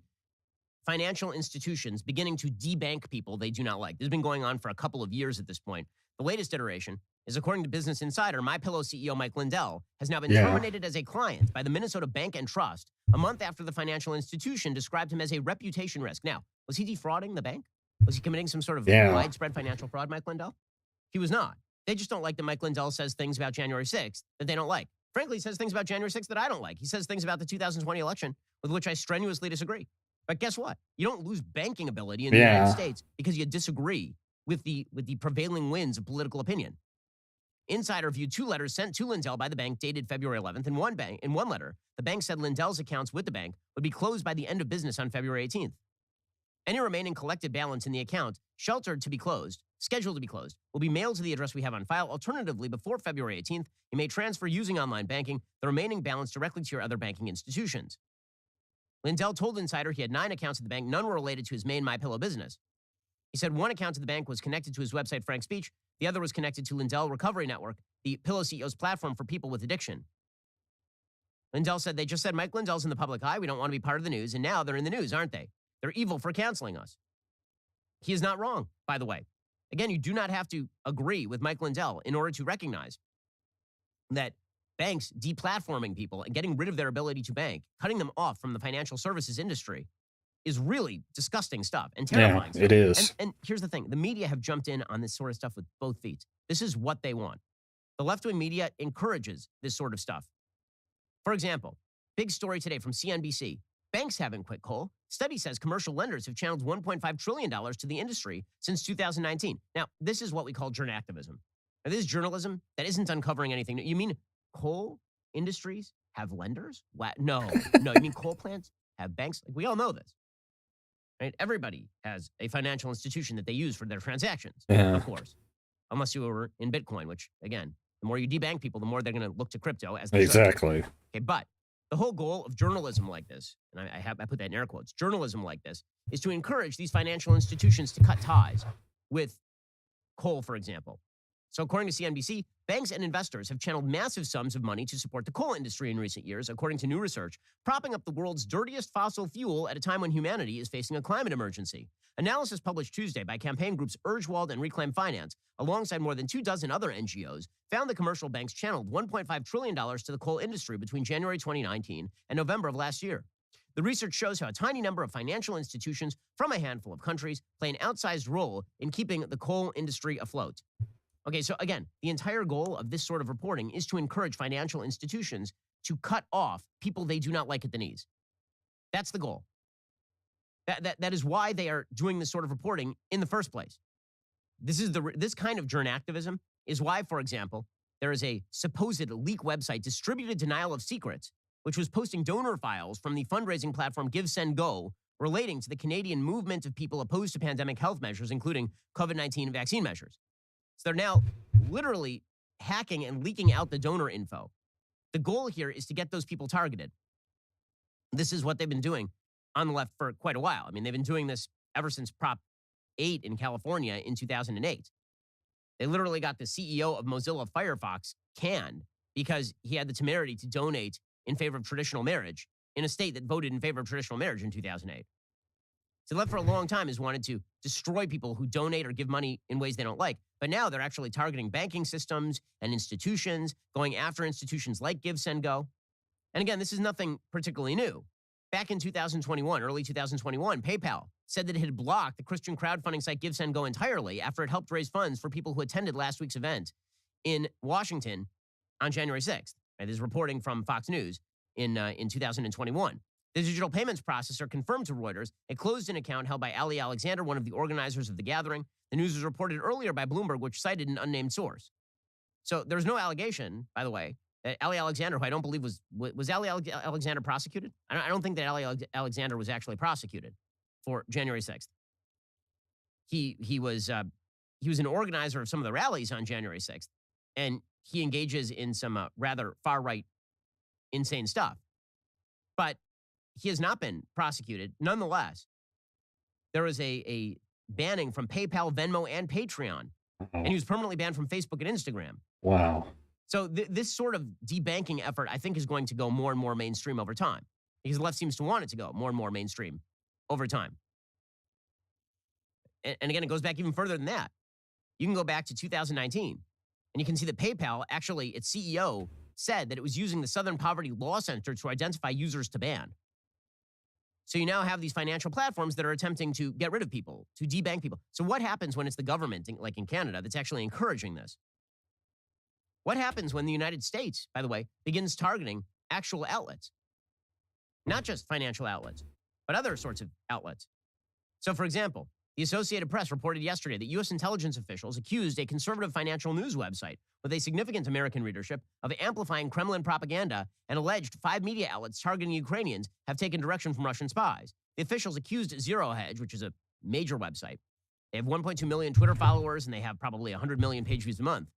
financial institutions beginning to debank people they do not like. This has been going on for a couple of years at this point. The latest iteration is, according to Business Insider, MyPillow CEO Mike Lindell has now been terminated as a client by the Minnesota Bank and Trust a month after the financial institution described him as a reputation risk. Now, was he defrauding the bank? Was he committing some sort of widespread financial fraud, Mike Lindell? He was not. They just don't like that Mike Lindell says things about January 6th that they don't like. Frankly, he says things about January 6th that I don't like. He says things about the 2020 election with which I strenuously disagree. But guess what? You don't lose banking ability in the United States because you disagree with the prevailing winds of political opinion. Insider viewed two letters sent to Lindell by the bank dated February 11th. In one letter, the bank said Lindell's accounts with the bank would be closed by the end of business on February 18th. Any remaining collected balance in the account, scheduled to be closed, will be mailed to the address we have on file. Alternatively, before February 18th, you may transfer using online banking the remaining balance directly to your other banking institutions. Lindell told Insider he had 9 accounts at the bank. None were related to his main MyPillow business. He said one account at the bank was connected to his website, Frank Speech. The other was connected to Lindell Recovery Network, the Pillow CEO's platform for people with addiction. Lindell said, they just said Mike Lindell's in the public eye. We don't want to be part of the news. And now they're in the news, aren't they? They're evil for canceling us. He is not wrong, by the way. Again, you do not have to agree with Mike Lindell in order to recognize that banks deplatforming people and getting rid of their ability to bank, cutting them off from the financial services industry, is really disgusting stuff and terrifying stuff. It is. And here's the thing. The media have jumped in on this sort of stuff with both feet. This is what they want. The left-wing media encourages this sort of stuff. For example, big story today from CNBC. Banks haven't quit coal. Study says commercial lenders have channeled $1.5 trillion to the industry since 2019. Now, this is what we call journactivism. Now, this is journalism that isn't uncovering anything. You mean coal industries have lenders? What? No. You mean coal plants have banks? Like, we all know this. Right? Everybody has a financial institution that they use for their transactions, of course. Unless you were in Bitcoin, which, again, the more you debank people, the more they're going to look to crypto as they exactly. should. Okay, but the whole goal of journalism like this, and I put that in air quotes, journalism like this, is to encourage these financial institutions to cut ties with coal, for example. So according to CNBC, banks and investors have channeled massive sums of money to support the coal industry in recent years, according to new research, propping up the world's dirtiest fossil fuel at a time when humanity is facing a climate emergency. Analysis published Tuesday by campaign groups Urgewald and Reclaim Finance, alongside more than 24 other NGOs, found that commercial banks channeled $1.5 trillion to the coal industry between January 2019 and November of last year. The research shows how a tiny number of financial institutions from a handful of countries play an outsized role in keeping the coal industry afloat. Okay, so again, the entire goal of this sort of reporting is to encourage financial institutions to cut off people they do not like at the knees. That's the goal. That is why they are doing this sort of reporting in the first place. This kind of journactivism is why, for example, there is a supposed leak website, Distributed Denial of Secrets, which was posting donor files from the fundraising platform Give, Send, Go, relating to the Canadian movement of people opposed to pandemic health measures, including COVID-19 vaccine measures. So they're now literally hacking and leaking out the donor info. The goal here is to get those people targeted. This is what they've been doing on the left for quite a while. I mean, they've been doing this ever since Prop 8 in California in 2008. They literally got the CEO of Mozilla Firefox canned because he had the temerity to donate in favor of traditional marriage in a state that voted in favor of traditional marriage in 2008. So the left for a long time has wanted to destroy people who donate or give money in ways they don't like. But now they're actually targeting banking systems and institutions, going after institutions like Give, Send, Go. And again, this is nothing particularly new. Back in 2021, early 2021, PayPal said that it had blocked the Christian crowdfunding site Give, Send, Go entirely after it helped raise funds for people who attended last week's event in Washington on January 6th. This is reporting from Fox News in 2021. The digital payments processor confirmed to Reuters it closed an account held by Ali Alexander, one of the organizers of the gathering. The news was reported earlier by Bloomberg, which cited an unnamed source. So there's no allegation, by the way, that Ali Alexander, who I don't believe was Ali Alexander prosecuted? I don't think that Ali Alexander was actually prosecuted for January 6th. He was an organizer of some of the rallies on January 6th, and he engages in some rather far-right, insane stuff. But he has not been prosecuted. Nonetheless, there is a banning from PayPal, Venmo, and Patreon. And he was permanently banned from Facebook and Instagram. Wow. So this sort of debanking effort, I think, is going to go more and more mainstream over time. Because the left seems to want it to go more and more mainstream over time. And again, it goes back even further than that. You can go back to 2019, and you can see that PayPal, actually, its CEO said that it was using the Southern Poverty Law Center to identify users to ban. So you now have these financial platforms that are attempting to get rid of people, to debank people. So what happens when it's the government, like in Canada, that's actually encouraging this? What happens when the United States, by the way, begins targeting actual outlets? Not just financial outlets, but other sorts of outlets. So, for example, the Associated Press reported yesterday that U.S. intelligence officials accused a conservative financial news website with a significant American readership of amplifying Kremlin propaganda, and alleged 5 media outlets targeting Ukrainians have taken direction from Russian spies. The officials accused Zero Hedge, which is a major website. They have 1.2 million Twitter followers, and they have probably 100 million page views a month.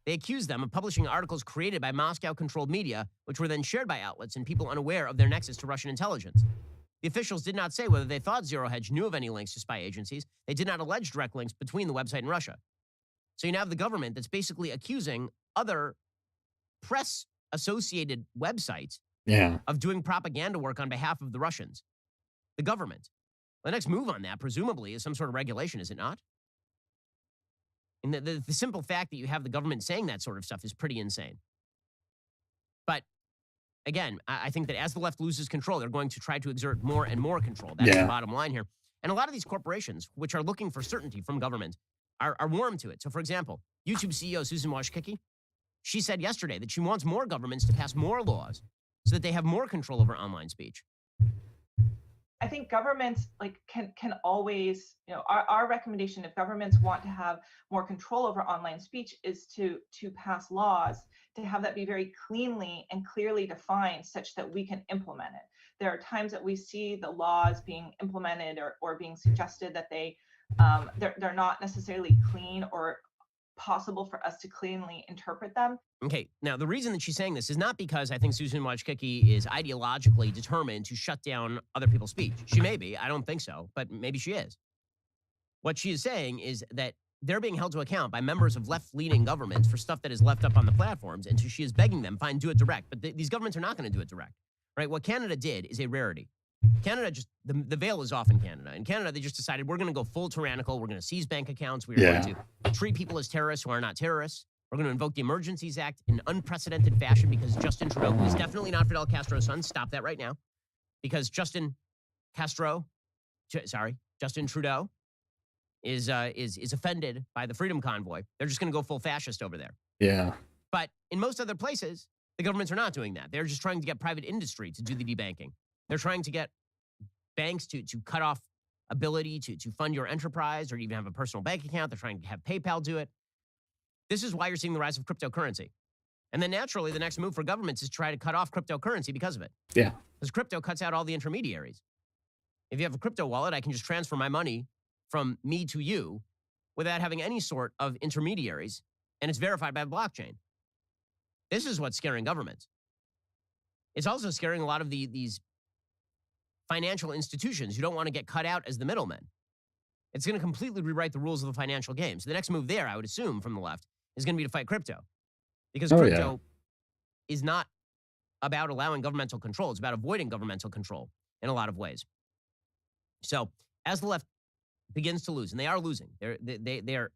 They accused them of publishing articles created by Moscow-controlled media, which were then shared by outlets and people unaware of their nexus to Russian intelligence. The officials did not say whether they thought Zero Hedge knew of any links to spy agencies. They did not allege direct links between the website and Russia. So you now have the government that's basically accusing other press-associated websites of doing propaganda work on behalf of the Russians. The government. The next move on that, presumably, is some sort of regulation, is it not? And the simple fact that you have the government saying that sort of stuff is pretty insane. But again, I think that as the left loses control, they're going to try to exert more and more control. That's the bottom line here. And a lot of these corporations, which are looking for certainty from government, are warm to it. So, for example, YouTube CEO Susan Wojcicki, she said yesterday that she wants more governments to pass more laws so that they have more control over online speech. I think governments can always, our recommendation if governments want to have more control over online speech is to pass laws, to have that be very cleanly and clearly defined such that we can implement it. There are times that we see the laws being implemented or being suggested that they're not necessarily clean or possible for us to cleanly interpret them. Okay, now the reason that she's saying this is not because I think Susan Wojcicki is ideologically determined to shut down other people's speech. She may be, I don't think so, but maybe she is. What she is saying is that they're being held to account by members of left-leaning governments for stuff that is left up on the platforms, and so she is begging them, fine, do it direct. But these governments are not going to do it direct, right? What Canada did is a rarity. Canada just, the veil is off in Canada. In Canada, they just decided we're going to go full tyrannical. We're going to seize bank accounts. We are going to treat people as terrorists who are not terrorists. We're going to invoke the Emergencies Act in unprecedented fashion because Justin Trudeau, who is definitely not Fidel Castro's son, stop that right now, because Justin Trudeau is offended by the Freedom Convoy. They're just going to go full fascist over there. Yeah. But in most other places, the governments are not doing that. They're just trying to get private industry to do the debanking. They're trying to get banks to cut off ability to fund your enterprise or even have a personal bank account. They're trying to have PayPal do it. This is why you're seeing the rise of cryptocurrency. And then naturally, the next move for governments is to try to cut off cryptocurrency because of it. Yeah. Because crypto cuts out all the intermediaries. If you have a crypto wallet, I can just transfer my money from me to you without having any sort of intermediaries, and it's verified by the blockchain. This is what's scaring governments. It's also scaring a lot of these financial institutions who don't want to get cut out as the middlemen. It's going to completely rewrite the rules of the financial game. So the next move there, I would assume, from the left, is going to be to fight crypto. Because crypto is not about allowing governmental control. It's about avoiding governmental control in a lot of ways. So as the left begins to lose, and they are losing, they're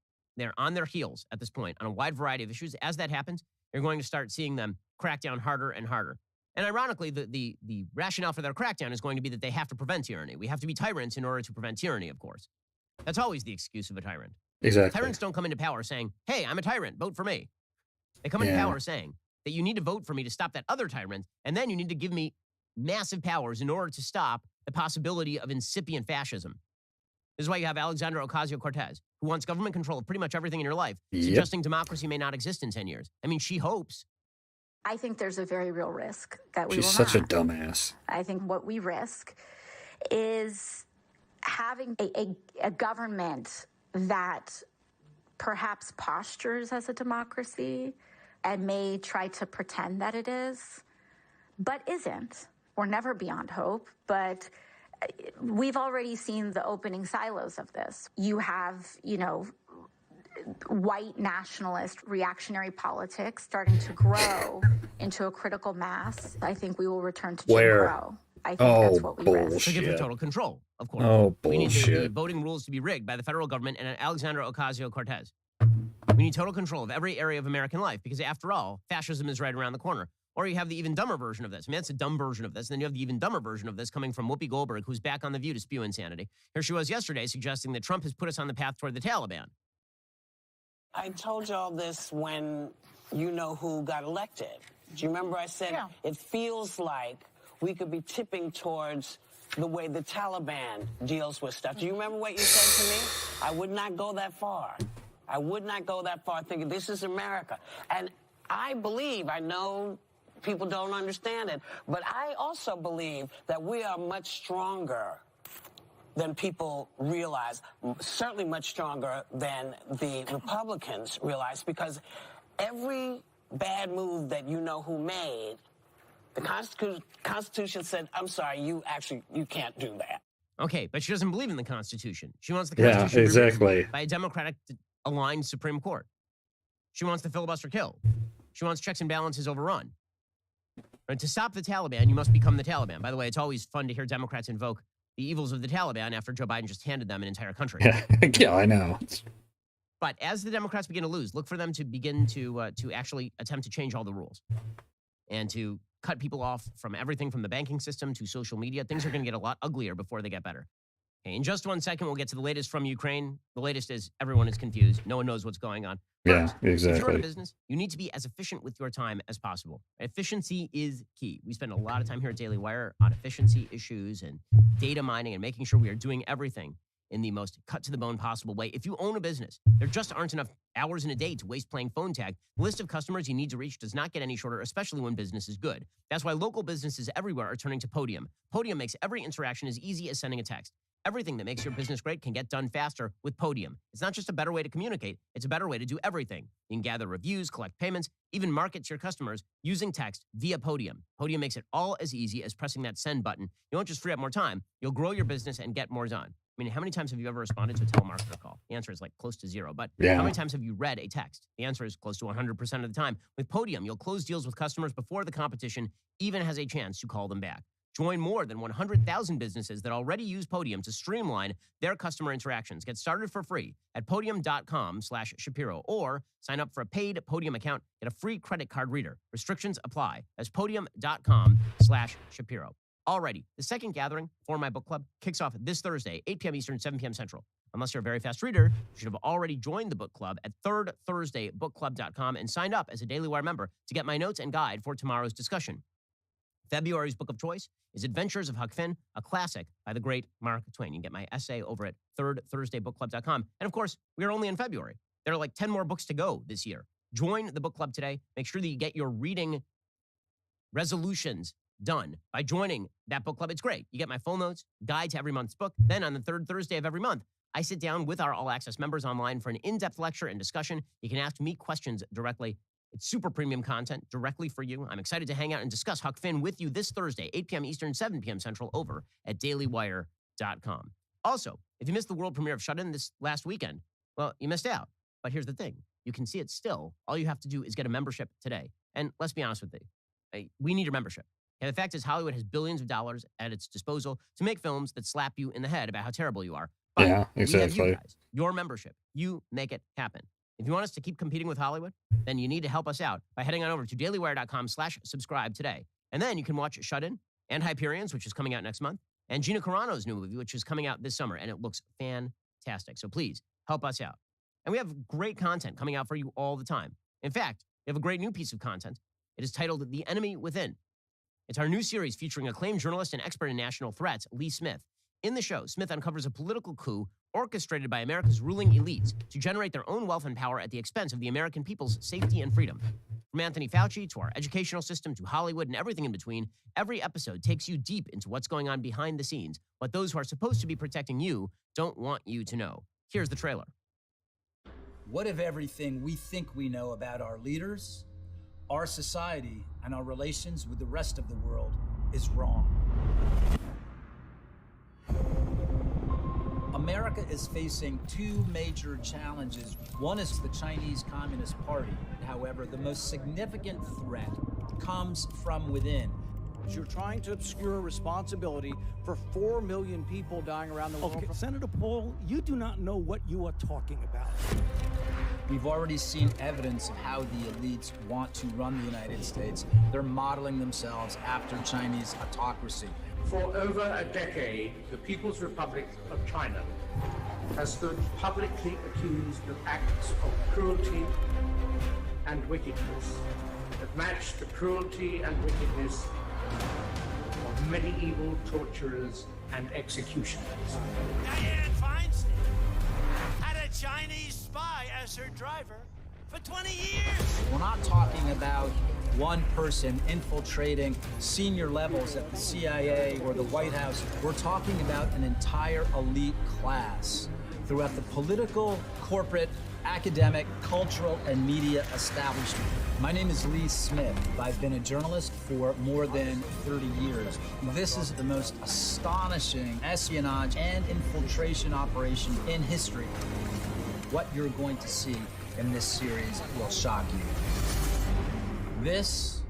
on their heels at this point on a wide variety of issues. As that happens, you're going to start seeing them crack down harder and harder. And ironically, the rationale for their crackdown is going to be that they have to prevent tyranny. We have to be tyrants in order to prevent tyranny, of course. That's always the excuse of a tyrant. Exactly. Tyrants don't come into power saying, hey, I'm a tyrant, vote for me. They come into power saying that you need to vote for me to stop that other tyrant, and then you need to give me massive powers in order to stop the possibility of incipient fascism. This is why you have Alexandra Ocasio-Cortez, who wants government control of pretty much everything in your life, suggesting democracy may not exist in 10 years. I mean, she hopes. I think there's a very real risk that we will not. She's such a dumbass. I think what we risk is having a government that perhaps postures as a democracy and may try to pretend that it is, but isn't. We're never beyond hope, but we've already seen the opening silos of this. You have, white nationalist reactionary politics starting to grow into a critical mass. I think we will return to Jim Crow. I think that's what we risk. To give her total control, of course. Oh, we need bullshit. the voting rules to be rigged by the federal government and Alexandra Ocasio-Cortez. We need total control of every area of American life because, after all, fascism is right around the corner. Or you have the even dumber version of this. I mean, that's a dumb version of this. And then you have the even dumber version of this coming from Whoopi Goldberg, who's back on The View to spew insanity. Here she was yesterday suggesting that Trump has put us on the path toward the Taliban. I told y'all this when who got elected. Do you remember I said it feels like we could be tipping towards the way the Taliban deals with stuff? Do you remember what you said to me? I would not go that far. I would not go that far thinking this is America. And I believe, I know people don't understand it, but I also believe that we are much stronger than people realize, certainly much stronger than the Republicans realize, because every bad move that who made, the Constitution said, I'm sorry, you can't do that. Okay, but she doesn't believe in the Constitution. She wants the Constitution to be written by a Democratic-aligned Supreme Court. She wants the filibuster killed. She wants checks and balances overrun. And to stop the Taliban, you must become the Taliban. By the way, it's always fun to hear Democrats invoke the evils of the Taliban after Joe Biden just handed them an entire country. Yeah, I know. But as the Democrats begin to lose, look for them to begin to actually attempt to change all the rules and to cut people off from everything from the banking system to social media. Things are going to get a lot uglier before they get better. Okay, in just 1 second, we'll get to the latest from Ukraine. The latest is everyone is confused. No one knows what's going on. First, Yeah, if you're in a exactly. business, you need to be as efficient with your time as possible. Efficiency is key. We spend a lot of time here at Daily Wire on efficiency issues and data mining and making sure we are doing everything in the most cut-to-the-bone possible way. If you own a business, there just aren't enough hours in a day to waste playing phone tag. The list of customers you need to reach does not get any shorter, especially when business is good. That's why local businesses everywhere are turning to Podium. Podium makes every interaction as easy as sending a text. Everything that makes your business great can get done faster with Podium. It's not just a better way to communicate, it's a better way to do everything. You can gather reviews, collect payments, even market to your customers using text via Podium. Podium makes it all as easy as pressing that send button. You won't just free up more time, you'll grow your business and get more done. I mean, how many times have you ever responded to a telemarketer call? The answer is like close to 0. But Yeah. how many times have you read a text? The answer is close to 100% of the time. With Podium, you'll close deals with customers before the competition even has a chance to call them back. Join more than 100,000 businesses that already use Podium to streamline their customer interactions. Get started for free at podium.com/Shapiro or sign up for a paid Podium account. Get a free credit card reader. Restrictions apply. That's podium.com/Shapiro. Alrighty, the second gathering for my book club kicks off this Thursday, 8 p.m. Eastern, 7 p.m. Central. Unless you're a very fast reader, you should have already joined the book club at thirdthursdaybookclub.com and signed up as a Daily Wire member to get my notes and guide for tomorrow's discussion. February's book of choice is Adventures of Huck Finn, a classic by the great Mark Twain. You can get my essay over at thirdthursdaybookclub.com. And of course, we are only in February. There are like 10 more books to go this year. Join the book club today. Make sure that you get your reading resolutions done by joining that book club. It's great. You get my full notes, guide to every month's book. Then on the third Thursday of every month, I sit down with our All Access members online for an in-depth lecture and discussion. You can ask me questions directly. It's super premium content directly for you. I'm excited to hang out and discuss Huck Finn with you this Thursday, 8 p.m. Eastern, 7 p.m. Central, over at dailywire.com. Also, if you missed the world premiere of Shut In this last weekend, well, you missed out. But here's the thing. You can see it still. All you have to do is get a membership today. And let's be honest with you. We need your membership. And the fact is, Hollywood has billions of dollars at its disposal to make films that slap you in the head about how terrible you are. But Yeah, we have exactly. you guys, your membership. You make it happen. If you want us to keep competing with Hollywood, then you need to help us out by heading on over to dailywire.com/subscribe today. And then you can watch Shut In and Hyperions, which is coming out next month, and Gina Carano's new movie, which is coming out this summer, and it looks fantastic. So please help us out. And we have great content coming out for you all the time. In fact, we have a great new piece of content. It is titled The Enemy Within. It's our new series featuring acclaimed journalist and expert in national threats, Lee Smith. In the show, Smith uncovers a political coup orchestrated by America's ruling elites to generate their own wealth and power at the expense of the American people's safety and freedom. From Anthony Fauci to our educational system to Hollywood and everything in between, every episode takes you deep into what's going on behind the scenes, what those who are supposed to be protecting you don't want you to know. Here's the trailer. What if everything we think we know about our leaders, our society, and our relations with the rest of the world is wrong? America is facing two major challenges. One is the Chinese Communist Party. However, the most significant threat comes from within. You're trying to obscure responsibility for 4 million people dying around the world. Okay, Senator Paul, you do not know what you are talking about. We've already seen evidence of how the elites want to run the United States. They're modeling themselves after Chinese autocracy. For over a decade, the People's Republic of China has stood publicly accused of acts of cruelty and wickedness that match the cruelty and wickedness of medieval torturers and executioners. Dianne Feinstein had a Chinese spy as her driver for 20 years. We're not talking about one person infiltrating senior levels at the CIA or the White House. We're talking about an entire elite class throughout the political, corporate, academic, cultural, and media establishment. My name is Lee Smith. I've been a journalist for more than 30 years. This is the most astonishing espionage and infiltration operation in history. What you're going to see in this series will shock you. This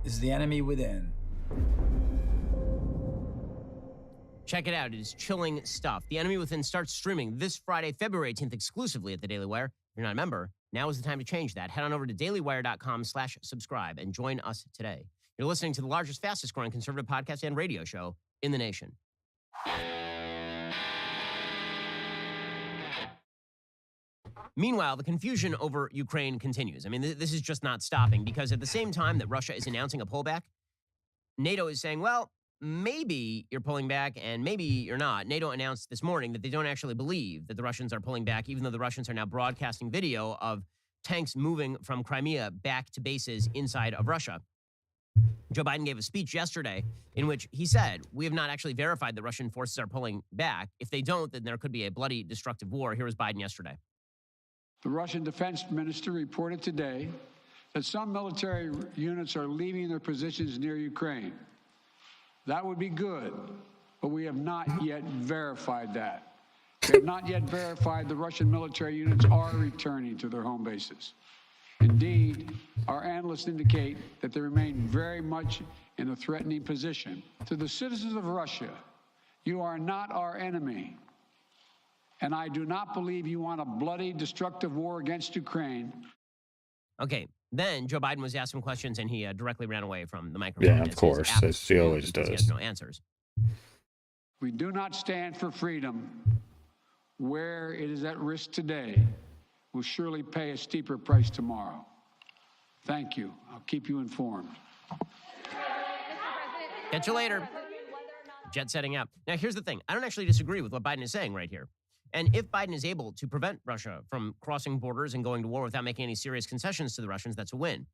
is The Enemy Within. Check it out. It is chilling stuff. The Enemy Within starts streaming this Friday, February 18th, exclusively at the Daily Wire. If you're not a member, now is the time to change that. Head on over to dailywire.com/subscribe and join us today. You're listening to the largest, fastest growing conservative podcast and radio show in the nation. Meanwhile, the confusion over Ukraine continues. I mean, this is just not stopping because at the same time that Russia is announcing a pullback, NATO is saying, well, maybe you're pulling back and maybe you're not. NATO announced this morning that they don't actually believe that the Russians are pulling back, even though the Russians are now broadcasting video of tanks moving from Crimea back to bases inside of Russia. Joe Biden gave a speech yesterday in which he said, we have not actually verified that Russian forces are pulling back. If they don't, then there could be a bloody, destructive war. Here was Biden yesterday. The Russian defense minister reported today that some military units are leaving their positions near Ukraine. That would be good, but we have not yet verified that. We have not yet verified the Russian military units are returning to their home bases. Indeed, our analysts indicate that they remain very much in a threatening position. To the citizens of Russia, you are not our enemy. And I do not believe you want a bloody, destructive war against Ukraine. Okay, then Joe Biden was asked some questions, and he directly ran away from the microphone. Yeah, of course, as he always does. He has no answers. We do not stand for freedom. Where it is at risk today will surely pay a steeper price tomorrow. Thank you. I'll keep you informed. Catch you later. Jet setting up. Now, here's the thing. I don't actually disagree with what Biden is saying right here. And if Biden is able to prevent Russia from crossing borders and going to war without making any serious concessions to the Russians, that's a win.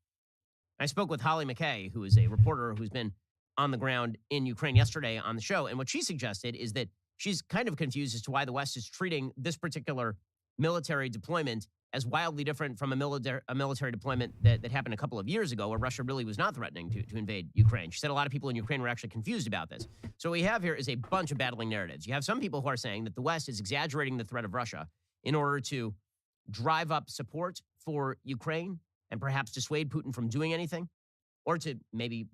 I spoke with Holly McKay, who is a reporter who's been on the ground in Ukraine yesterday on the show. And what she suggested is that she's kind of confused as to why the West is treating this particular military deployment as wildly different from a military deployment that happened a couple of years ago where Russia really was not threatening to invade Ukraine. She said a lot of people in Ukraine were actually confused about this. So what we have here is a bunch of battling narratives. You have some people who are saying that the West is exaggerating the threat of Russia in order to drive up support for Ukraine and perhaps dissuade Putin from doing anything, or to maybe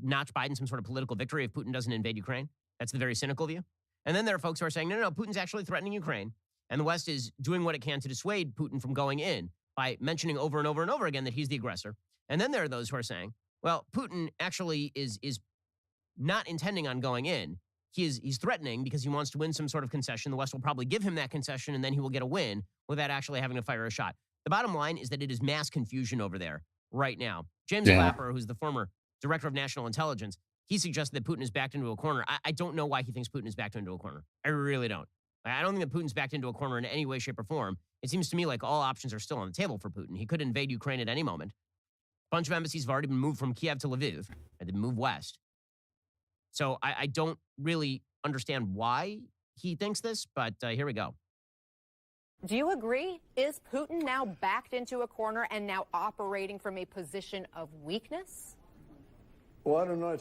notch Biden some sort of political victory if Putin doesn't invade Ukraine. That's the very cynical view. And then there are folks who are saying, no, Putin's actually threatening Ukraine. And the West is doing what it can to dissuade Putin from going in by mentioning over and over and over again that he's the aggressor. And then there are those who are saying, well, Putin actually is not intending on going in. He's threatening because he wants to win some sort of concession. The West will probably give him that concession, and then he will get a win without actually having to fire a shot. The bottom line is that it is mass confusion over there right now. James Clapper, who's the former director of national intelligence, he suggested that Putin is backed into a corner. I don't know why he thinks Putin is backed into a corner. I really don't. I don't think that Putin's backed into a corner in any way, shape, or form. It seems to me like all options are still on the table for Putin. He could invade Ukraine at any moment. A bunch of embassies have already been moved from Kiev to Lviv, and they've moved west. So I don't really understand why he thinks this, but here we go. Do you agree? Is Putin now backed into a corner and now operating from a position of weakness? Well, I don't know.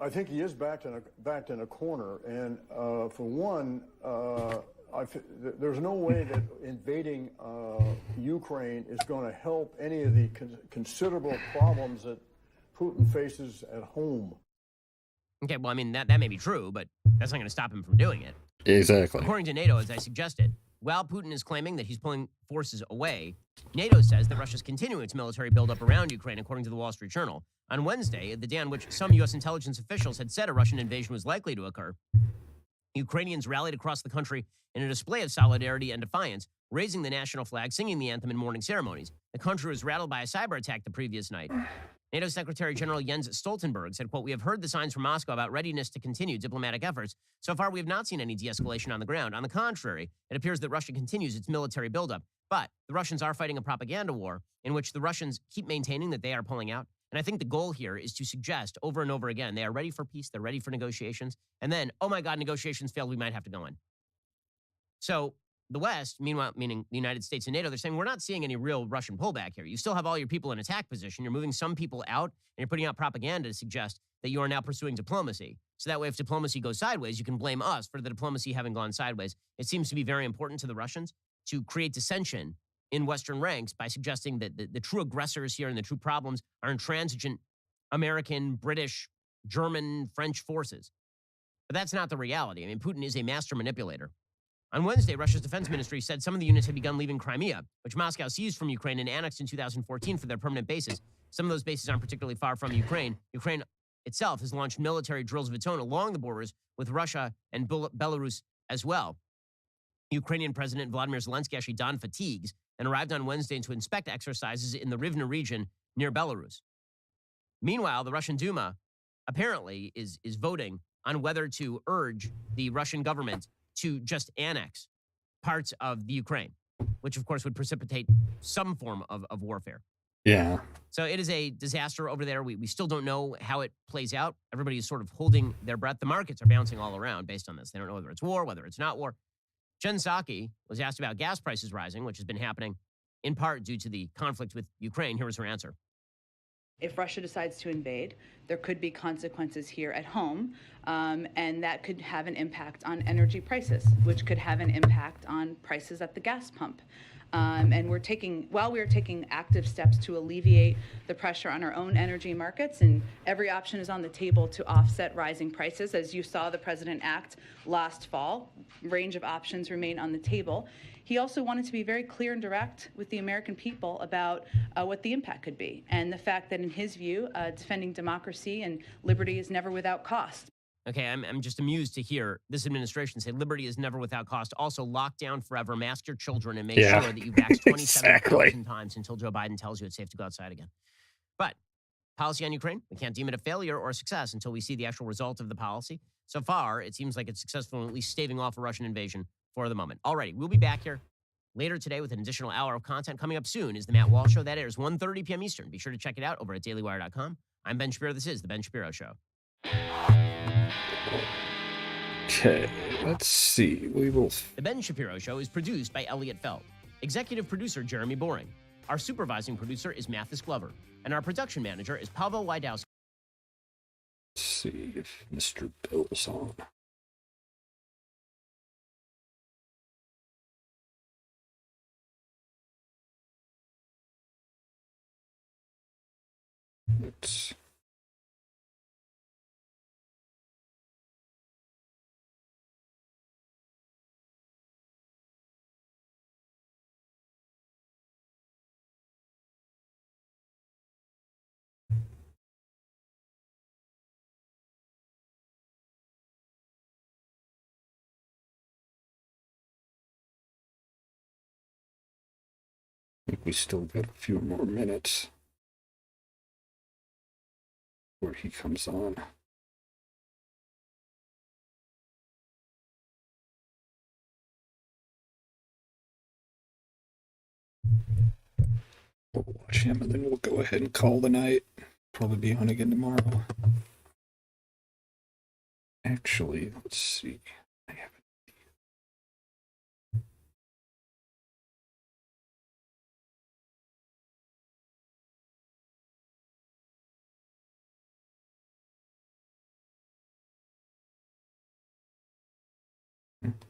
I think he is backed in a corner, and for one, there's no way that invading Ukraine is going to help any of the considerable problems that Putin faces at home. Okay, well, I mean, that may be true, but that's not going to stop him from doing it. Exactly. According to NATO, as I suggested, while Putin is claiming that he's pulling forces away, NATO says that Russia's continuing its military buildup around Ukraine, according to the Wall Street Journal. On Wednesday, the day on which some U.S. intelligence officials had said a Russian invasion was likely to occur, Ukrainians rallied across the country in a display of solidarity and defiance, raising the national flag, singing the anthem, in morning ceremonies. The country was rattled by a cyber attack the previous night. NATO Secretary General Jens Stoltenberg said, quote, "We have heard the signs from Moscow about readiness to continue diplomatic efforts. So far, we have not seen any de-escalation on the ground. On the contrary, it appears that Russia continues its military buildup. But the Russians are fighting a propaganda war in which the Russians keep maintaining that they are pulling out. And I think the goal here is to suggest over and over again, they are ready for peace, they're ready for negotiations. And then, oh my God, negotiations failed, we might have to go in." So the West, meanwhile, meaning the United States and NATO, they're saying, we're not seeing any real Russian pullback here. You still have all your people in attack position. You're moving some people out, and you're putting out propaganda to suggest that you are now pursuing diplomacy. So that way, if diplomacy goes sideways, you can blame us for the diplomacy having gone sideways. It seems to be very important to the Russians to create dissension in Western ranks by suggesting that the true aggressors here and the true problems are intransigent American, British, German, French forces. But that's not the reality. I mean, Putin is a master manipulator. On Wednesday, Russia's defense ministry said some of the units had begun leaving Crimea, which Moscow seized from Ukraine and annexed in 2014 for their permanent bases. Some of those bases aren't particularly far from Ukraine. Ukraine itself has launched military drills of its own along the borders with Russia and Belarus as well. Ukrainian President Vladimir Zelensky actually donned fatigues and arrived on Wednesday to inspect exercises in the Rivne region near Belarus. Meanwhile, the Russian Duma apparently is voting on whether to urge the Russian government to just annex parts of the Ukraine, which of course would precipitate some form of warfare. Yeah. So it is a disaster over there. We still don't know how it plays out. Everybody is sort of holding their breath. The markets are bouncing all around based on this. They don't know whether it's war, whether it's not war. Jen Psaki was asked about gas prices rising, which has been happening in part due to the conflict with Ukraine. Here was her answer. If Russia decides to invade, there could be consequences here at home, and that could have an impact on energy prices, which could have an impact on prices at the gas pump. And while we are taking active steps to alleviate the pressure on our own energy markets, and every option is on the table to offset rising prices. As you saw the president act last fall, range of options remain on the table. He also wanted to be very clear and direct with the American people about what the impact could be, and the fact that in his view, defending democracy and liberty is never without cost. Okay, I'm just amused to hear this administration say liberty is never without cost. Also, lock down forever, mask your children, and make sure that you vax 27,000 times until Joe Biden tells you it's safe to go outside again. But policy on Ukraine, we can't deem it a failure or a success until we see the actual result of the policy. So far, it seems like it's successful in at least staving off a Russian invasion for the moment. Alrighty, we'll be back here later today with an additional hour of content. Coming up soon is the Matt Walsh Show. That airs 1:30 p.m. Eastern. Be sure to check it out over at dailywire.com. I'm Ben Shapiro. This is the Ben Shapiro Show. Okay, let's see. The Ben Shapiro Show is produced by Elliot Feld. Executive producer Jeremy Boring. Our supervising producer is Mathis Glover. And our production manager is Pavel Wydowski. Let's see if Mr. Bill's on. Let's... I think we still got a few more minutes before he comes on. We'll watch him and then we'll go ahead and call the night. Probably be on again tomorrow. Actually, let's see. I haven't.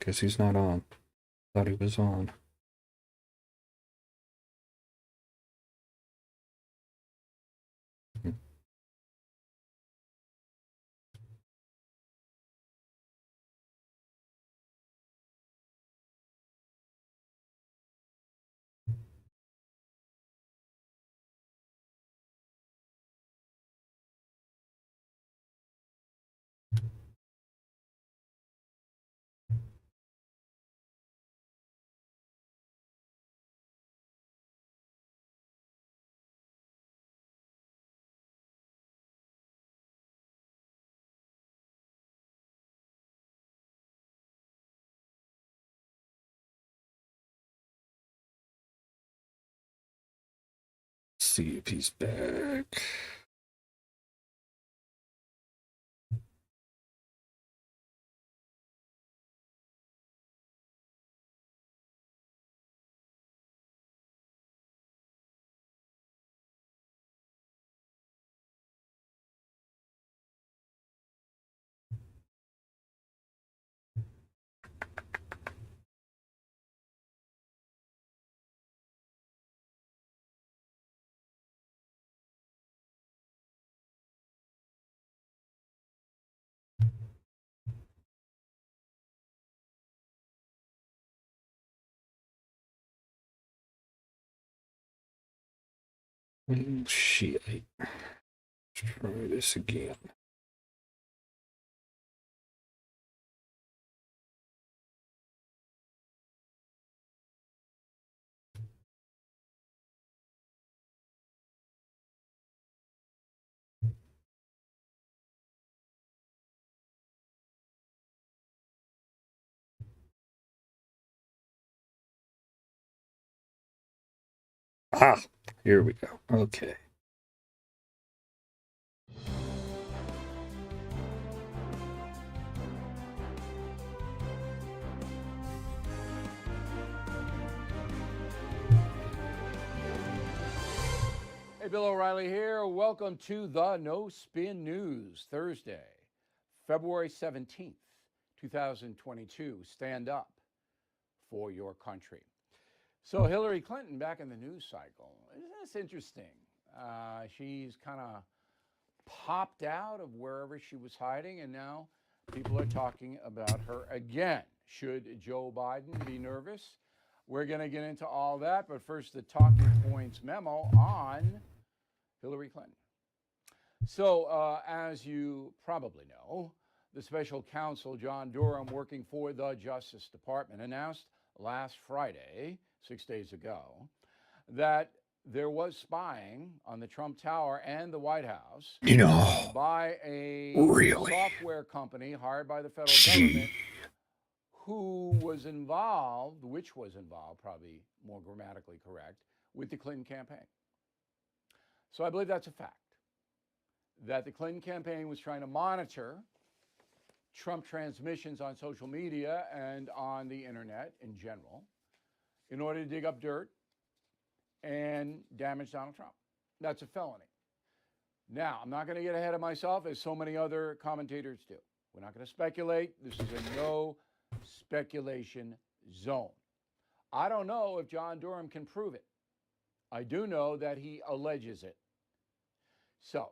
Guess he's not on. Thought he was on. See if he's back. Oh, shit. Let's try this again. Ah, here we go. Okay. Hey, Bill O'Reilly here. Welcome to the No Spin News, Thursday, February 17th, 2022. Stand up for your country. So Hillary Clinton back in the news cycle. Isn't this interesting? She's kind of popped out of wherever she was hiding, and now people are talking about her again. Should Joe Biden be nervous? We're going to get into all that, but first the talking points memo on Hillary Clinton. So, as you probably know, the special counsel, John Durham, working for the Justice Department, announced last Friday, 6 days ago, that there was spying on the Trump Tower and the White House by a software company hired by the federal government which was involved, probably more grammatically correct, with the Clinton campaign. So I believe that's a fact, that the Clinton campaign was trying to monitor Trump transmissions on social media and on the internet in general in order to dig up dirt and damage Donald Trump. That's a felony. Now, I'm not going to get ahead of myself, as so many other commentators do. We're not going to speculate. This is a no speculation zone. I don't know if John Durham can prove it. I do know that he alleges it. So,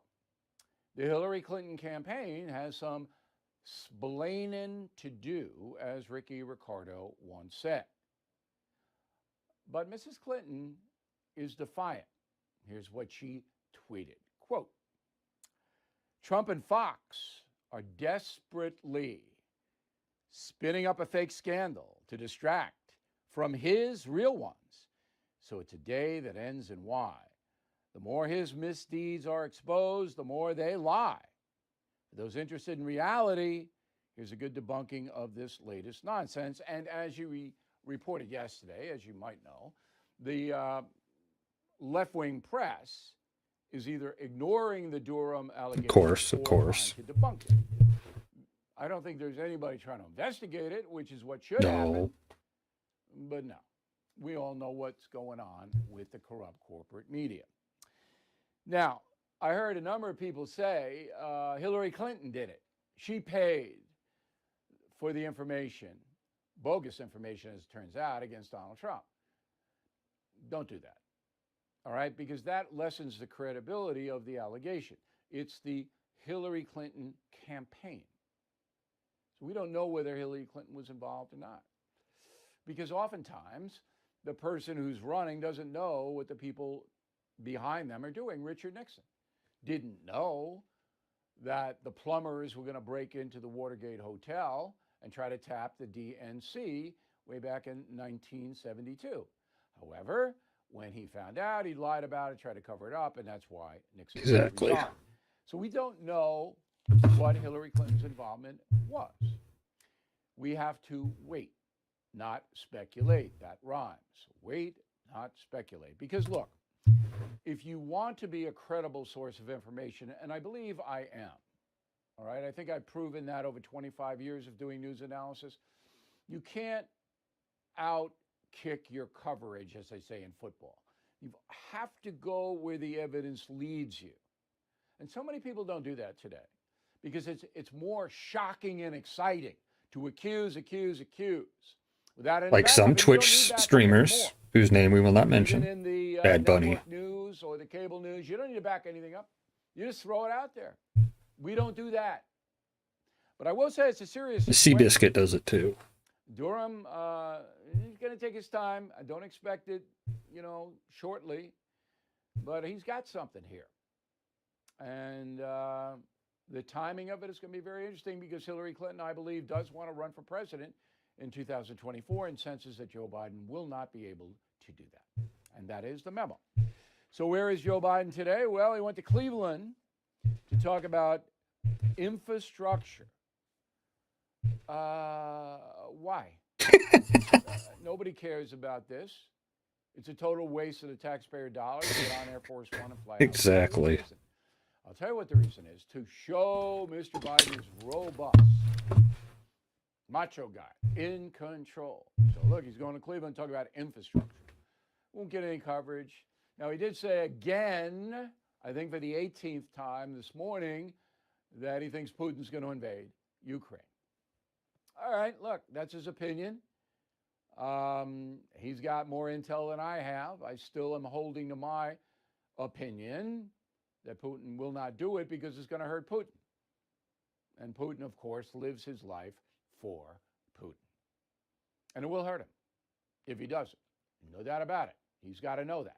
the Hillary Clinton campaign has some splaining to do, as Ricky Ricardo once said. But Mrs. Clinton is defiant. Here's what she tweeted. Quote, Trump and Fox are desperately spinning up a fake scandal to distract from his real ones. So it's a day that ends in Y. The more his misdeeds are exposed, the more they lie. For those interested in reality, here's a good debunking of this latest nonsense. And as you reported yesterday, as you might know, the left-wing press is either ignoring the Durham allegations of course. to debunk it. I don't think there's anybody trying to investigate it, which is what should happen. But no, we all know what's going on with the corrupt corporate media. Now, I heard a number of people say Hillary Clinton did it. She paid for the information, bogus information as it turns out, against Donald Trump. Don't do that, all right? Because that lessens the credibility of the allegation. It's the Hillary Clinton campaign. So we don't know whether Hillary Clinton was involved or not. Because oftentimes, the person who's running doesn't know what the people behind them are doing. Richard Nixon didn't know that the plumbers were going to break into the Watergate Hotel and try to tap the DNC way back in 1972. However, when he found out, he lied about it, tried to cover it up, and that's why Nixon resigned. So we don't know what Hillary Clinton's involvement was. We have to wait, not speculate. That rhymes. Wait, not speculate. Because look, if you want to be a credible source of information, and I believe I am, all right, I think I've proven that over 25 years of doing news analysis, you can't out-kick your coverage, as they say in football. You have to go where the evidence leads you. And so many people don't do that today because it's more shocking and exciting to accuse. Without any like some Twitch streamers whose name we will not mention. In the Bad Bunny news or the cable news, you don't need to back anything up. You just throw it out there. We don't do that. But I will say it's a serious situation. Seabiscuit does it too. Durham, he's going to take his time. I don't expect it, shortly. But he's got something here. And the timing of it is going to be very interesting because Hillary Clinton, I believe, does want to run for president in 2024 and senses that Joe Biden will not be able to do that. And that is the memo. So where is Joe Biden today? Well, he went to Cleveland to talk about infrastructure. Why? Nobody cares about this. It's a total waste of the taxpayer dollars to get on Air Force One and fly out. Exactly. I'll tell you what the reason is. To show Mr. Biden is robust. Macho guy. In control. So look, he's going to Cleveland to talk about infrastructure. Won't get any coverage. Now, he did say again, I think for the 18th time this morning, that he thinks Putin's going to invade Ukraine. All right, look, that's his opinion. He's got more intel than I have. I still am holding to my opinion that Putin will not do it because it's going to hurt Putin. And Putin, of course, lives his life for Putin. And it will hurt him if he does it. No doubt about it. He's got to know that.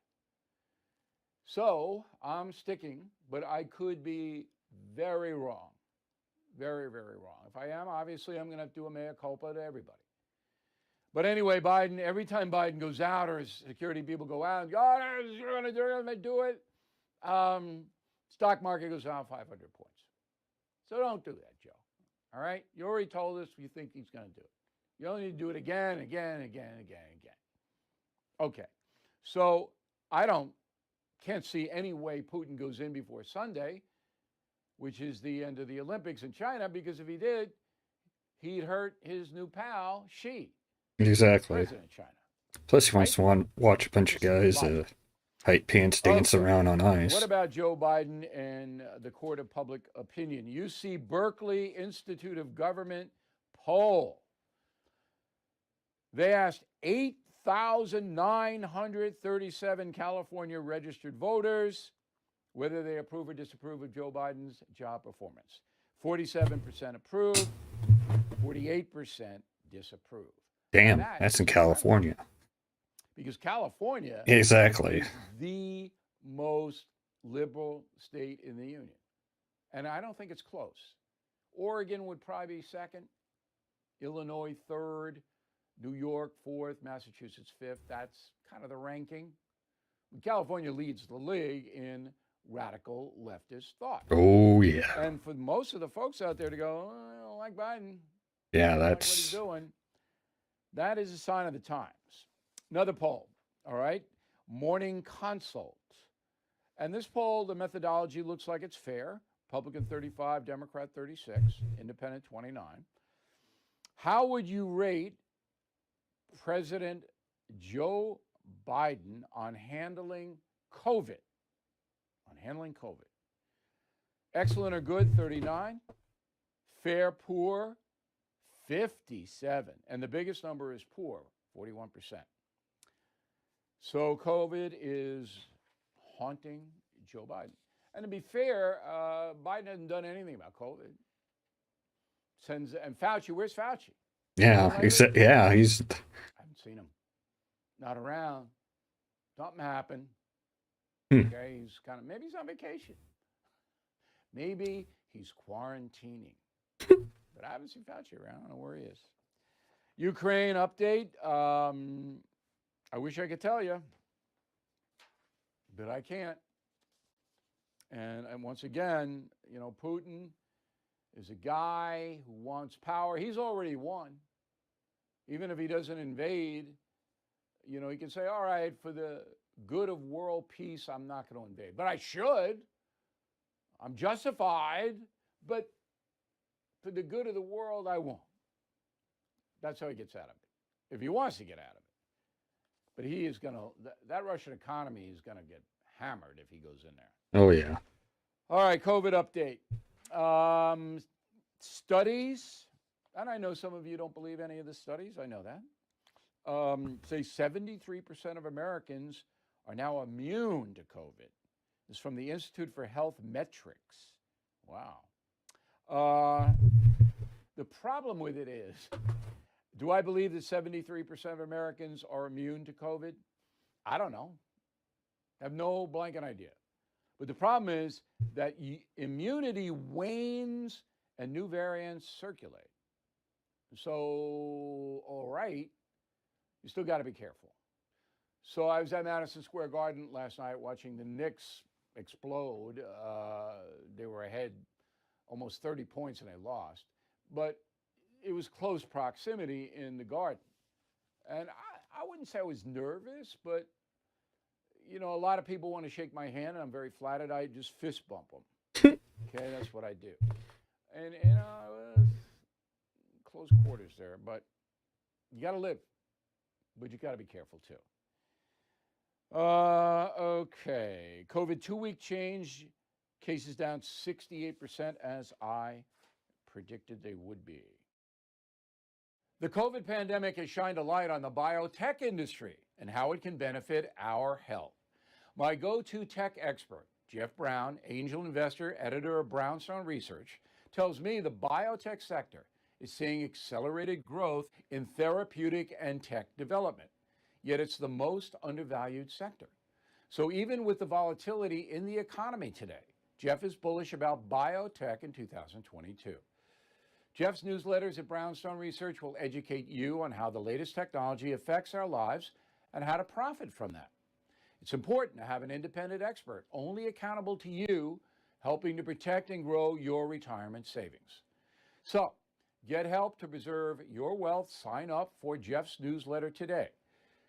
So I'm sticking, but I could be very wrong. Very, very wrong. If I am, obviously, I'm going to have to do a mea culpa to everybody. But anyway, Biden, every time Biden goes out or his security people go out and go, oh, you're going to do it, stock market goes down 500 points. So don't do that, Joe. All right? You already told us you think he's going to do it. You only need to do it again. Okay. So I can't see any way Putin goes in before Sunday, which is the end of the Olympics in China, because if he did, he'd hurt his new pal, Xi. Exactly. President of China. Plus, he wants to watch a bunch of guys hype pants dance around on ice. What about Joe Biden and the Court of Public Opinion? UC Berkeley Institute of Government poll. They asked 8,937 California registered voters whether they approve or disapprove of Joe Biden's job performance. 47% approve, 48% disapprove. Damn, that's in California. Because California exactly is the most liberal state in the union. And I don't think it's close. Oregon would probably be second, Illinois third, New York fourth, Massachusetts fifth. That's kind of the ranking. California leads the league in radical leftist thought. Oh, yeah. And for most of the folks out there to go, oh, I don't like Biden. Yeah, I don't like what that's... he's doing. That is a sign of the times. Another poll, all right? Morning Consult. And this poll, the methodology looks like it's fair. Republican 35, Democrat 36, Independent 29. How would you rate President Joe Biden on handling COVID? Excellent or good, 39. Fair, poor, 57. And the biggest number is poor, 41%. So COVID is haunting Joe Biden. And to be fair, Biden hasn't done anything about COVID. And Fauci, where's Fauci? Yeah, he's... I haven't seen him. Not around. Something happened. Okay, he's maybe he's on vacation. Maybe he's quarantining. But I haven't seen Fauci around. I don't know where he is. Ukraine update. I wish I could tell you, but I can't. And once again, Putin is a guy who wants power. He's already won. Even if he doesn't invade, he can say, all right, for the good of world peace, I'm not going to invade. But I should. I'm justified. But for the good of the world, I won't. That's how he gets out of it, if he wants to get out of it. But he is going to, that Russian economy is going to get hammered if he goes in there. Oh, yeah. All right, COVID update. Studies, and I know some of you don't believe any of the studies. I know that. Say 73% of Americans are now immune to COVID. This is from the Institute for Health Metrics. Wow. The problem with it is, do I believe that 73% of Americans are immune to COVID? I don't know. I have no blanket idea. But the problem is that immunity wanes and new variants circulate. So, all right, you still got to be careful. So I was at Madison Square Garden last night watching the Knicks explode. They were ahead almost 30 points and they lost. But it was close proximity in the Garden. And I wouldn't say I was nervous, but, you know, a lot of people want to shake my hand, and I'm very flattered. I just fist bump them. Okay, that's what I do. And close quarters there, but you got to live. But you got to be careful, too. Okay. COVID 2-week change. Cases down 68%, as I predicted they would be. The COVID pandemic has shined a light on the biotech industry and how it can benefit our health. My go-to tech expert, Jeff Brown, angel investor, editor of Brownstone Research, tells me the biotech sector is seeing accelerated growth in therapeutic and tech development. Yet it's the most undervalued sector. So even with the volatility in the economy today, Jeff is bullish about biotech in 2022. Jeff's newsletters at Brownstone Research will educate you on how the latest technology affects our lives and how to profit from that. It's important to have an independent expert, only accountable to you, helping to protect and grow your retirement savings. So, get help to preserve your wealth. Sign up for Jeff's newsletter today.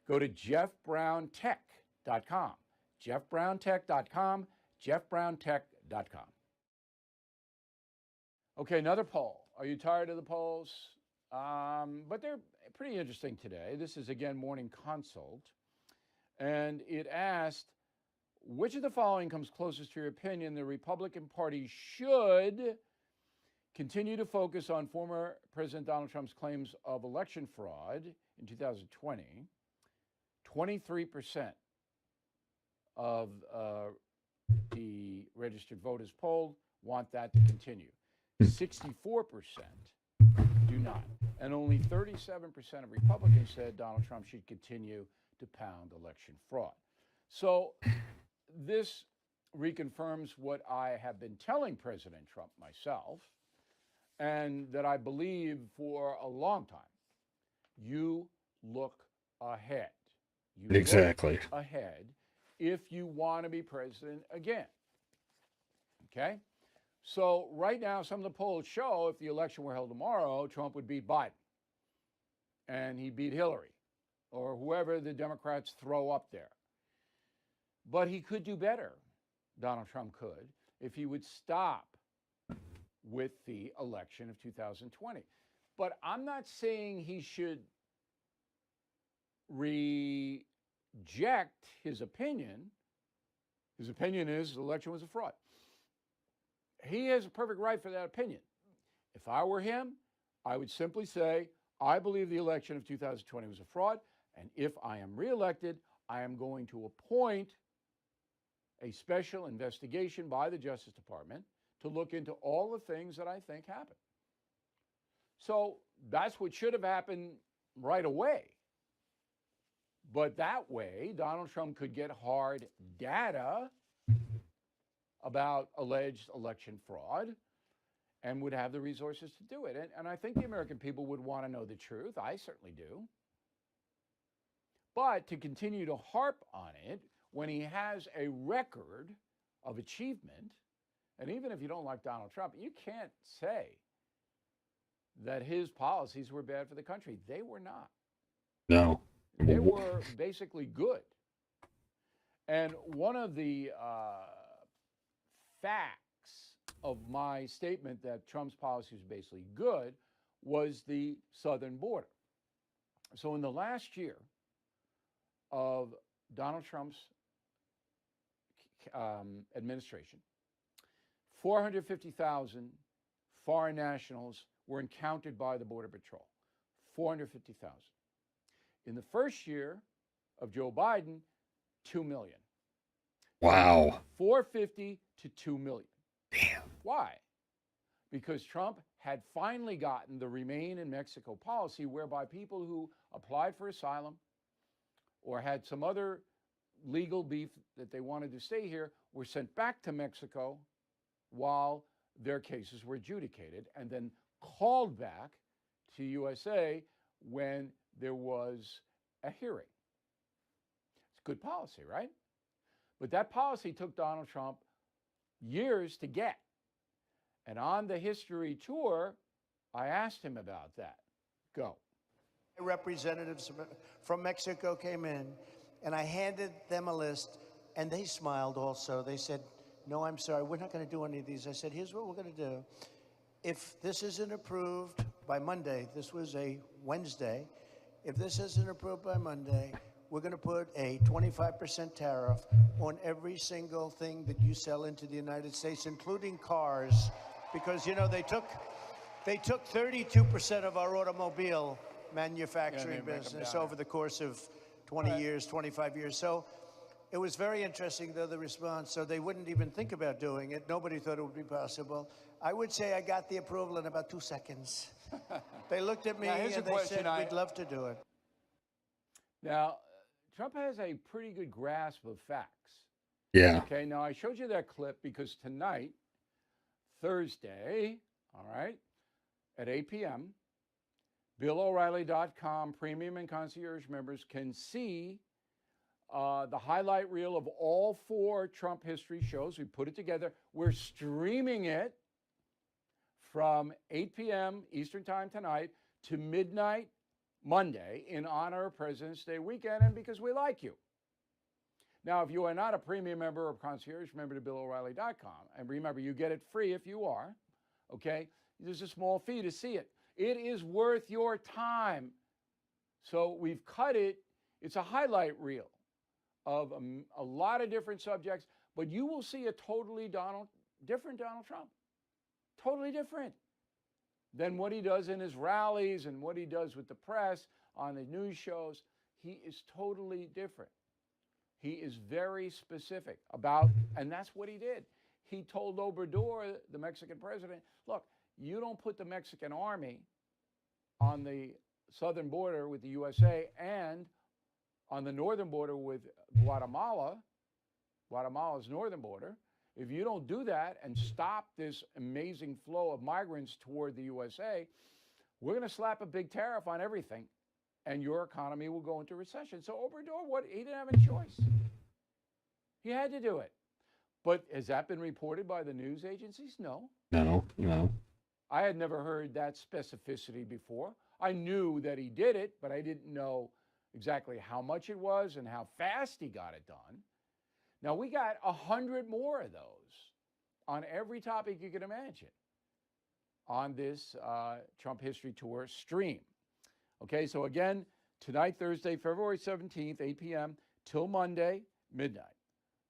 Go to jeffbrowntech.com, jeffbrowntech.com, jeffbrowntech.com. Okay, another poll. Are you tired of the polls? But they're pretty interesting today. This is, again, Morning Consult. And it asked, which of the following comes closest to your opinion the Republican Party should continue to focus on former President Donald Trump's claims of election fraud in 2020? 23% of the registered voters polled want that to continue. 64% do not. And only 37% of Republicans said Donald Trump should continue to pound election fraud. So this reconfirms what I have been telling President Trump myself, and that I believe for a long time. You look ahead. You Exactly. look ahead if you want to be president again. Okay? So right now, some of the polls show if the election were held tomorrow, Trump would beat Biden. And he beat Hillary or whoever the Democrats throw up there. But he could do better, Donald Trump could, if he would stop with the election of 2020. But I'm not saying he should reject his opinion. His opinion is the election was a fraud. He has a perfect right for that opinion. If I were him, I would simply say, I believe the election of 2020 was a fraud, and if I am reelected, I am going to appoint a special investigation by the Justice Department to look into all the things that I think happened. So that's what should have happened right away. But that way, Donald Trump could get hard data about alleged election fraud and would have the resources to do it. And I think the American people would want to know the truth. I certainly do. But to continue to harp on it when he has a record of achievement, and even if you don't like Donald Trump, you can't say that his policies were bad for the country. They were not. No. They were basically good. And one of the facts of my statement that Trump's policy was basically good was the southern border. So in the last year of Donald Trump's administration, 450,000 foreign nationals were encountered by the Border Patrol. 450,000. In the first year of Joe Biden, 2 million. Wow. 450 to 2 million. Damn. Why? Because Trump had finally gotten the Remain in Mexico policy, whereby people who applied for asylum or had some other legal beef that they wanted to stay here were sent back to Mexico while their cases were adjudicated and then called back to USA when there was a hearing. It's good policy, right? But that policy took Donald Trump years to get. And on the history tour, I asked him about that. Go. Representatives from Mexico came in, and I handed them a list, and they smiled also. They said, no, I'm sorry, we're not going to do any of these. I said, here's what we're going to do. If this isn't approved by Monday, this was a Wednesday, if this isn't approved by Monday, we're going to put a 25% tariff on every single thing that you sell into the United States, including cars, because, you know, they took 32% of our automobile manufacturing business over the course of 20 years, 25 years. So it was very interesting, though, the response. So they wouldn't even think about doing it. Nobody thought it would be possible. I would say I got the approval in about 2 seconds. They looked at me and they said, we'd love to do it. Now, Trump has a pretty good grasp of facts. Yeah. Okay, now I showed you that clip because tonight, Thursday, all right, at 8 p.m., BillO'Reilly.com premium and concierge members can see the highlight reel of all 4 Trump history shows. We put it together. We're streaming it from 8 p.m. Eastern Time tonight to midnight Monday in honor of President's Day weekend and because we like you. Now, if you are not a premium member or concierge member to BillO'Reilly.com, and remember, you get it free if you are, okay? There's a small fee to see it. It is worth your time. So we've cut it. It's a highlight reel of a lot of different subjects, but you will see a totally different Donald Trump. Totally different than what he does in his rallies and what he does with the press on the news shows. He is totally different. He is very specific about, and that's what he did. He told Obrador, the Mexican president, look, you don't put the Mexican army on the southern border with the USA and on the northern border with Guatemala, Guatemala's northern border. If you don't do that and stop this amazing flow of migrants toward the USA, we're going to slap a big tariff on everything, and your economy will go into recession. So Obrador, he didn't have any choice. He had to do it. But has that been reported by the news agencies? No. No. I had never heard that specificity before. I knew that he did it, but I didn't know exactly how much it was and how fast he got it done. Now, we got 100 more of those on every topic you can imagine on this Trump History Tour stream. Okay, so again, tonight, Thursday, February 17th, 8 p.m. till Monday, midnight.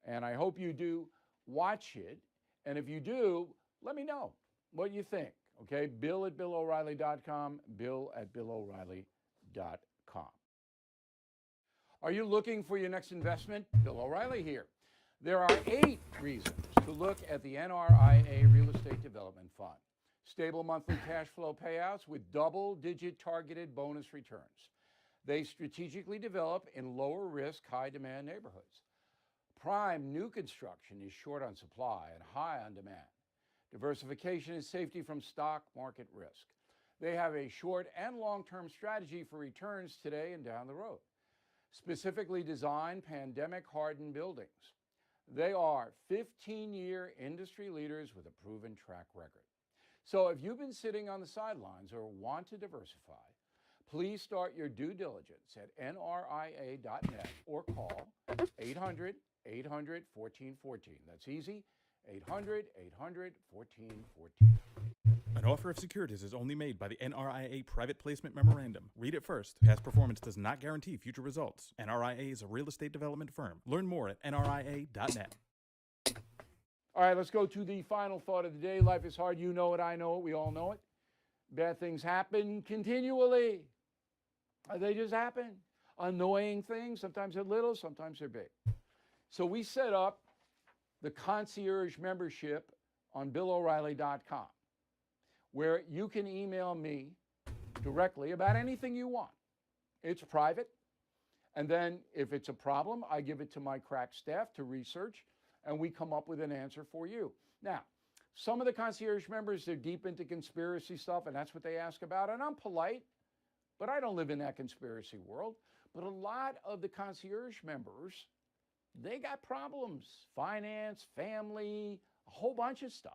And I hope you do watch it. And if you do, let me know what you think. Okay, Bill at BillO'Reilly.com, Bill at BillO'Reilly.com. Are you looking for your next investment? Bill O'Reilly here. There are 8 reasons to look at the NRIA Real Estate Development Fund. Stable monthly cash flow payouts with double-digit targeted bonus returns. They strategically develop in lower risk, high demand neighborhoods. Prime new construction is short on supply and high on demand. Diversification is safety from stock market risk. They have a short and long-term strategy for returns today and down the road. Specifically designed pandemic-hardened buildings. They are 15-year industry leaders with a proven track record. So if you've been sitting on the sidelines or want to diversify, please start your due diligence at nria.net or call 800-800-1414. That's easy, 800-800-1414. An offer of securities is only made by the NRIA Private Placement Memorandum. Read it first. Past performance does not guarantee future results. NRIA is a real estate development firm. Learn more at nria.net. All right, let's go to the final thought of the day. Life is hard. You know it. I know it. We all know it. Bad things happen continually. They just happen. Annoying things. Sometimes they're little, sometimes they're big. So we set up the concierge membership on BillO'Reilly.com, where you can email me directly about anything you want. It's private, And then if it's a problem, I give it to my crack staff to research, and we come up with an answer for you. Now, some of the concierge members, they're deep into conspiracy stuff, and that's what they ask about. And I'm polite, but I don't live in that conspiracy world. But a lot of the concierge members, they got problems, finance, family, a whole bunch of stuff.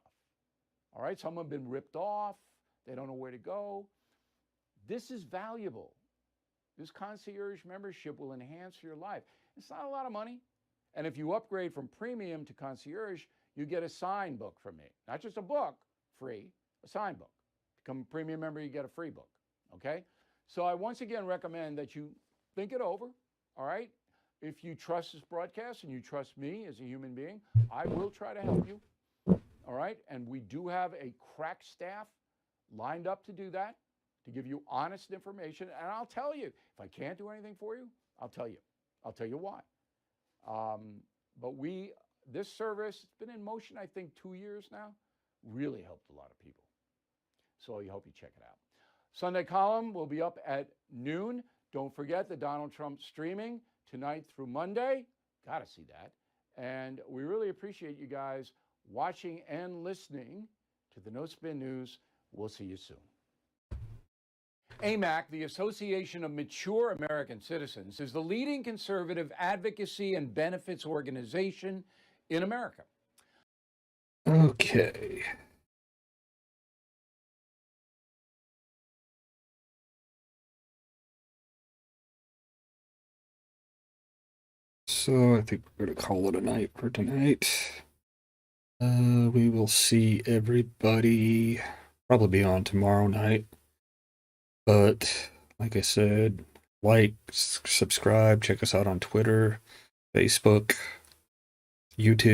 All right, some have been ripped off. They don't know where to go. This is valuable. This concierge membership will enhance your life. It's not a lot of money. And if you upgrade from premium to concierge, you get a sign book from me. Not just a book, free, a sign book. Become a premium member, you get a free book, okay? So I once again recommend that you think it over, all right? If you trust this broadcast and you trust me as a human being, I will try to help you, all right? And we do have a crack staff lined up to do that, to give you honest information. And I'll tell you, if I can't do anything for you, I'll tell you. I'll tell you why. But this service, it's been in motion, I think, 2 years now, really helped a lot of people. So I hope you check it out. Sunday column will be up at noon. Don't forget the Donald Trump streaming tonight through Monday. Got to see that. And we really appreciate you guys watching and listening to the No Spin News. We'll see you soon. AMAC, the Association of Mature American Citizens, is the leading conservative advocacy and benefits organization in America. Okay. So I think we're going to call it a night for tonight. We will see everybody probably be on tomorrow night. But like I said, like, subscribe, check us out on Twitter, Facebook, YouTube.